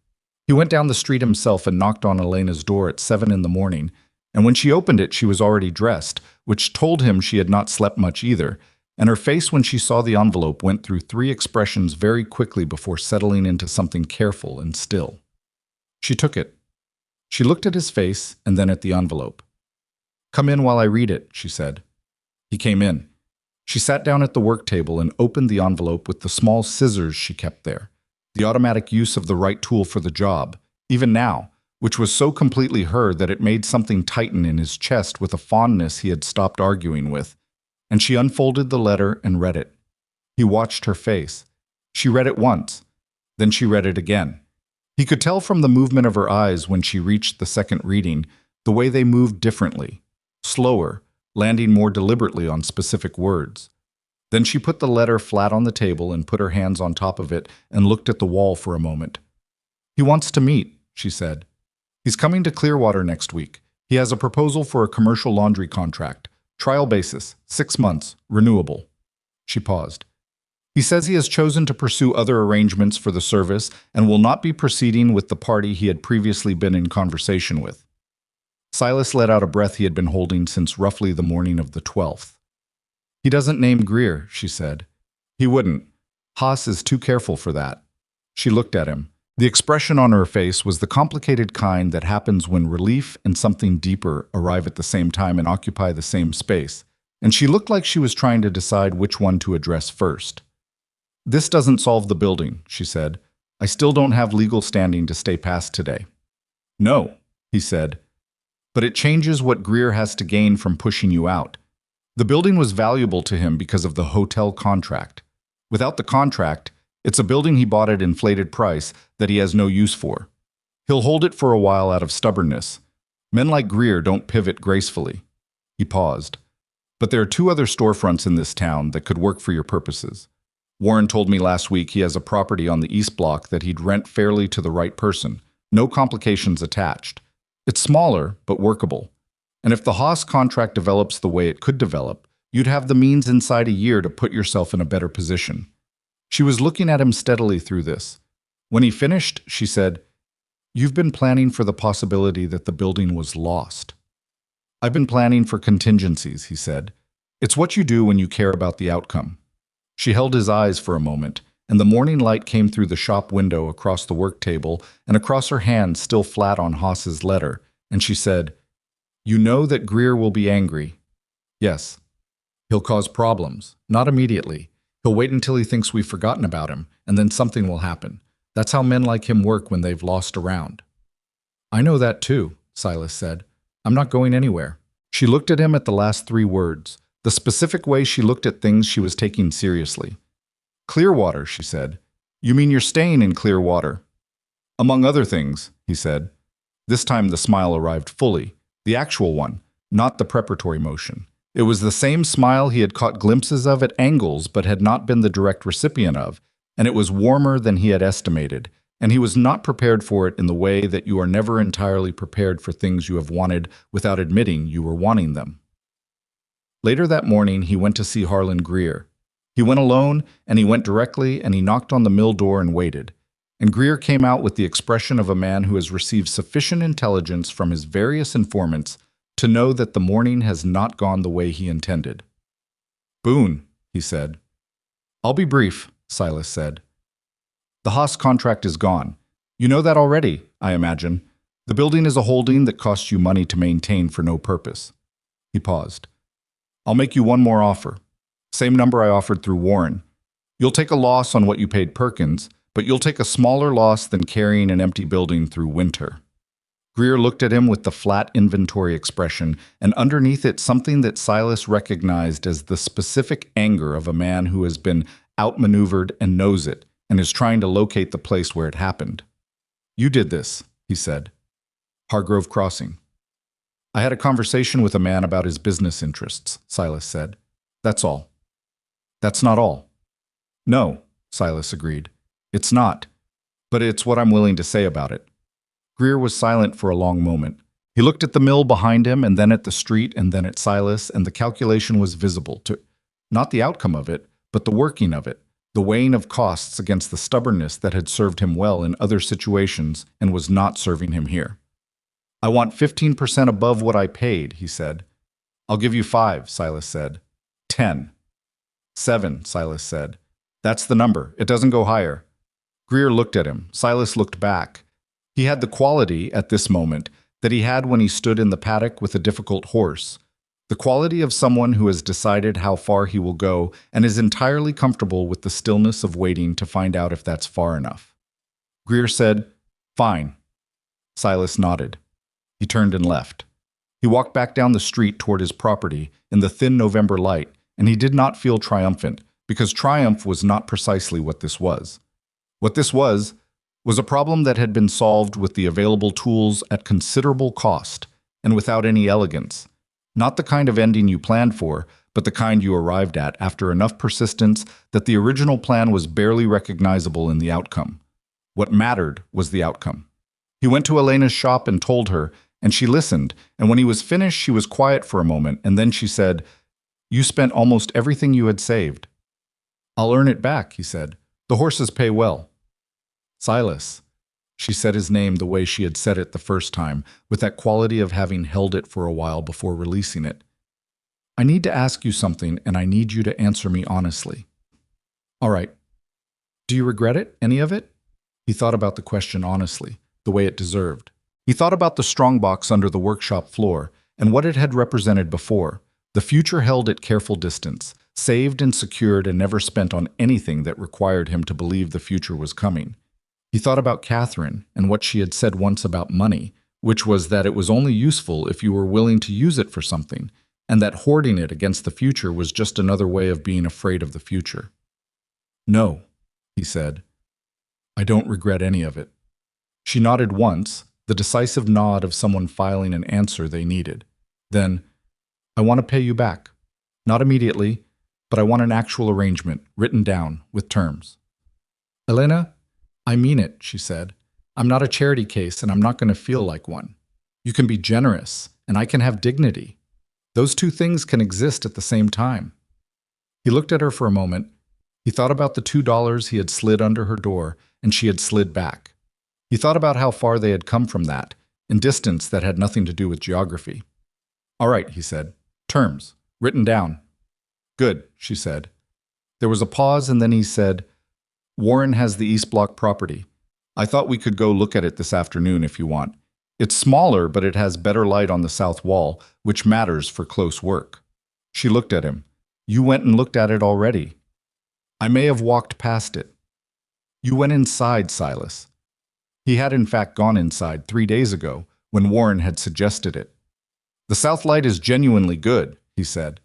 He went down the street himself and knocked on Elena's door at 7 in the morning, and when she opened it she was already dressed, which told him she had not slept much either, and her face when she saw the envelope went through 3 expressions very quickly before settling into something careful and still. She took it. She looked at his face and then at the envelope. "Come in while I read it," she said. He came in. She sat down at the work table and opened the envelope with the small scissors she kept there, the automatic use of the right tool for the job, even now, which was so completely her that it made something tighten in his chest with a fondness he had stopped arguing with, and she unfolded the letter and read it. He watched her face. She read it once, then she read it again. He could tell from the movement of her eyes when she reached the second reading, the way they moved differently, slower, landing more deliberately on specific words. Then she put the letter flat on the table and put her hands on top of it and looked at the wall for a moment. "He wants to meet," she said. "He's coming to Clearwater next week. He has a proposal for a commercial laundry contract. Trial basis, 6 months, renewable." She paused. "He says he has chosen to pursue other arrangements for the service and will not be proceeding with the party he had previously been in conversation with." Silas let out a breath he had been holding since roughly the morning of the 12th. "He doesn't name Greer," she said. "He wouldn't. Haas is too careful for that." She looked at him. The expression on her face was the complicated kind that happens when relief and something deeper arrive at the same time and occupy the same space, and she looked like she was trying to decide which one to address first. "This doesn't solve the building," she said. "I still don't have legal standing to stay past today." "No," he said. "But it changes what Greer has to gain from pushing you out. The building was valuable to him because of the hotel contract. Without the contract, it's a building he bought at inflated price that he has no use for. He'll hold it for a while out of stubbornness. Men like Greer don't pivot gracefully." He paused. "But there are 2 other storefronts in this town that could work for your purposes. Warren told me last week he has a property on the East Block that he'd rent fairly to the right person. No complications attached. It's smaller, but workable. And if the Haas contract develops the way it could develop, you'd have the means inside a year to put yourself in a better position." She was looking at him steadily through this. When he finished, she said, "You've been planning for the possibility that the building was lost." "I've been planning for contingencies," he said. "It's what you do when you care about the outcome." She held his eyes for a moment, and the morning light came through the shop window across the work table and across her hand still flat on Haas's letter, and she said, "You know that Greer will be angry." "Yes. He'll cause problems. Not immediately. He'll wait until he thinks we've forgotten about him, and then something will happen. That's how men like him work when they've lost a round." "I know that too," Silas said. "I'm not going anywhere." She looked at him at the last three words, the specific way she looked at things she was taking seriously. "Clearwater," she said. "You mean you're staying in Clearwater?" "Among other things," he said. This time the smile arrived fully, the actual one, not the preparatory motion. It was the same smile he had caught glimpses of at angles but had not been the direct recipient of, and it was warmer than he had estimated, and he was not prepared for it in the way that you are never entirely prepared for things you have wanted without admitting you were wanting them. Later that morning, he went to see Harlan Greer. He went alone, and he went directly, and he knocked on the mill door and waited. And Greer came out with the expression of a man who has received sufficient intelligence from his various informants to know that the morning has not gone the way he intended. "Boone," he said. "I'll be brief," Silas said. "The Haas contract is gone. You know that already, I imagine. The building is a holding that costs you money to maintain for no purpose." He paused. "I'll make you one more offer. Same number I offered through Warren. You'll take a loss on what you paid Perkins, but you'll take a smaller loss than carrying an empty building through winter." Greer looked at him with the flat inventory expression, and underneath it something that Silas recognized as the specific anger of a man who has been outmaneuvered and knows it, and is trying to locate the place where it happened. "You did this," he said. "Hargrove Crossing." "I had a conversation with a man about his business interests," Silas said. "That's all." "That's not all." "No," Silas agreed. "It's not. But it's what I'm willing to say about it." Greer was silent for a long moment. He looked at the mill behind him and then at the street and then at Silas, and the calculation was visible to not the outcome of it, but the working of it, the weighing of costs against the stubbornness that had served him well in other situations and was not serving him here. "I want 15% above what I paid," he said. "I'll give you 5, Silas said. 10. 7, Silas said. "That's the number. It doesn't go higher." Greer looked at him. Silas looked back. He had the quality, at this moment, that he had when he stood in the paddock with a difficult horse, the quality of someone who has decided how far he will go and is entirely comfortable with the stillness of waiting to find out if that's far enough. Greer said, "Fine." Silas nodded. He turned and left. He walked back down the street toward his property in the thin November light, and he did not feel triumphant, because triumph was not precisely what this was. What this was a problem that had been solved with the available tools at considerable cost and without any elegance. Not the kind of ending you planned for, but the kind you arrived at after enough persistence that the original plan was barely recognizable in the outcome. What mattered was the outcome. He went to Elena's shop and told her, and she listened, and when he was finished she was quiet for a moment, and then she said, "You spent almost everything you had saved." "I'll earn it back," he said. "The horses pay well." "Silas." She said his name the way she had said it the first time, with that quality of having held it for a while before releasing it. "I need to ask you something, and I need you to answer me honestly." "All right. Do you regret it, any of it?" He thought about the question honestly, the way it deserved. He thought about the strongbox under the workshop floor, and what it had represented before, the future held at careful distance, saved and secured and never spent on anything that required him to believe the future was coming. He thought about Catherine and what she had said once about money, which was that it was only useful if you were willing to use it for something, and that hoarding it against the future was just another way of being afraid of the future. "No," he said. "I don't regret any of it." She nodded once, the decisive nod of someone filing an answer they needed. Then, "I want to pay you back. Not immediately, but I want an actual arrangement, written down, with terms." "Elena, I mean it," she said. "I'm not a charity case, and I'm not going to feel like one. You can be generous, and I can have dignity. Those two things can exist at the same time." He looked at her for a moment. He thought about the $2 he had slid under her door, and she had slid back. He thought about how far they had come from that, in distance that had nothing to do with geography. "All right," he said. "Terms. Written down." "Good," she said. There was a pause, and then he said, Warren has the East Block property. I thought we could go look at it this afternoon if you want. It's smaller, but it has better light on the south wall, which matters for close work. She looked at him. You went and looked at it already. I may have walked past it. You went inside, Silas. He had in fact gone inside 3 days ago, when Warren had suggested it. The south light is genuinely good, he said.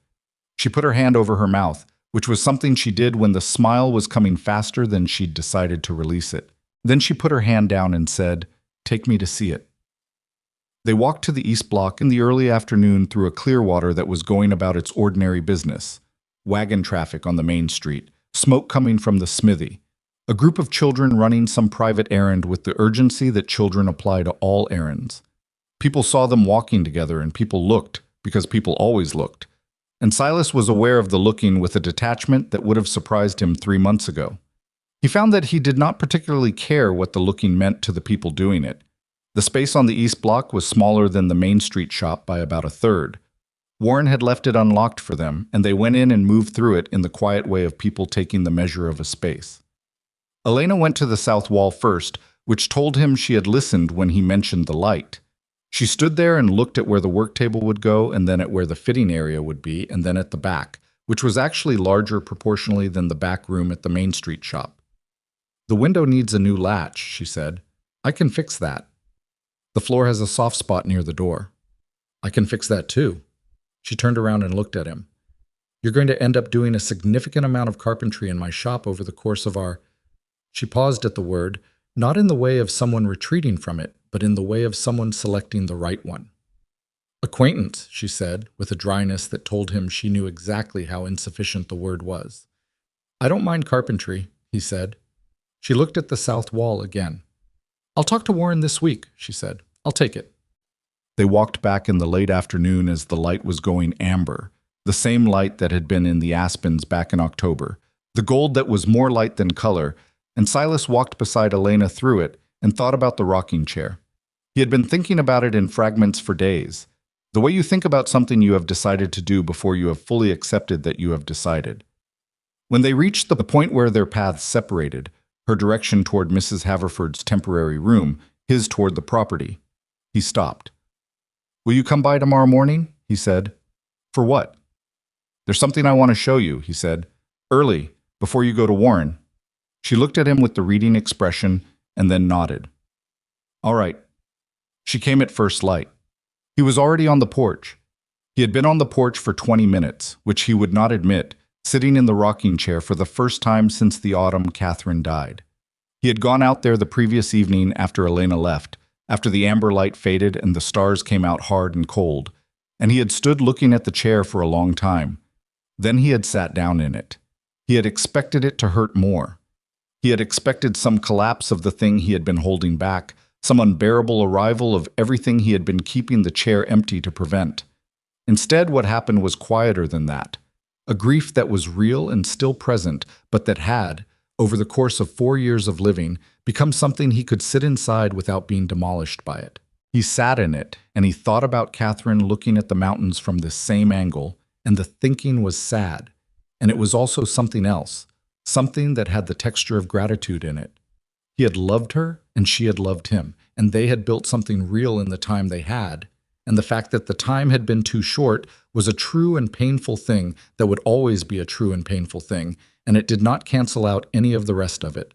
She put her hand over her mouth, which was something she did when the smile was coming faster than she'd decided to release it. Then she put her hand down and said, "Take me to see it." They walked to the East Block in the early afternoon through a Clearwater that was going about its ordinary business. Wagon traffic on the main street, smoke coming from the smithy. A group of children running some private errand with the urgency that children apply to all errands. People saw them walking together and people looked, because people always looked. And Silas was aware of the looking with a detachment that would have surprised him 3 months ago. He found that he did not particularly care what the looking meant to the people doing it. The space on the East Block was smaller than the Main Street shop by about a third. Warren had left it unlocked for them, and they went in and moved through it in the quiet way of people taking the measure of a space. Elena went to the south wall first, which told him she had listened when he mentioned the light. She stood there and looked at where the work table would go, and then at where the fitting area would be, and then at the back, which was actually larger proportionally than the back room at the Main Street shop. The window needs a new latch, she said. I can fix that. The floor has a soft spot near the door. I can fix that too. She turned around and looked at him. You're going to end up doing a significant amount of carpentry in my shop over the course of our... She paused at the word, not in the way of someone retreating from it, but in the way of someone selecting the right one. Acquaintance, she said, with a dryness that told him she knew exactly how insufficient the word was. I don't mind carpentry, he said. She looked at the south wall again. I'll talk to Warren this week, she said. I'll take it. They walked back in the late afternoon as the light was going amber, the same light that had been in the aspens back in October, the gold that was more light than color, and Silas walked beside Elena through it and thought about the rocking chair. He had been thinking about it in fragments for days, the way you think about something you have decided to do before you have fully accepted that you have decided. When they reached the point where their paths separated, her direction toward Mrs. Haverford's temporary room, his toward the property, he stopped. Will you come by tomorrow morning? He said. For what? There's something I want to show you, he said. Early, before you go to Warren. She looked at him with the reading expression and then nodded. All right. She came at first light. He was already on the porch. He had been on the porch for 20 minutes, which he would not admit, sitting in the rocking chair for the first time since the autumn Catherine died. He had gone out there the previous evening after Elena left, after the amber light faded and the stars came out hard and cold, and he had stood looking at the chair for a long time. Then he had sat down in it. He had expected it to hurt more. He had expected some collapse of the thing he had been holding back, some unbearable arrival of everything he had been keeping the chair empty to prevent. Instead, what happened was quieter than that. A grief that was real and still present, but that had, over the course of 4 years of living, become something he could sit inside without being demolished by it. He sat in it, and he thought about Catherine looking at the mountains from this same angle, and the thinking was sad. And it was also something else, something that had the texture of gratitude in it. He had loved her, and she had loved him, and they had built something real in the time they had, and the fact that the time had been too short was a true and painful thing that would always be a true and painful thing, and it did not cancel out any of the rest of it.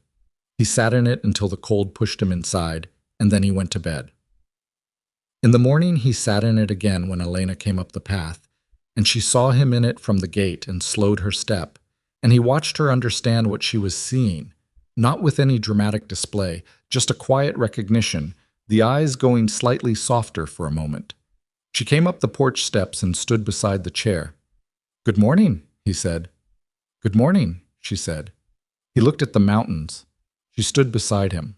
He sat in it until the cold pushed him inside, and then he went to bed. In the morning he sat in it again when Elena came up the path, and she saw him in it from the gate and slowed her step, and he watched her understand what she was seeing, not with any dramatic display, just a quiet recognition, the eyes going slightly softer for a moment. She came up the porch steps and stood beside the chair. Good morning, he said. Good morning, she said. He looked at the mountains. She stood beside him.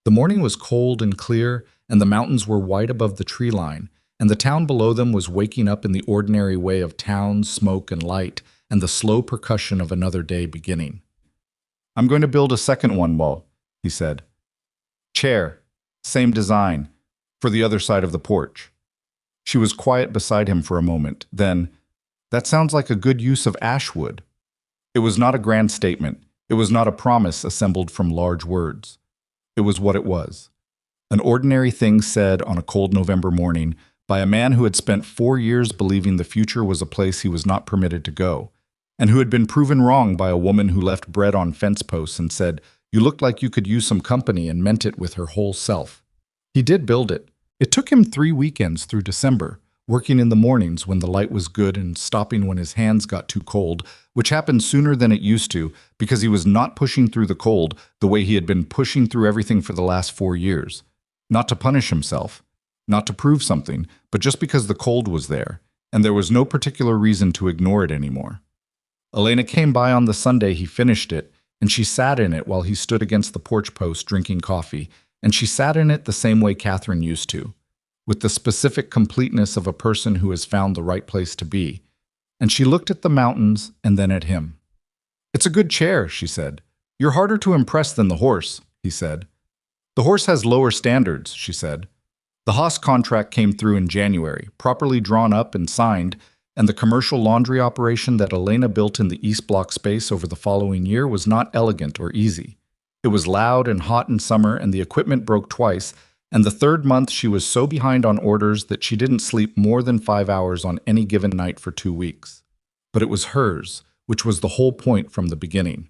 The morning was cold and clear, and the mountains were white above the tree line, and the town below them was waking up in the ordinary way of town, smoke, and light, and the slow percussion of another day beginning. I'm going to build a second one, Mo, he said. Chair, same design, for the other side of the porch. She was quiet beside him for a moment. Then, that sounds like a good use of ash wood. It was not a grand statement. It was not a promise assembled from large words. It was what it was. An ordinary thing said on a cold November morning by a man who had spent 4 years believing the future was a place he was not permitted to go, and who had been proven wrong by a woman who left bread on fence posts and said, "You looked like you could use some company," and meant it with her whole self. He did build it. It took him 3 weekends through December, working in the mornings when the light was good and stopping when his hands got too cold, which happened sooner than it used to because he was not pushing through the cold the way he had been pushing through everything for the last 4 years. Not to punish himself, not to prove something, but just because the cold was there, and there was no particular reason to ignore it anymore. Elena came by on the Sunday he finished it, and she sat in it while he stood against the porch post drinking coffee, and she sat in it the same way Catherine used to, with the specific completeness of a person who has found the right place to be. And she looked at the mountains and then at him. "It's a good chair," she said. "You're harder to impress than the horse," he said. "The horse has lower standards," she said. The Haas contract came through in January, properly drawn up and signed, and the commercial laundry operation that Elena built in the East Block space over the following year was not elegant or easy. It was loud and hot in summer, and the equipment broke twice, and the third month she was so behind on orders that she didn't sleep more than 5 hours on any given night for 2 weeks. But it was hers, which was the whole point from the beginning.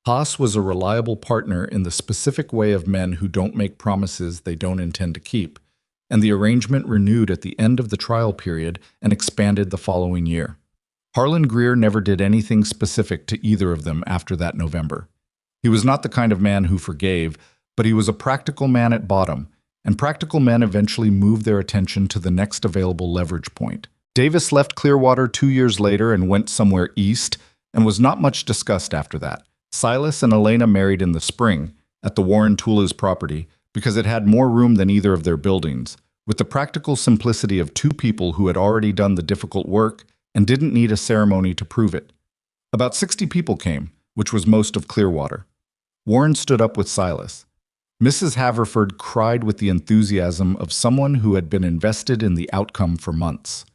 Haas was a reliable partner in the specific way of men who don't make promises they don't intend to keep, and the arrangement renewed at the end of the trial period and expanded the following year. Harlan Greer never did anything specific to either of them after that November. He was not the kind of man who forgave, but he was a practical man at bottom, and practical men eventually moved their attention to the next available leverage point. Davis left Clearwater 2 years later and went somewhere east, and was not much discussed after that. Silas and Elena married in the spring at the Warren Tula's property because it had more room than either of their buildings, with the practical simplicity of two people who had already done the difficult work and didn't need a ceremony to prove it. About 60 people came, which was most of Clearwater. Warren stood up with Silas. Mrs. Haverford cried with the enthusiasm of someone who had been invested in the outcome for months.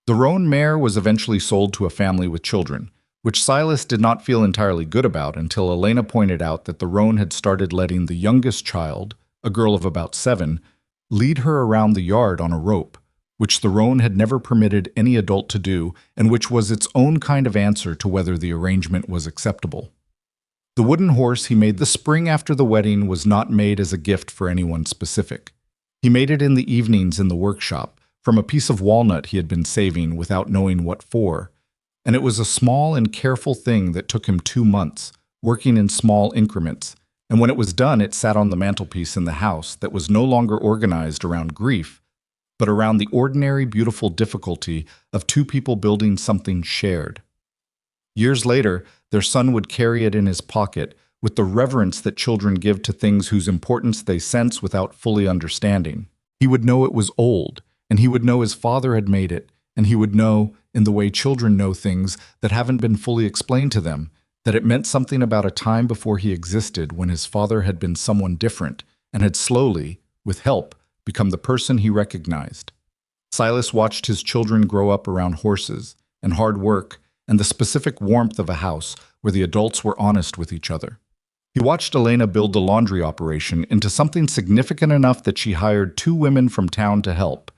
The roan mare was eventually sold to a family with children, which Silas did not feel entirely good about until Elena pointed out that the roan had started letting the youngest child, a girl of about 7, lead her around the yard on a rope, which the roan had never permitted any adult to do, and which was its own kind of answer to whether the arrangement was acceptable. The wooden horse he made the spring after the wedding was not made as a gift for anyone specific. He made it in the evenings in the workshop, from a piece of walnut he had been saving without knowing what for, and it was a small and careful thing that took him 2 months, working in small increments, and when it was done it sat on the mantelpiece in the house that was no longer organized around grief, but around the ordinary beautiful difficulty of two people building something shared. Years later, their son would carry it in his pocket with the reverence that children give to things whose importance they sense without fully understanding. He would know it was old, and he would know his father had made it, and he would know, in the way children know things that haven't been fully explained to them, that it meant something about a time before he existed when his father had been someone different and had slowly, with help, become the person he recognized. Silas watched his children grow up around horses and hard work and the specific warmth of a house where the adults were honest with each other. He watched Elena build the laundry operation into something significant enough that she hired 2 women from town to help,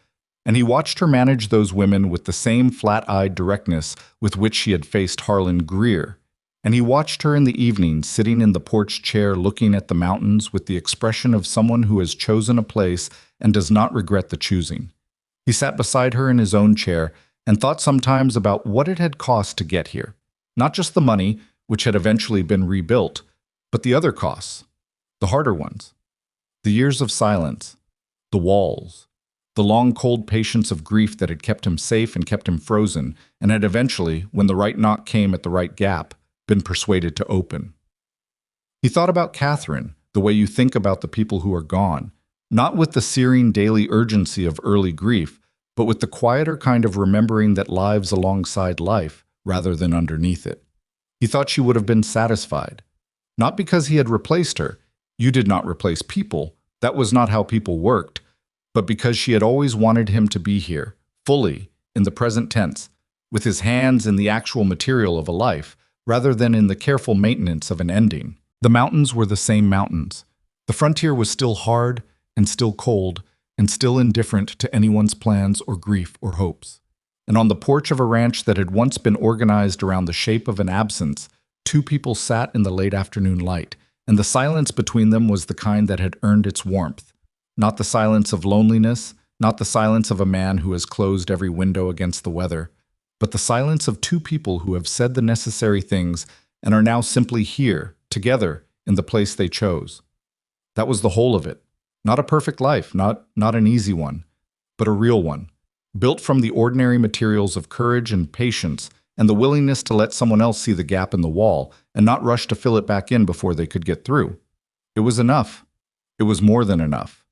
and he watched her manage those women with the same flat-eyed directness with which she had faced Harlan Greer, and he watched her in the evening sitting in the porch chair looking at the mountains with the expression of someone who has chosen a place and does not regret the choosing. He sat beside her in his own chair and thought sometimes about what it had cost to get here, not just the money, which had eventually been rebuilt, but the other costs, the harder ones, the years of silence, the walls, the long cold patience of grief that had kept him safe and kept him frozen, and had eventually, when the right knock came at the right gap, been persuaded to open. He thought about Catherine, the way you think about the people who are gone, not with the searing daily urgency of early grief, but with the quieter kind of remembering that lives alongside life rather than underneath it. He thought she would have been satisfied. Not because he had replaced her. You did not replace people. That was not how people worked. But because she had always wanted him to be here, fully, in the present tense, with his hands in the actual material of a life, rather than in the careful maintenance of an ending. The mountains were the same mountains. The frontier was still hard and still cold and still indifferent to anyone's plans or grief or hopes. And on the porch of a ranch that had once been organized around the shape of an absence, two people sat in the late afternoon light, and the silence between them was the kind that had earned its warmth. Not the silence of loneliness, not the silence of a man who has closed every window against the weather, but the silence of two people who have said the necessary things and are now simply here, together, in the place they chose. That was the whole of it. Not a perfect life, not an easy one, but a real one, built from the ordinary materials of courage and patience and the willingness to let someone else see the gap in the wall and not rush to fill it back in before they could get through. It was enough. It was more than enough.